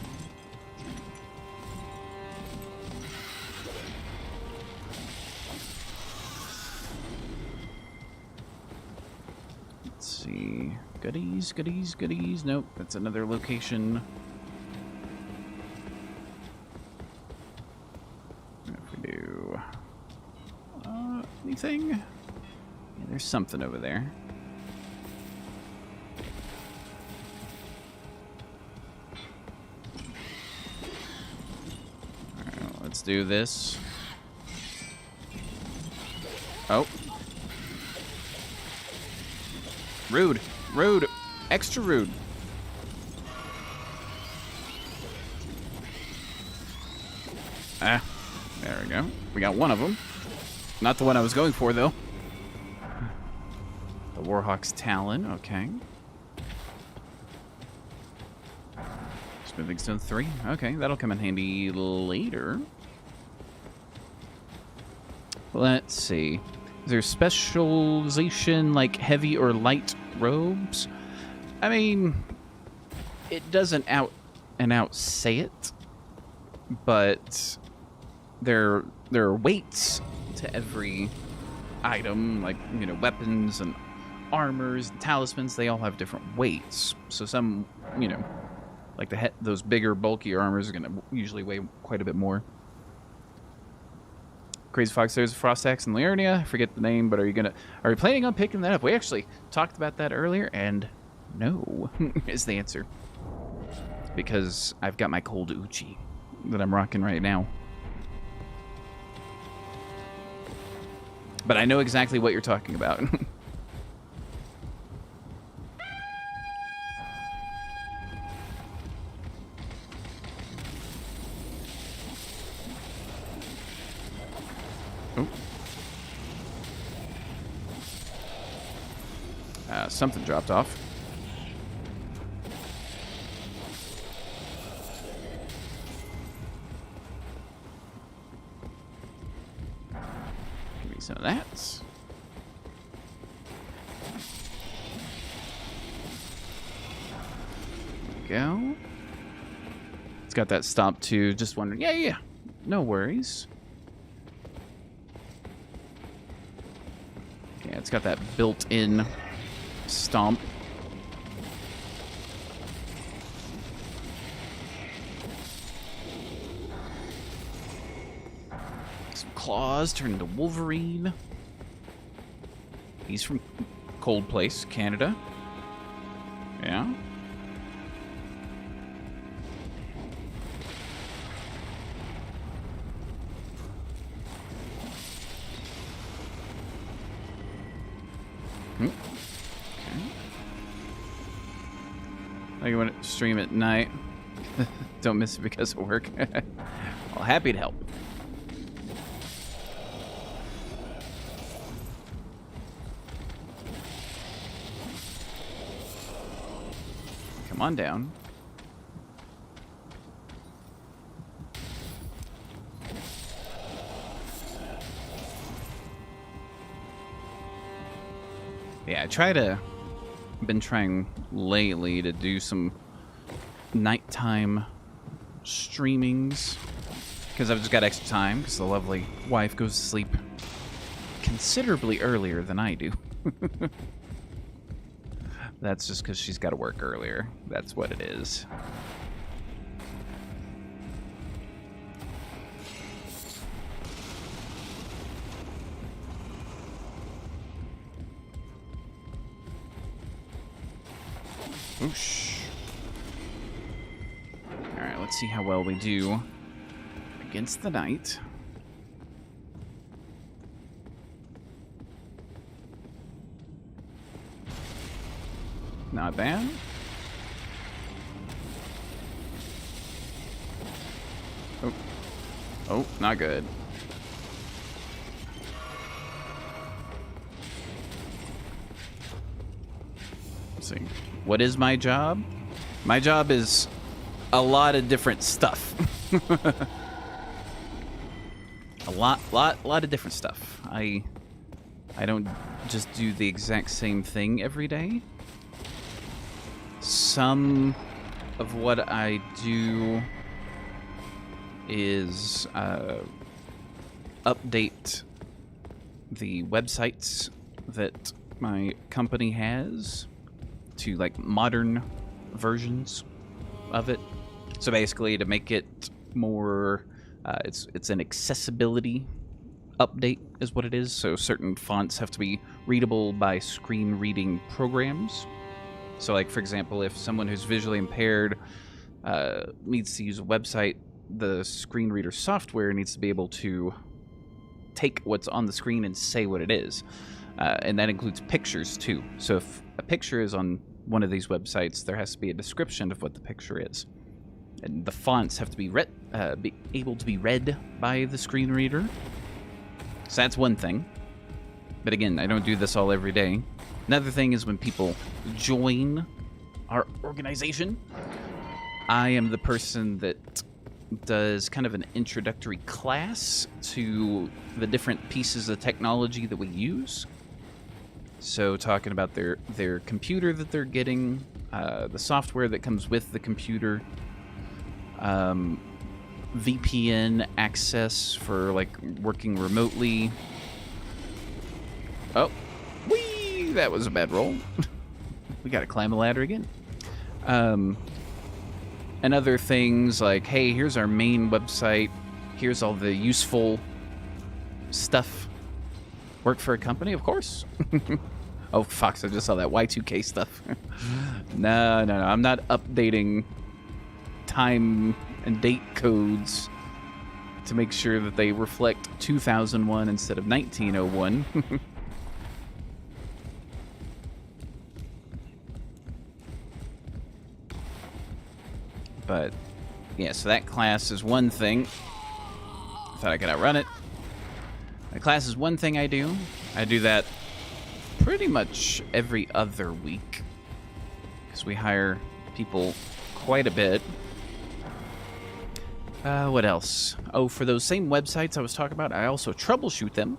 [SPEAKER 1] Let's see. Goodies, goodies, goodies. Nope, that's another location. What if we do... anything? Yeah, there's something over there. Alright, let's do this. Oh. Rude. Rude. Extra rude. Ah. There we go. We got one of them. Not the one I was going for, though. The Warhawk's Talon. Okay. Smithing Stone 3. Okay, that'll come in handy later. Let's see. Is there specialization like heavy or light robes? I mean, it doesn't out and out say it, but there are weights to every item, like, you know, weapons and armors and talismans. They all have different weights. So some, you know, like those bigger, bulkier armors are going to usually weigh quite a bit more. Crazy Fox, there's a Frost Axe in Liurnia. I forget the name, but are you planning on picking that up? We actually talked about that earlier, and no is the answer. Because I've got my cold Uchi that I'm rocking right now. But I know exactly what you're talking about. Oh. Something dropped off. Give me some of that. There we go. It's got that stomp too. Just wondering. Yeah. No worries. Yeah, it's got that built-in stomp. Some claws turn into Wolverine. He's from cold place, Canada. Yeah. Okay. I want to stream at night. Don't miss it because of work. Well, happy to help. Come on down. Yeah, I've been trying lately to do some nighttime streamings because I've just got extra time because the lovely wife goes to sleep considerably earlier than I do. That's just because she's got to work earlier. That's what it is. Oosh. Alright, let's see how well we do against the knight. Not bad. Oh. Oh, not good. Let's see. What is my job? My job is a lot of different stuff. a lot of different stuff. I don't just do the exact same thing every day. Some of what I do is update the websites that my company has to like modern versions of it. So basically to make it more it's an accessibility update is what it is. So certain fonts have to be readable by screen reading programs. So like for example, if someone who's visually impaired needs to use a website, the screen reader software needs to be able to take what's on the screen and say what it is. And that includes pictures too. So if a picture is on one of these websites, there has to be a description of what the picture is. And the fonts have to be able to be read by the screen reader. So that's one thing. But again, I don't do this all every day. Another thing is when people join our organization, I am the person that does kind of an introductory class to the different pieces of technology that we use. So talking about their computer that they're getting, the software that comes with the computer, VPN access for like working remotely. Oh, whee! That was a bad roll. We gotta climb the ladder again. And other things like, hey, here's our main website. Here's all the useful stuff. Work for a company, of course. Oh, Fox, I just saw that Y2K stuff. No. I'm not updating time and date codes to make sure that they reflect 2001 instead of 1901. But, yeah, so that class is one thing. Thought I could outrun it. The class is one thing I do. I do that pretty much every other week, because we hire people quite a bit. What else? Oh, for those same websites I was talking about, I also troubleshoot them.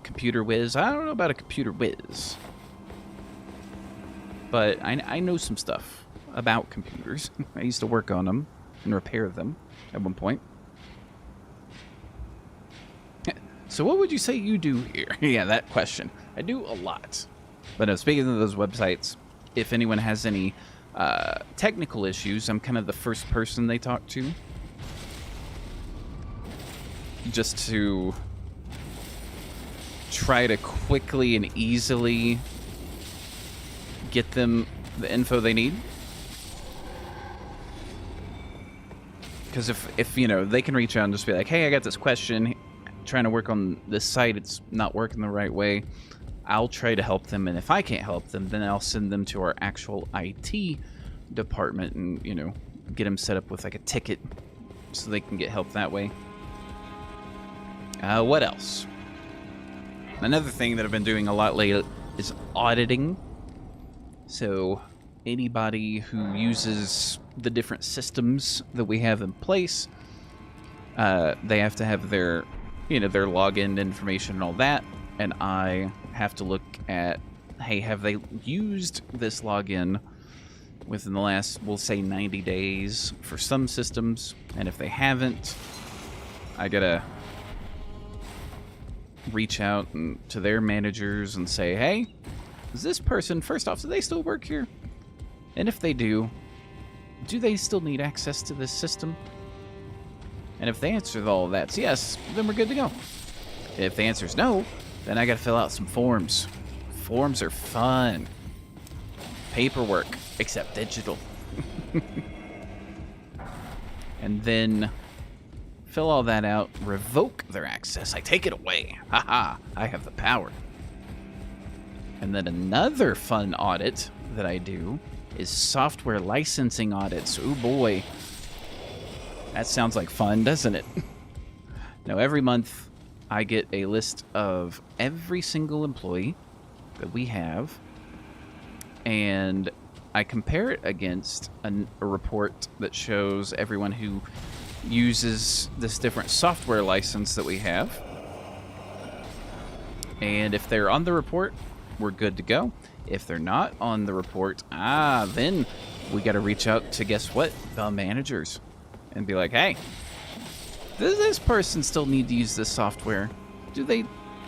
[SPEAKER 1] Computer whiz. I don't know about a computer whiz, but I know some stuff about computers. I used to work on them and repair them at one point. So what would you say you do here? Yeah, that question. I do a lot. But no, speaking of those websites, if anyone has any technical issues, I'm kind of the first person they talk to. Just to try to quickly and easily get them the info they need. Because if you know, they can reach out and just be like, hey, I got this question, trying to work on this site, it's not working the right way. I'll try to help them, and if I can't help them, then I'll send them to our actual IT department and, you know, get them set up with like a ticket so they can get help that way. What else? Another thing that I've been doing a lot lately is auditing. So anybody who uses the different systems that we have in place, they have to have their, you know, their login information and all that, and I have to look at, hey, have they used this login within the last, we'll say, 90 days for some systems, and if they haven't, I gotta reach out to their managers and say, hey, is this person, first off, do they still work here? And if they do they still need access to this system? And if the answer to all of that's yes, then we're good to go. If the answer is no, then I gotta fill out some forms. Forms are fun. Paperwork, except digital. And then fill all that out, revoke their access. I take it away. Haha, I have the power. And then another fun audit that I do is software licensing audits. Ooh boy. That sounds like fun, doesn't it? Now, every month I get a list of every single employee that we have, and I compare it against a report that shows everyone who uses this different software license that we have. And if they're on the report, we're good to go. If they're not on the report, then we got to reach out to, guess what, the managers, and be like, hey, does this person still need to use this software?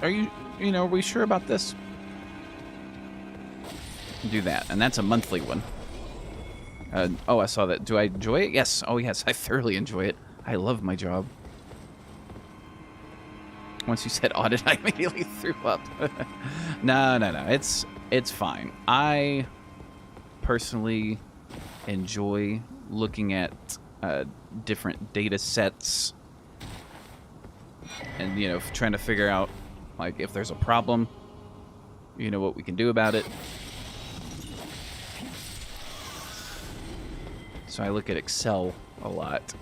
[SPEAKER 1] Are we sure about this? Do that, and that's a monthly one. I saw that. Do I enjoy it? Yes. Oh, yes, I thoroughly enjoy it. I love my job. Once you said audit, I immediately threw up. No. It's fine. I personally enjoy looking at different data sets and, you know, trying to figure out, like, if there's a problem, you know, what we can do about it. So I look at Excel a lot.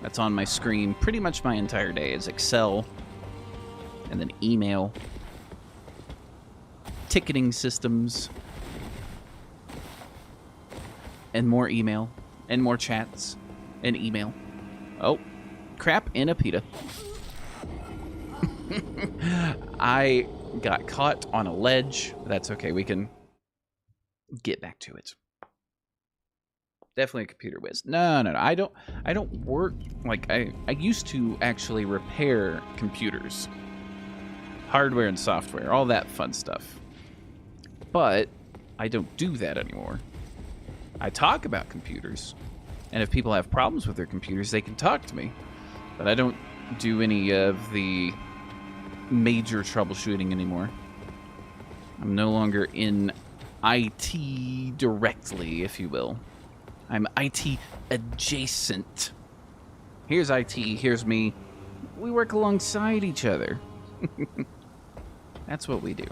[SPEAKER 1] That's on my screen pretty much my entire day is Excel, and then email, ticketing systems, and more email, and more chats, and email. Oh, crap, in a pita. I got caught on a ledge. That's okay, we can get back to it. Definitely a computer whiz. No. I don't work, like, I used to actually repair computers. Hardware and software, all that fun stuff. But I don't do that anymore. I talk about computers, and if people have problems with their computers, they can talk to me. But I don't do any of the major troubleshooting anymore. I'm no longer in IT directly, if you will. I'm IT adjacent. Here's IT, here's me. We work alongside each other. That's what we do.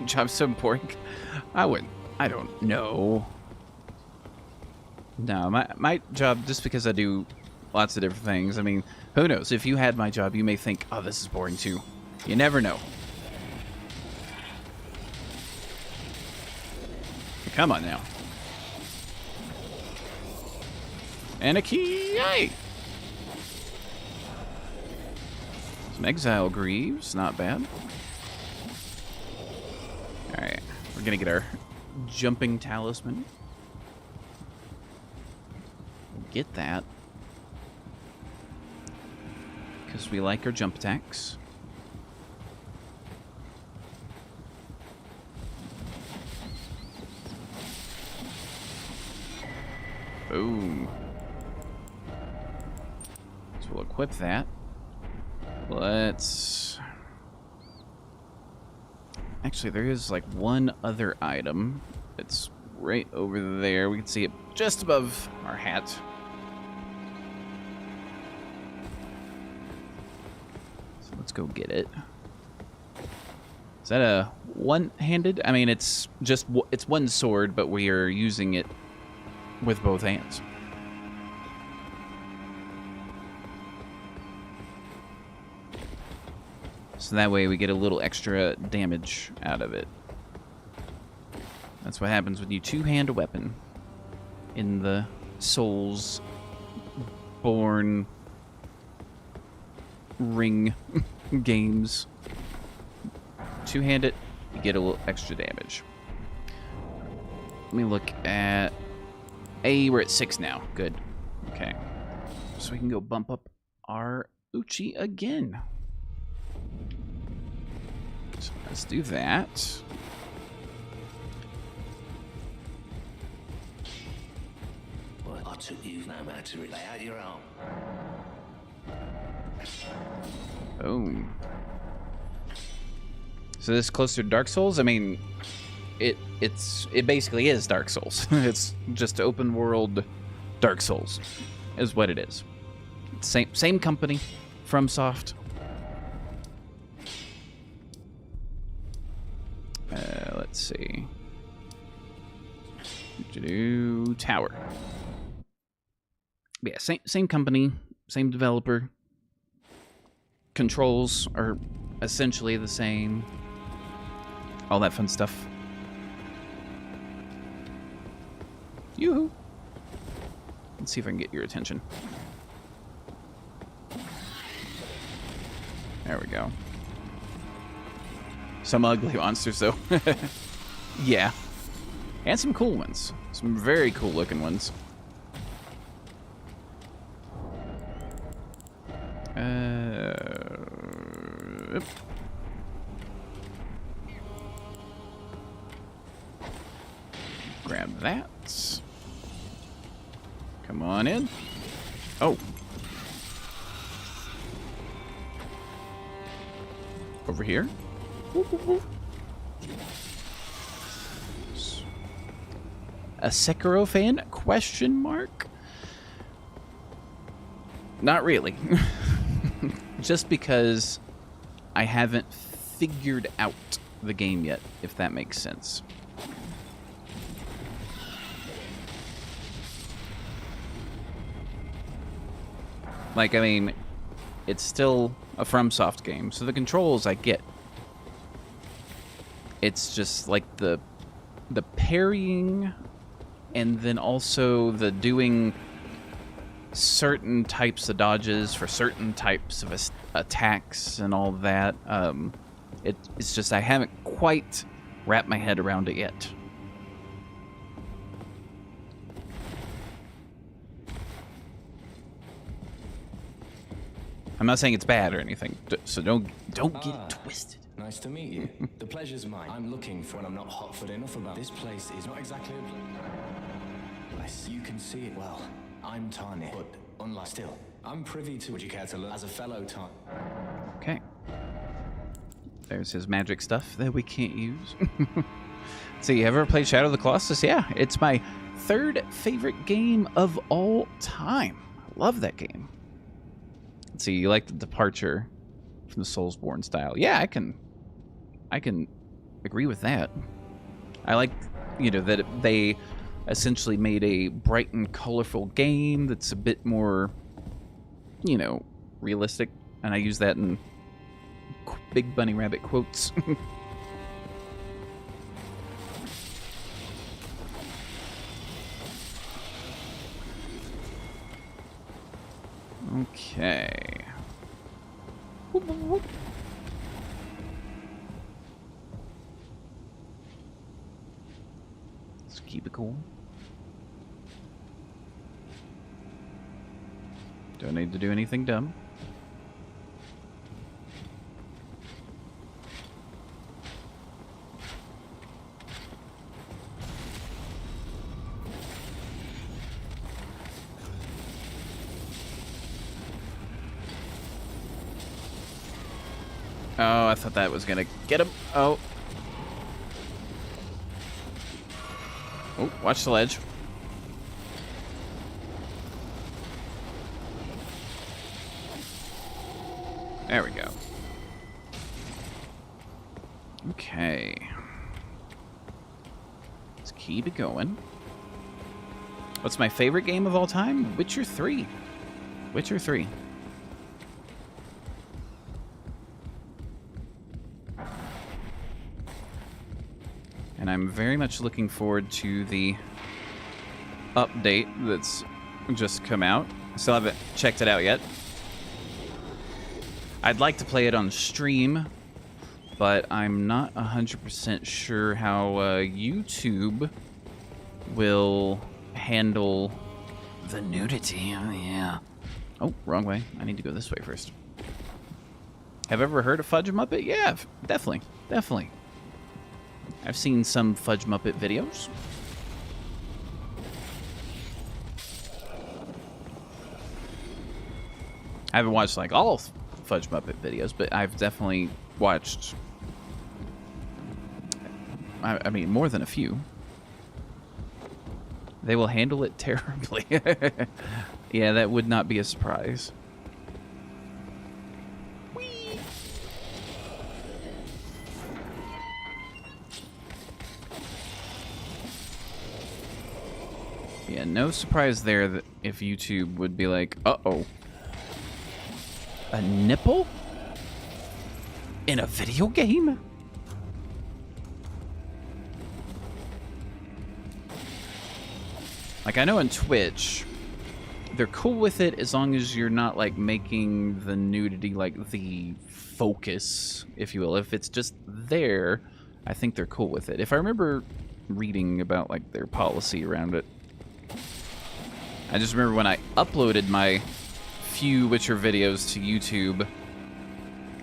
[SPEAKER 1] Job's so boring. I don't know. No, my job, just because I do lots of different things, I mean, who knows? If you had my job, you may think, oh, this is boring too. You never know. Come on now. And a key! Yay! Some exile greaves, not bad. Alright, we're gonna get our jumping talisman. Get that. Because we like our jump attacks. Boom. So we'll equip that. Let's... Actually, there is like one other item. It's right over there. We can see it just above our hat. So let's go get it. Is that a one-handed? I mean, it's just it's one sword, but we are using it with both hands. So that way we get a little extra damage out of it. That's what happens when you two-hand a weapon in the Souls-born ring games. Two-hand it, you get a little extra damage. Let me look at... we're at 6 now. Good. Okay. So we can go bump up our Uchi again. So let's do that.
[SPEAKER 9] Well, I took you no matter it. Lay out your arm.
[SPEAKER 1] Boom. So this is closer to Dark Souls? I mean, it basically is Dark Souls. It's just open world Dark Souls is what it is. Same company, FromSoft. Let's see. Tower. Yeah, same company, same developer. Controls are essentially the same. All that fun stuff. Yoo-hoo. Let's see if I can get your attention. There we go. Some ugly monsters, though. Yeah. And some cool ones. Some very cool looking ones. Grab that. Come on in. Oh. Over here. A Sekiro fan? Question mark? Not really. Just because I haven't figured out the game yet, if that makes sense. Like, I mean, it's still a FromSoft game, so the controls I get. It's just like the parrying, and then also the doing certain types of dodges for certain types of attacks and all that. It's just I haven't quite wrapped my head around it yet. I'm not saying it's bad or anything, so don't get it twisted.
[SPEAKER 6] Nice to meet you. The pleasure's mine. I'm looking for when I'm not hotfoot enough about this place. Is not exactly a place. You can see it well. I'm Tanya, but unlike still, I'm privy to. Would you care to learn as a fellow Tanya?
[SPEAKER 1] Okay. There's his magic stuff that we can't use. So you ever played Shadow of the Colossus? Yeah, it's my 3rd favorite game of all time. I love that game. Let's see, you like the departure from the Soulsborne style. Yeah, I can agree with that. I like, that they essentially made a bright and colorful game that's a bit more, realistic. And I use that in big bunny rabbit quotes. Okay. Whoop, whoop, whoop. Let's keep it cool. Don't need to do anything dumb. Oh, I thought that was gonna get him. Oh. Oh, watch the ledge. There we go. Okay. Let's keep it going. What's my favorite game of all time? Witcher 3. Witcher 3. And I'm very much looking forward to the update that's just come out. I still haven't checked it out yet. I'd like to play it on stream, but I'm not 100% sure how YouTube will handle the nudity. Oh, yeah. Oh, wrong way. I need to go this way first. Have you ever heard of Fudge Muppet? Yeah, definitely. Definitely. I've seen some Fudge Muppet videos. I haven't watched like all Fudge Muppet videos, but I've definitely watched, I mean, more than a few. They will handle it terribly. Yeah, that would not be a surprise. Whee! Yeah, no surprise there that if YouTube would be like, uh-oh. A nipple? In a video game? Like, I know on Twitch, they're cool with it as long as you're not, like, making the nudity, like, the focus, if you will. If it's just there, I think they're cool with it. If I remember reading about, like, their policy around it. I just remember when I uploaded my few Witcher videos to YouTube,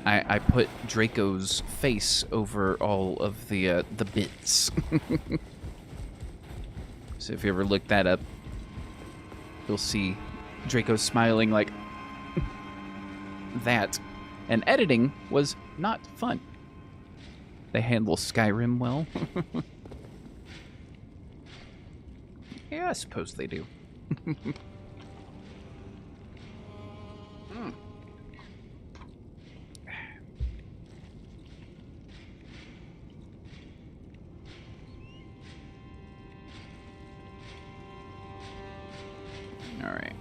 [SPEAKER 1] I put Draco's face over all of the bits. So if you ever look that up, you'll see Draco smiling like that. And editing was not fun. They handle Skyrim well. Yeah, I suppose they do. Alright.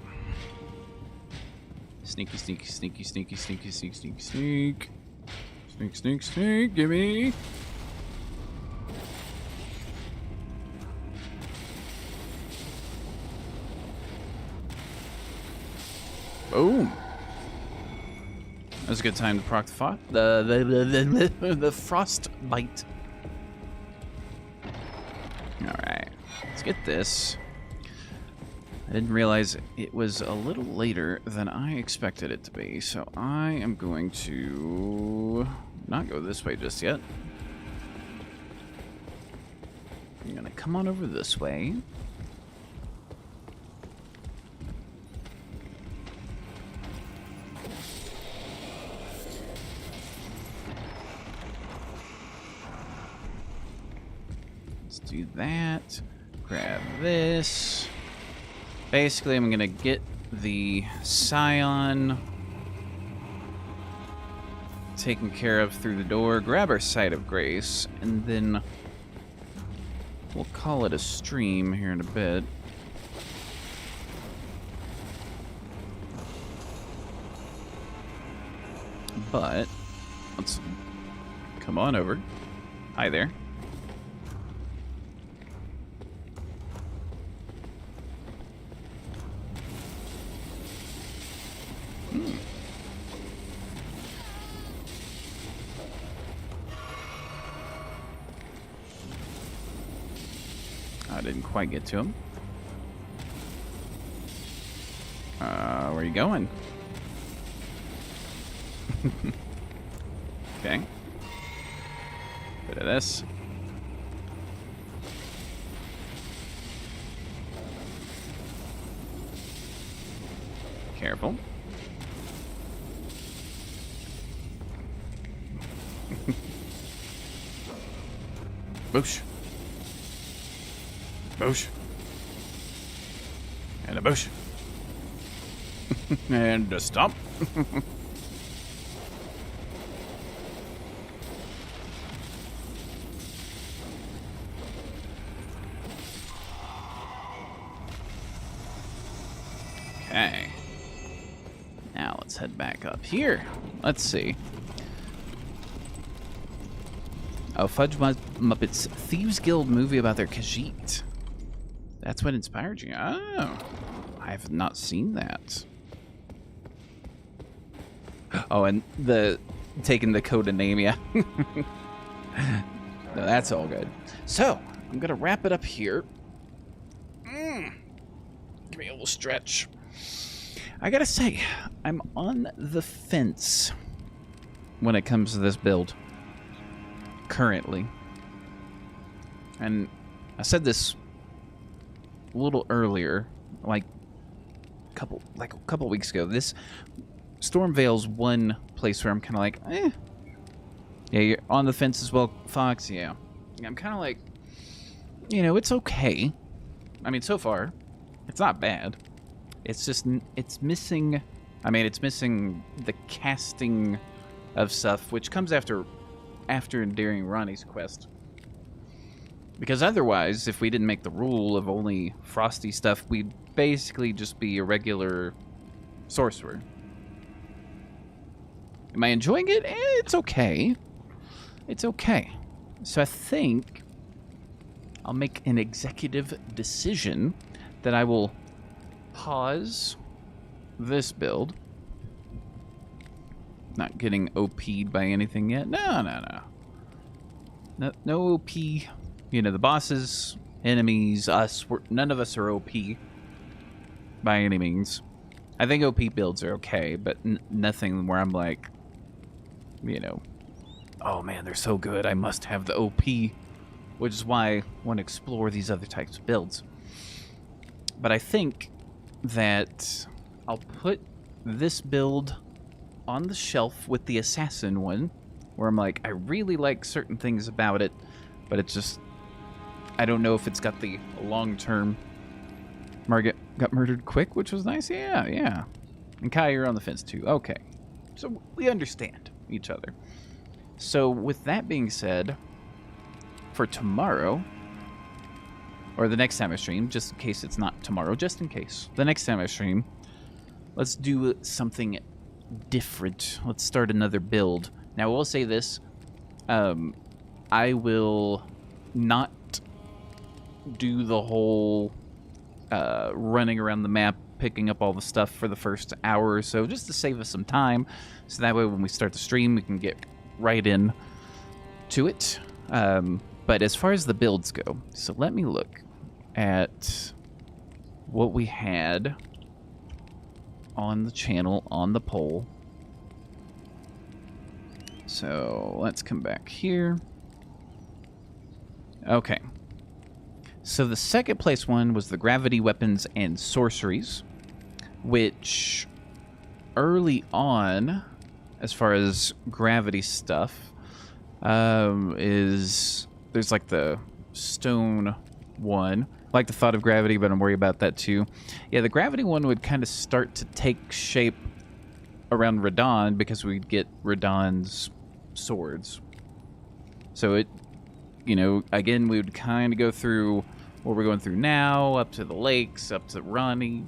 [SPEAKER 1] Sneaky, sneaky, sneaky, sneaky, sneaky, sneaky, sneaky, sneak. Sneak, sneak, sneak, gimme. Boom. That was a good time to proc the frost bite. Alright. Let's get this. I didn't realize it was a little later than I expected it to be, so I am going to not go this way just yet. I'm going to come on over this way. Let's do that. Grab this. Basically, I'm going to get the Scion taken care of through the door, grab our Site of Grace, and then we'll call it a stream here in a bit. But let's come on over. Hi there. I didn't quite get to him. Where are you going? Okay. Bit of this. Careful. boosh. Boosh. And a boosh. And a stomp. Okay. Now let's head back up here. Let's see. Oh, Fudge Muppets Thieves Guild movie about their Khajiit. That's what inspired you. Oh, I have not seen that. Oh, and the taking the coda name, yeah. No, that's all good. So, I'm gonna wrap it up here. Give me a little stretch. I gotta say, I'm on the fence when it comes to this build. Currently. And I said this a little earlier, like a couple weeks ago. This Stormvale's one place where I'm kind of like, eh. Yeah, you're on the fence as well, Fox. Yeah. I'm kind of like, you know, it's okay. I mean, so far, it's not bad. It's just, it's missing, it's missing the casting of stuff, which comes after during Ronnie's quest. Because otherwise, if we didn't make the rule of only frosty stuff, we'd basically just be a regular sorcerer. Am I enjoying it? It's okay. It's okay. So I think I'll make an executive decision that I will pause this build. Not getting OP'd by anything yet. No, no OP. You know, the bosses, enemies, us, none of us are OP by any means. I think OP builds are okay, but nothing where I'm like, you know, oh man, they're so good, I must have the OP, which is why I want to explore these other types of builds. But I think that I'll put this build on the shelf with the assassin one, where I'm like, I really like certain things about it, but it's just, I don't know if it's got the long-term. Margit got murdered quick, which was nice. Yeah. And Kai, you're on the fence too. Okay. So we understand each other. So with that being said, for tomorrow, or the next time I stream, just in case it's not tomorrow, just in case, the next time I stream, let's do something different. Let's start another build. Now, I will say this. I will not do the whole running around the map, picking up all the stuff for the first hour or so, just to save us some time. So that way when we start the stream, we can get right in to it. But as far as the builds go, so let me look at what we had on the channel, on the poll. So let's come back here. Okay. So the second place one was the gravity weapons and sorceries, which early on, as far as gravity stuff, there's like the stone one. I like the thought of gravity, but I'm worried about that too. Yeah, the gravity one would kind of start to take shape around Radon because we'd get Radon's swords. So it, you know, again, we would kind of go through what we're going through now, up to the lakes, up to Ronnie,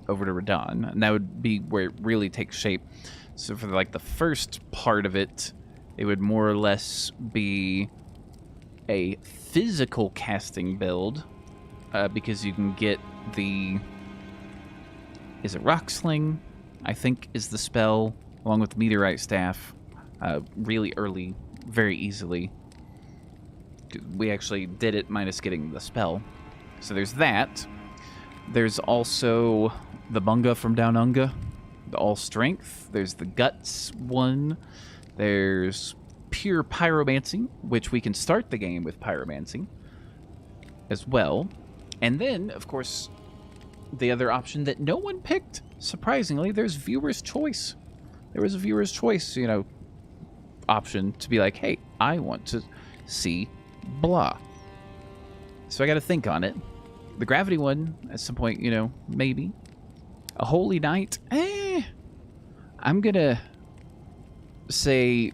[SPEAKER 1] over to Radon, and that would be where it really takes shape. So for like the first part of it, it would more or less be a physical casting build, because you can get the, is it Rock Sling, I think is the spell, along with the Meteorite Staff, really early, very easily. We actually did it minus getting the spell. So there's that. There's also the Bunga from Down Unga, the All Strength. There's the Guts one. There's Pure Pyromancy, which we can start the game with Pyromancy as well. And then, of course, the other option that no one picked, surprisingly, there's Viewer's Choice. There was a Viewer's Choice, you know, option to be like, hey, I want to see blah. So I got to think on it. The gravity one, at some point, you know, maybe. A holy night? I'm going to say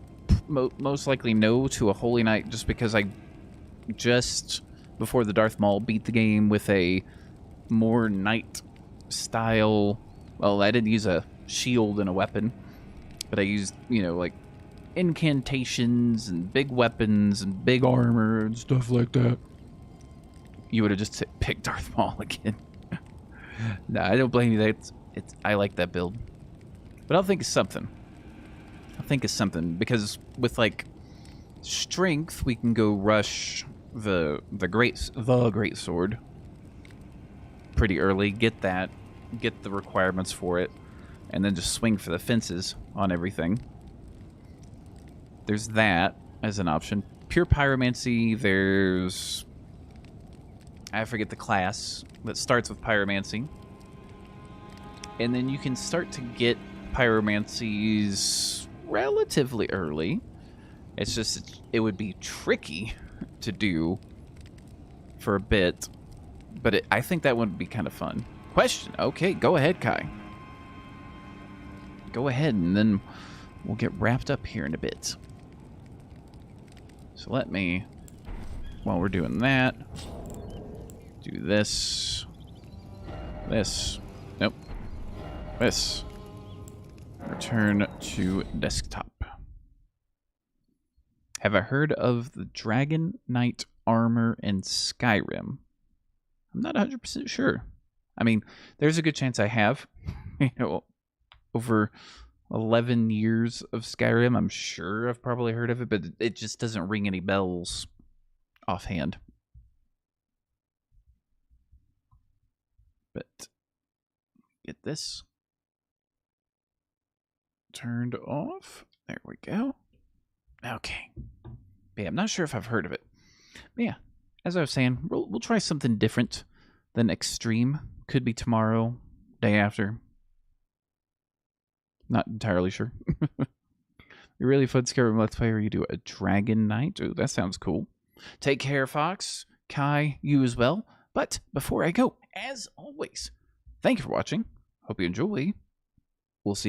[SPEAKER 1] most likely no to a holy night just because I just, before the Darth Maul, beat the game with a more knight style. Well, I didn't use a shield and a weapon, but I used, you know, like incantations and big weapons and big armor and stuff like that. You would have just picked Darth Maul again. No, I don't blame you. I like that build, but I'll think of something. Because with like strength, we can go rush the great sword pretty early. Get the requirements for it, and then just swing for the fences on everything. There's that as an option. Pure pyromancy. There's, I forget the class that starts with pyromancy, and then you can start to get pyromancies relatively early. It's just, it would be tricky to do for a bit, but I think that would be kind of fun. Question. Okay, go ahead, Kai. Go ahead, and then we'll get wrapped up here in a bit. So let me, while we're doing that, do this. Nope. This. Return to desktop. Have I heard of the Dragon Knight armor in Skyrim? I'm not 100% sure. I mean, there's a good chance I have. You know, over 11 years of Skyrim, I'm sure I've probably heard of it, but it just doesn't ring any bells offhand. But get this turned off. There we go. Okay. But yeah, I'm not sure if I've heard of it. But yeah, as I was saying, we'll try something different than extreme. Could be tomorrow, day after. Not entirely sure. You're really fun Skyrim Let's Play where you do a Dragon Knight. Ooh, that sounds cool. Take care, Fox. Kai, you as well. But before I go, as always, thank you for watching. Hope you enjoy. We'll see you.